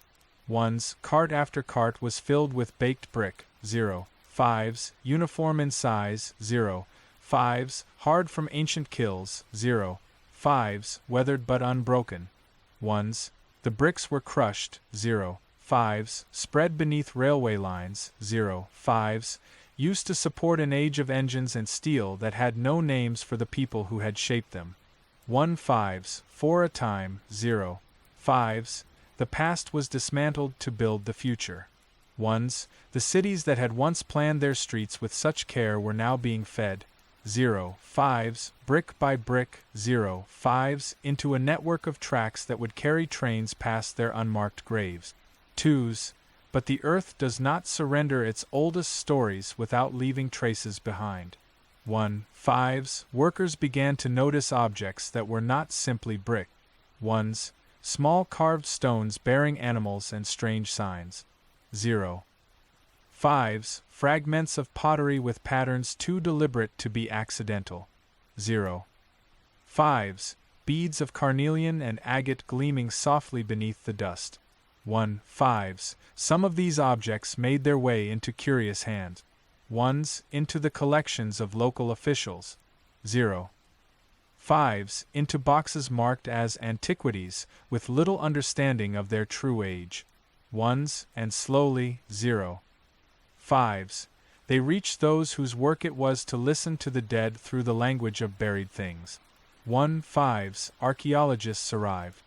1s, cart after cart was filled with baked brick. 5s, uniform in size. 5s, hard from ancient kilns. 5s, weathered but unbroken. 1s, the bricks were crushed. 5s, spread beneath railway lines. 5s, used to support an age of engines and steel that had no names for the people who had shaped them. 5s, for a time. 5s, the past was dismantled to build the future. 1s, the cities that had once planned their streets with such care were now being fed. 5s, brick by brick. 5s, into a network of tracks that would carry trains past their unmarked graves. 2s, but the earth does not surrender its oldest stories without leaving traces behind. 1.5s, workers began to notice objects that were not simply brick. 1s, small carved stones bearing animals and strange signs. 0.5s, fragments of pottery with patterns too deliberate to be accidental. 0.5s, beads of carnelian and agate gleaming softly beneath the dust. 1.5s, some of these objects made their way into curious hands. 1s, into the collections of local officials. 0.5s, into boxes marked as antiquities, with little understanding of their true age. 1s, and slowly, 0.5s, they reached those whose work it was to listen to the dead through the language of buried things. 1.5s, archaeologists arrived.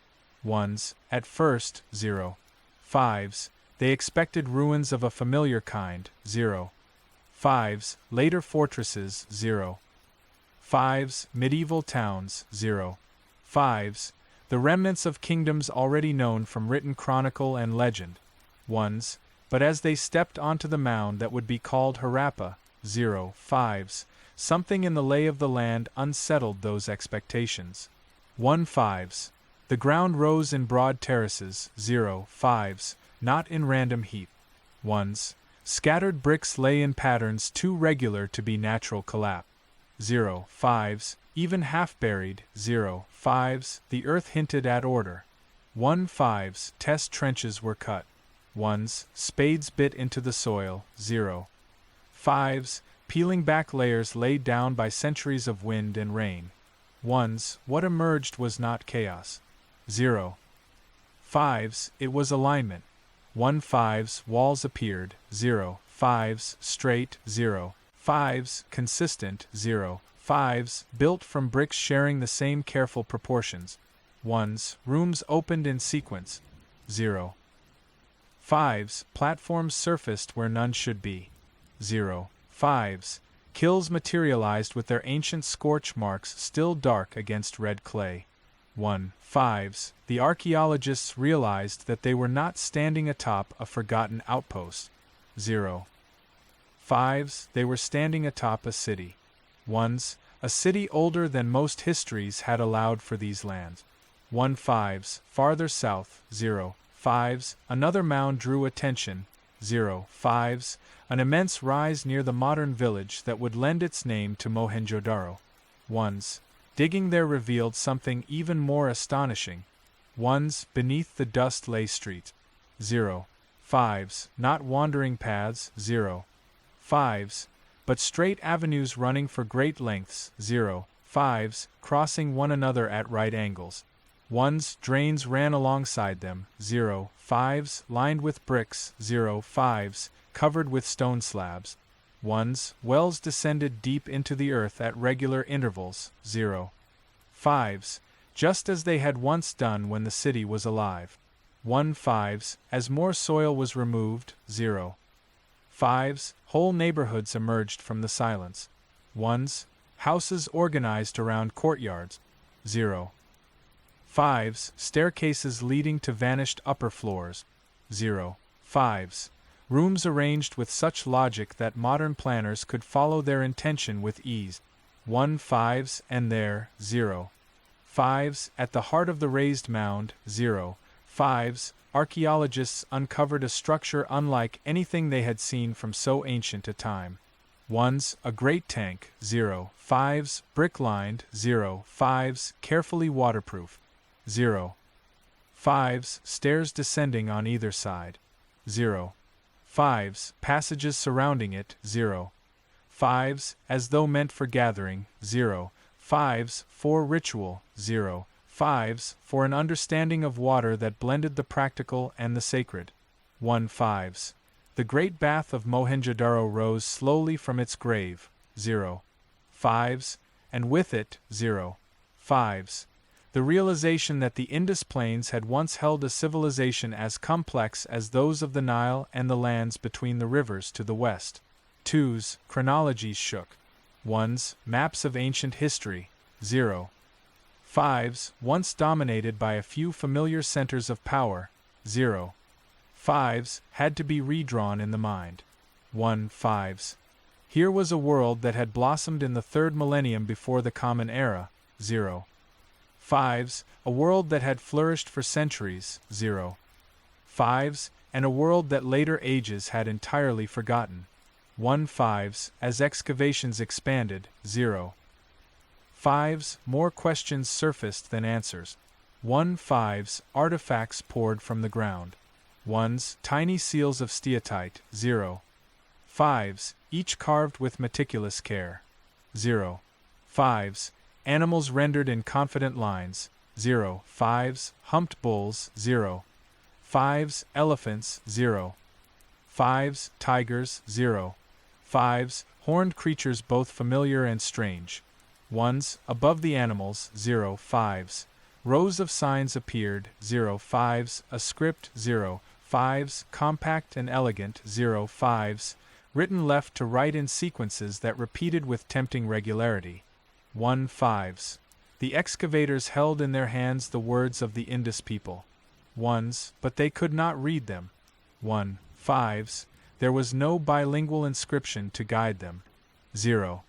1s, at first, 0.5s, they expected ruins of a familiar kind. 0.5s, later fortresses. 0.5s, medieval towns. 0.5s, the remnants of kingdoms already known from written chronicle and legend. 1s, but as they stepped onto the mound that would be called Harappa. 0.5s, something in the lay of the land unsettled those expectations. 1.5s, the ground rose in broad terraces. 0.5s, not in random heap. 1s, scattered bricks lay in patterns too regular to be natural collapse. 0.5s, even half-buried. 0.5s, the earth hinted at order. 1.5s, test trenches were cut. 1s, spades bit into the soil. 0.5s, peeling back layers laid down by centuries of wind and rain. 1s, what emerged was not chaos. 0.5s, it was alignment. 1.5s, walls appeared. 0.5s, straight. 0.5s, consistent. 0.5s, built from bricks sharing the same careful proportions. 1s, rooms opened in sequence. 0.5s, platforms surfaced where none should be. 0.5s, kills materialized with their ancient scorch marks still dark against red clay. 1.5s, the archaeologists realized that they were not standing atop a forgotten outpost. 0.5s, they were standing atop a city. 1s, a city older than most histories had allowed for these lands. 1.5s, farther south. 0.5s, another mound drew attention. 0.5s, an immense rise near the modern village that would lend its name to Mohenjo-Daro. 1s, digging there revealed something even more astonishing. 1s, beneath the dust lay streets. 0.5s, not wandering paths. 0.5s, but straight avenues running for great lengths. 0.5s, crossing one another at right angles. 1s, drains ran alongside them. 0.5s, lined with bricks. 0.5s, covered with stone slabs. 1s, wells descended deep into the earth at regular intervals. 0.5s, just as they had once done when the city was alive. 1.5s, as more soil was removed. 0.5s, whole neighborhoods emerged from the silence. 1s, houses organized around courtyards. 0.5s, staircases leading to vanished upper floors. 0.5s, rooms arranged with such logic that modern planners could follow their intention with ease. 1.5s, and there. 0.5s, at the heart of the raised mound. 0.5s, archaeologists uncovered a structure unlike anything they had seen from so ancient a time. 1s, a great tank. 0.5s, brick-lined. 0.5s, carefully waterproof. 0.5s, stairs descending on either side. 0.5s, passages surrounding it. 0.5s, as though meant for gathering. 0.5s, for ritual. 0.5s, for an understanding of water that blended the practical and the sacred. 1.5s, the great bath of Mohenjo-Daro rose slowly from its grave. 0.5s, and with it. 0.5s, the realization that the Indus Plains had once held a civilization as complex as those of the Nile and the lands between the rivers to the west. 2s, chronologies shook. 1s, maps of ancient history. 0.5s, once dominated by a few familiar centers of power. 0.5s, 5s had to be redrawn in the mind. 1-5s. Here was a world that had blossomed in the third millennium before the Common Era. 0-5s, a world that had flourished for centuries. 0-5s, and a world that later ages had entirely forgotten. 1-5s, as excavations expanded. 0-5s, more questions surfaced than answers. 1-5s, artifacts poured from the ground. 1s, tiny seals of steatite. 0-5s, each carved with meticulous care. 0-5s, animals rendered in confident lines. 0-5s, humped bulls. 0-5s, elephants. 0-5s, tigers. 0-5s, horned creatures both familiar and strange. 1s, above the animals. 0-5s, rows of signs appeared. 0-5s, a script. 0-5s, compact and elegant. 0-5s, written left to right in sequences that repeated with tempting regularity. 1-5s, the excavators held in their hands the words of the Indus people. 1s, but they could not read them. 1-5s, there was no bilingual inscription to guide them. 0-5s,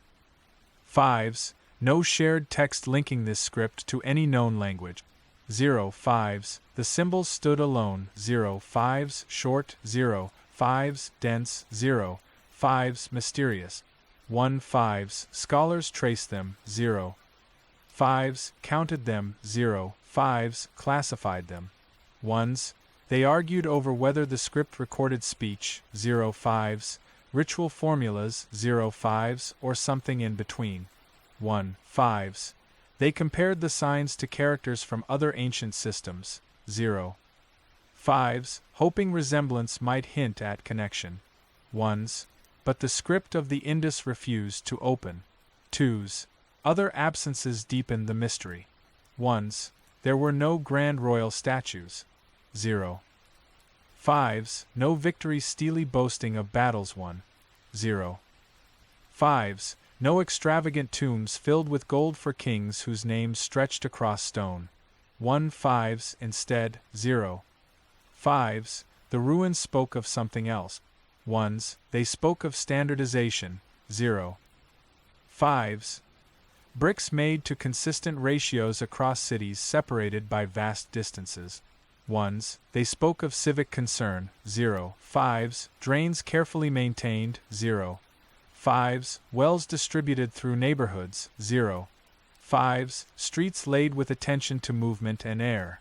no shared text linking this script to any known language. 0-5s, the symbols stood alone. 0-5s, short. 0-5s, dense. 0-5s, mysterious. 1-5s, scholars traced them. 0-5s, counted them. 0-5s, classified them. 1s, they argued over whether the script recorded speech. 0-5s, ritual formulas. 0-5s, or something in between. 1-5s, they compared the signs to characters from other ancient systems. 0-5s, hoping resemblance might hint at connection. 1s, but the script of the Indus refused to open. 2s, other absences deepened the mystery. 1s, there were no grand royal statues. 0-5s, no victory steely boasting of battles won. 0-5s, no extravagant tombs filled with gold for kings whose names stretched across stone. 1-5s, instead. 0-5s, the ruins spoke of something else. 1s, they spoke of standardization. 0-5s, bricks made to consistent ratios across cities separated by vast distances. 1s, they spoke of civic concern. 0-5s, drains carefully maintained. 0-5s, wells distributed through neighborhoods. 0-5s, streets laid with attention to movement and air.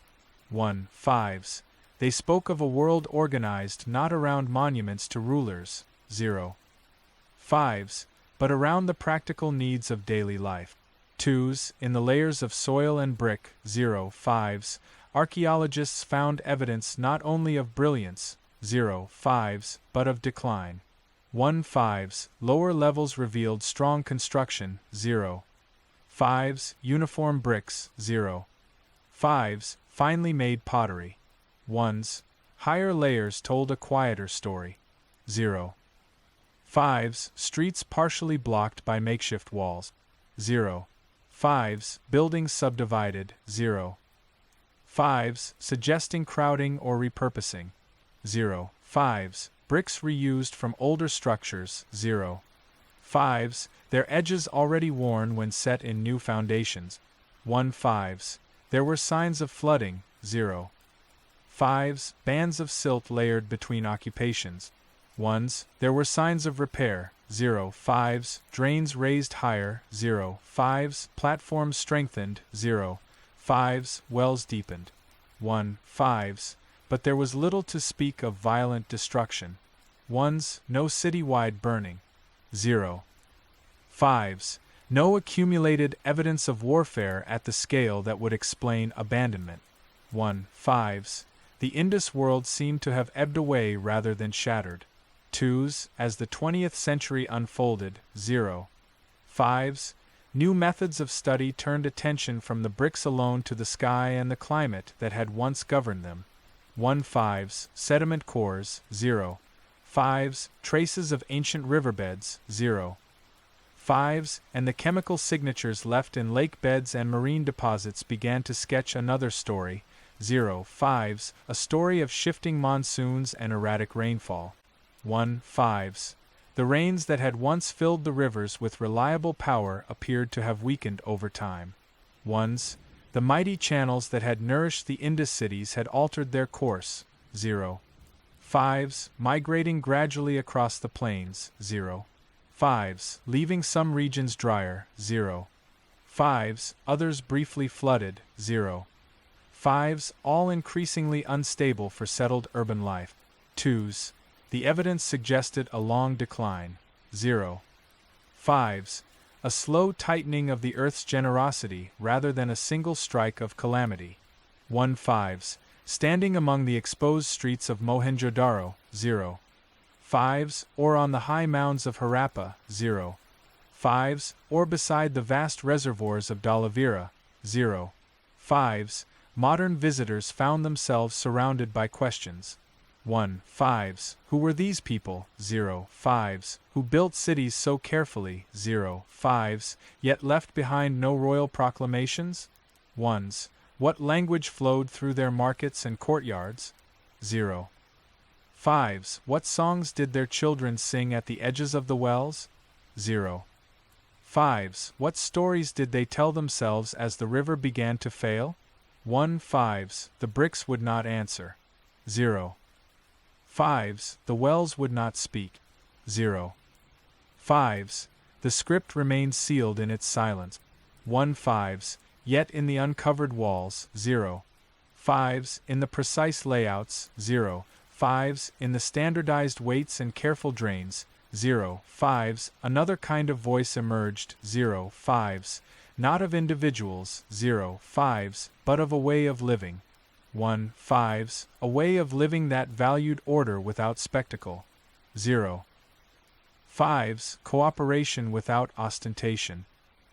1-5s, they spoke of a world organized not around monuments to rulers. 0-5s, but around the practical needs of daily life. 2s, in the layers of soil and brick. 0-5s, archaeologists found evidence not only of brilliance. 0-5s, but of decline. 1-5s, lower levels revealed strong construction. 0-5s, uniform bricks. 0-5s, finely made pottery. 1s, higher layers told a quieter story. 0-5s, streets partially blocked by makeshift walls. 0-5s, buildings subdivided. 0-5s, suggesting crowding or repurposing. 0-5s, bricks reused from older structures. 0-5s, their edges already worn when set in new foundations. 1-5s, there were signs of flooding. 0-5s, bands of silt layered between occupations. 1s, there were signs of repair. 0-5s, drains raised higher. 0-5s, platforms strengthened. 0-5s, wells deepened. 1-5s, but there was little to speak of violent destruction. 1s, no city-wide burning. 0-5s, no accumulated evidence of warfare at the scale that would explain abandonment. 1-5s, the Indus world seemed to have ebbed away rather than shattered. 2s, as the 20th century unfolded. 0-5s, new methods of study turned attention from the bricks alone to the sky and the climate that had once governed them. 1-5s, sediment cores. 0-5s, traces of ancient riverbeds. 0-5s, and the chemical signatures left in lake beds and marine deposits began to sketch another story. 5s, a story of shifting monsoons and erratic rainfall. 5s, the rains that had once filled the rivers with reliable power appeared to have weakened over time. 1s, the mighty channels that had nourished the Indus cities had altered their course. 5s, migrating gradually across the plains. 5s, leaving some regions drier. 5s, others briefly flooded. 5s, all increasingly unstable for settled urban life. 2s, the evidence suggested a long decline. 5s, a slow tightening of the earth's generosity rather than a single strike of calamity. 5s, standing among the exposed streets of Mohenjo-Daro. 5s, or on the high mounds of Harappa. 5s, or beside the vast reservoirs of Dhalavira. 5s, modern visitors found themselves surrounded by questions. 5s, who were these people? 5s, who built cities so carefully? 5s, yet left behind no royal proclamations? 1s, what language flowed through their markets and courtyards? 5s, what songs did their children sing at the edges of the wells? 5s, what stories did they tell themselves as the river began to fail? 5s, the bricks would not answer. 5s, the wells would not speak. 5s, the script remained sealed in its silence. 5s, yet in the uncovered walls. 5s, in the precise layouts. 5s, in the standardized weights and careful drains. 5s, another kind of voice emerged. 5s, not of individuals. 5s, but of a way of living. 5s, a way of living that valued order without spectacle. 5s, cooperation without ostentation.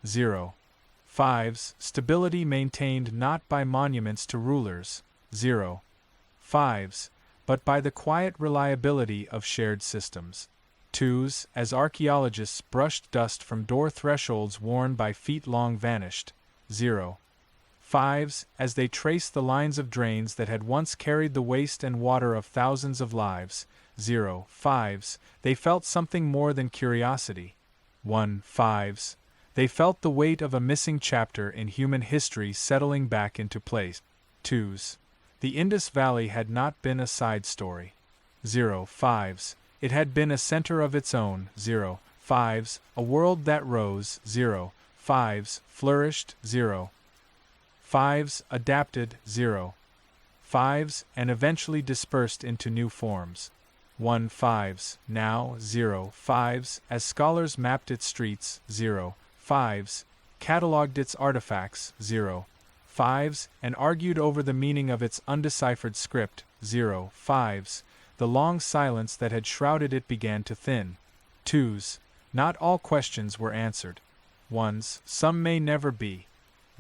5s, stability maintained not by monuments to rulers. 5s, but by the quiet reliability of shared systems. 2s, as archaeologists brushed dust from door thresholds worn by feet long vanished. 5s, as they traced the lines of drains that had once carried the waste and water of thousands of lives. 5s, they felt something more than curiosity. 5s, they felt the weight of a missing chapter in human history settling back into place. 2s, the Indus Valley had not been a side story. 5s, it had been a center of its own. 5s, a world that rose. 5s, flourished. 5s, adapted. 5s, and eventually dispersed into new forms. 5s, now. 5s, as scholars mapped its streets. 5s, catalogued its artifacts. 5s, and argued over the meaning of its undeciphered script. 5s, the long silence that had shrouded it began to thin. 2s, not all questions were answered. 1s, some may never be.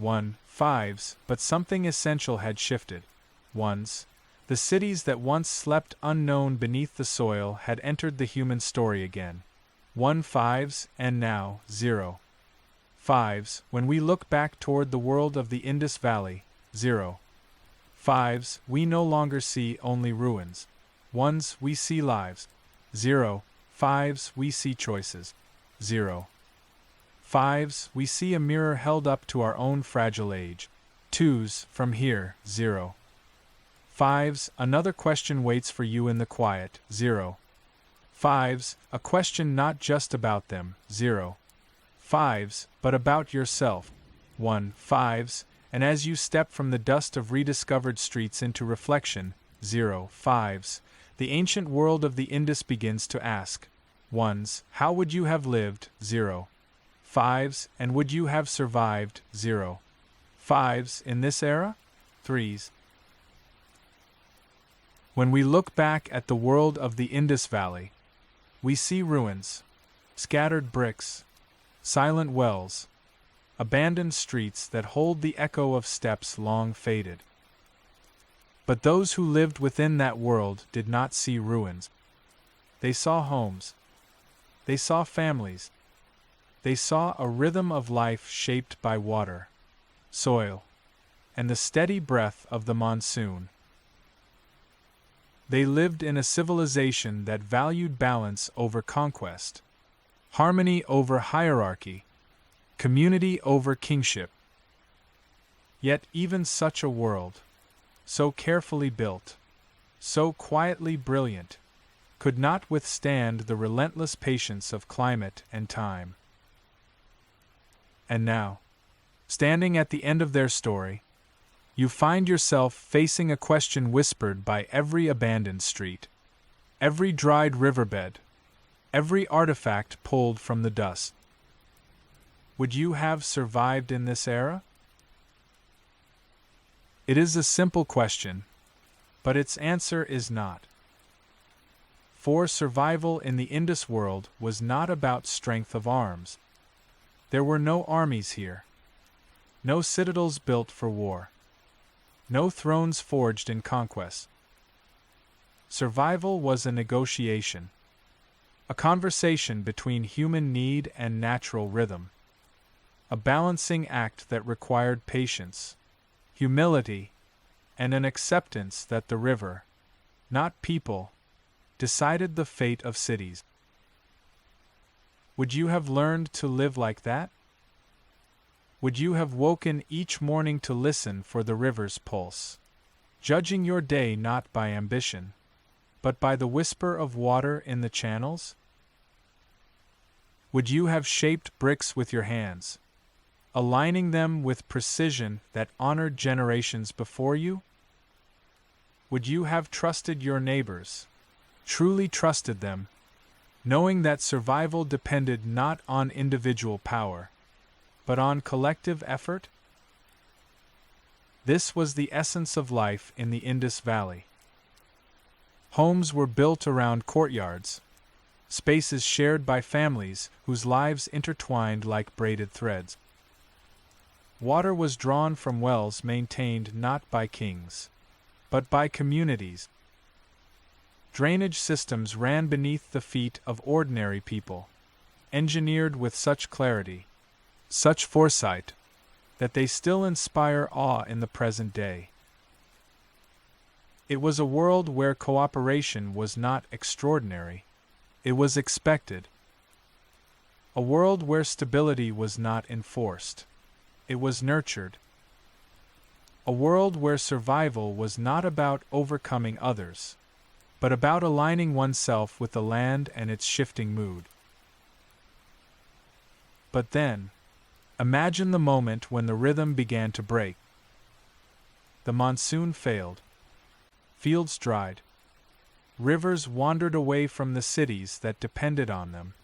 5s, but something essential had shifted. 1s, the cities that once slept unknown beneath the soil had entered the human story again. 5s, and now. 5s, when we look back toward the world of the Indus Valley. 5s, we no longer see only ruins. 1s, we see lives. 5s, we see choices. 5s, we see a mirror held up to our own fragile age. 2s, from here. 5s, another question waits for you in the quiet. 5s, a question not just about them. 5s, but about yourself. 5s, and as you step from the dust of rediscovered streets into reflection. 5s, the ancient world of the Indus begins to ask. 1s, how would you have lived? 5s, and would you have survived? 5s, in this era? 3s. When we look back at the world of the Indus Valley, we see ruins, scattered bricks, silent wells, abandoned streets that hold the echo of steps long faded. But those who lived within that world did not see ruins. They saw homes. They saw families. They saw a rhythm of life shaped by water, soil, and the steady breath of the monsoon. They lived in a civilization that valued balance over conquest, harmony over hierarchy, community over kingship. Yet even such a world, so carefully built, so quietly brilliant, could not withstand the relentless patience of climate and time. And now, standing at the end of their story, you find yourself facing a question whispered by every abandoned street, every dried riverbed, every artifact pulled from the dust. Would you have survived in this era? It is a simple question, but its answer is not. For survival in the Indus world was not about strength of arms. There were no armies here, no citadels built for war, no thrones forged in conquest. Survival was a negotiation, a conversation between human need and natural rhythm, a balancing act that required patience, humility, and an acceptance that the river, not people, decided the fate of cities. Would you have learned to live like that? Would you have woken each morning to listen for the river's pulse, judging your day not by ambition, but by the whisper of water in the channels? Would you have shaped bricks with your hands, aligning them with precision that honored generations before you? Would you have trusted your neighbors, truly trusted them, knowing that survival depended not on individual power, but on collective effort? This was the essence of life in the Indus Valley. Homes were built around courtyards, spaces shared by families whose lives intertwined like braided threads. Water was drawn from wells maintained not by kings, but by communities. Drainage systems ran beneath the feet of ordinary people, engineered with such clarity, such foresight, that they still inspire awe in the present day. It was a world where cooperation was not extraordinary, it was expected. A world where stability was not enforced, it was nurtured. A world where survival was not about overcoming others, but about aligning oneself with the land and its shifting mood. But then, imagine the moment when the rhythm began to break. The monsoon failed. Fields dried. Rivers wandered away from the cities that depended on them.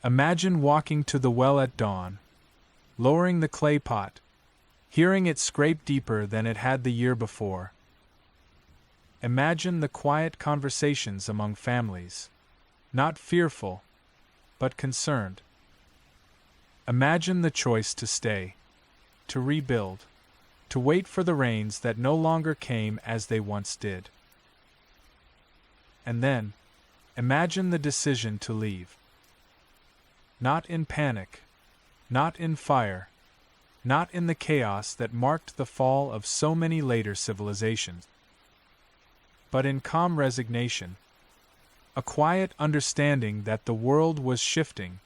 Imagine walking to the well at dawn, lowering the clay pot, hearing it scrape deeper than it had the year before. Imagine the quiet conversations among families, not fearful, but concerned. Imagine the choice to stay, to rebuild, to wait for the rains that no longer came as they once did. And then, imagine the decision to leave. Not in panic, not in fire, not in the chaos that marked the fall of so many later civilizations, but in calm resignation, a quiet understanding that the world was shifting,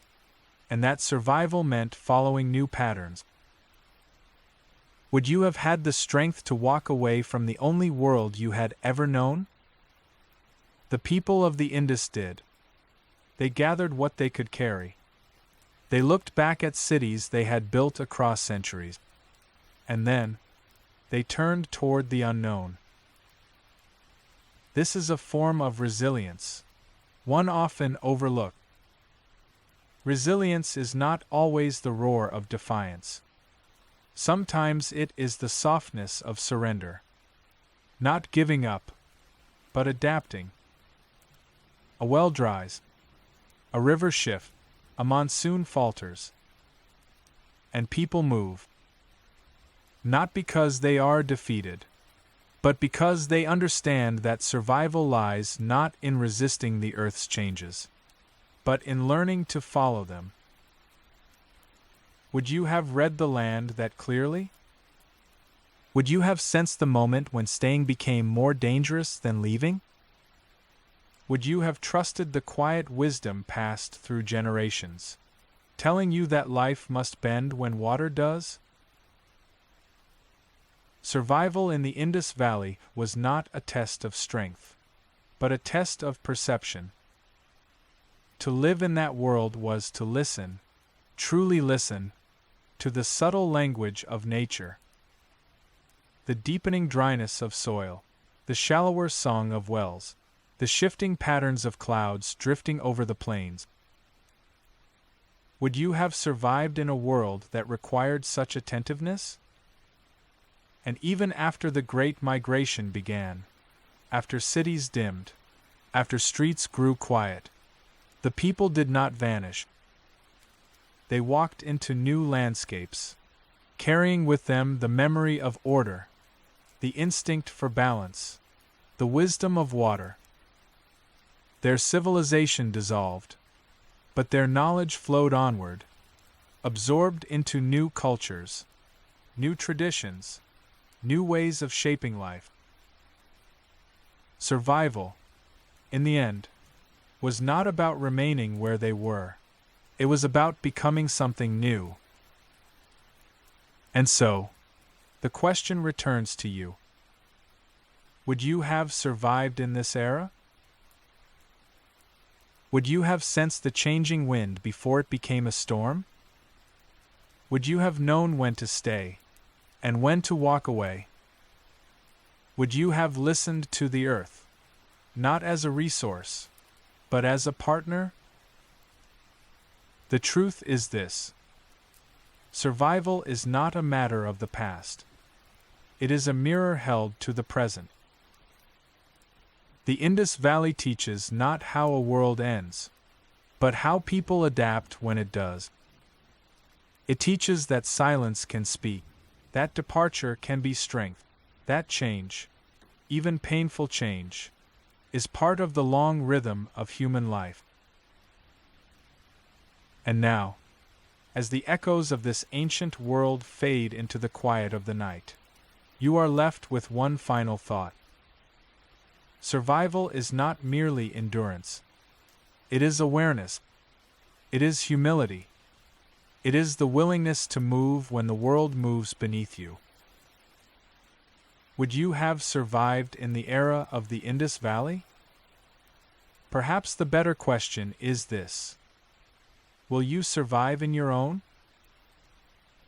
and that survival meant following new patterns. Would you have had the strength to walk away from the only world you had ever known? The people of the Indus did. They gathered what they could carry. They looked back at cities they had built across centuries. And then, they turned toward the unknown. This is a form of resilience, one often overlooked. Resilience is not always the roar of defiance. Sometimes it is the softness of surrender. Not giving up, but adapting. A well dries, a river shifts, a monsoon falters, and people move. Not because they are defeated, but because they understand that survival lies not in resisting the earth's changes, but in learning to follow them. Would you have read the land that clearly? Would you have sensed the moment when staying became more dangerous than leaving? Would you have trusted the quiet wisdom passed through generations, telling you that life must bend when water does? Survival in the Indus Valley was not a test of strength, but a test of perception. To live in that world was to listen, truly listen, to the subtle language of nature. The deepening dryness of soil, the shallower song of wells, the shifting patterns of clouds drifting over the plains. Would you have survived in a world that required such attentiveness? And even after the Great Migration began, after cities dimmed, after streets grew quiet, the people did not vanish. They walked into new landscapes, carrying with them the memory of order, the instinct for balance, the wisdom of water. Their civilization dissolved, but their knowledge flowed onward, absorbed into new cultures, new traditions, new ways of shaping life. Survival, in the end, was not about remaining where they were. It was about becoming something new. And so, the question returns to you. Would you have survived in this era? Would you have sensed the changing wind before it became a storm? Would you have known when to stay, and when to walk away? Would you have listened to the earth, not as a resource, but as a partner? The truth is this: survival is not a matter of the past. It is a mirror held to the present. The Indus Valley teaches not how a world ends, but how people adapt when it does. It teaches that silence can speak, that departure can be strength, that change, even painful change, is part of the long rhythm of human life. And now, as the echoes of this ancient world fade into the quiet of the night, you are left with one final thought. Survival is not merely endurance. It is awareness. It is humility. It is the willingness to move when the world moves beneath you. Would you have survived in the era of the Indus Valley? Perhaps the better question is this: will you survive in your own?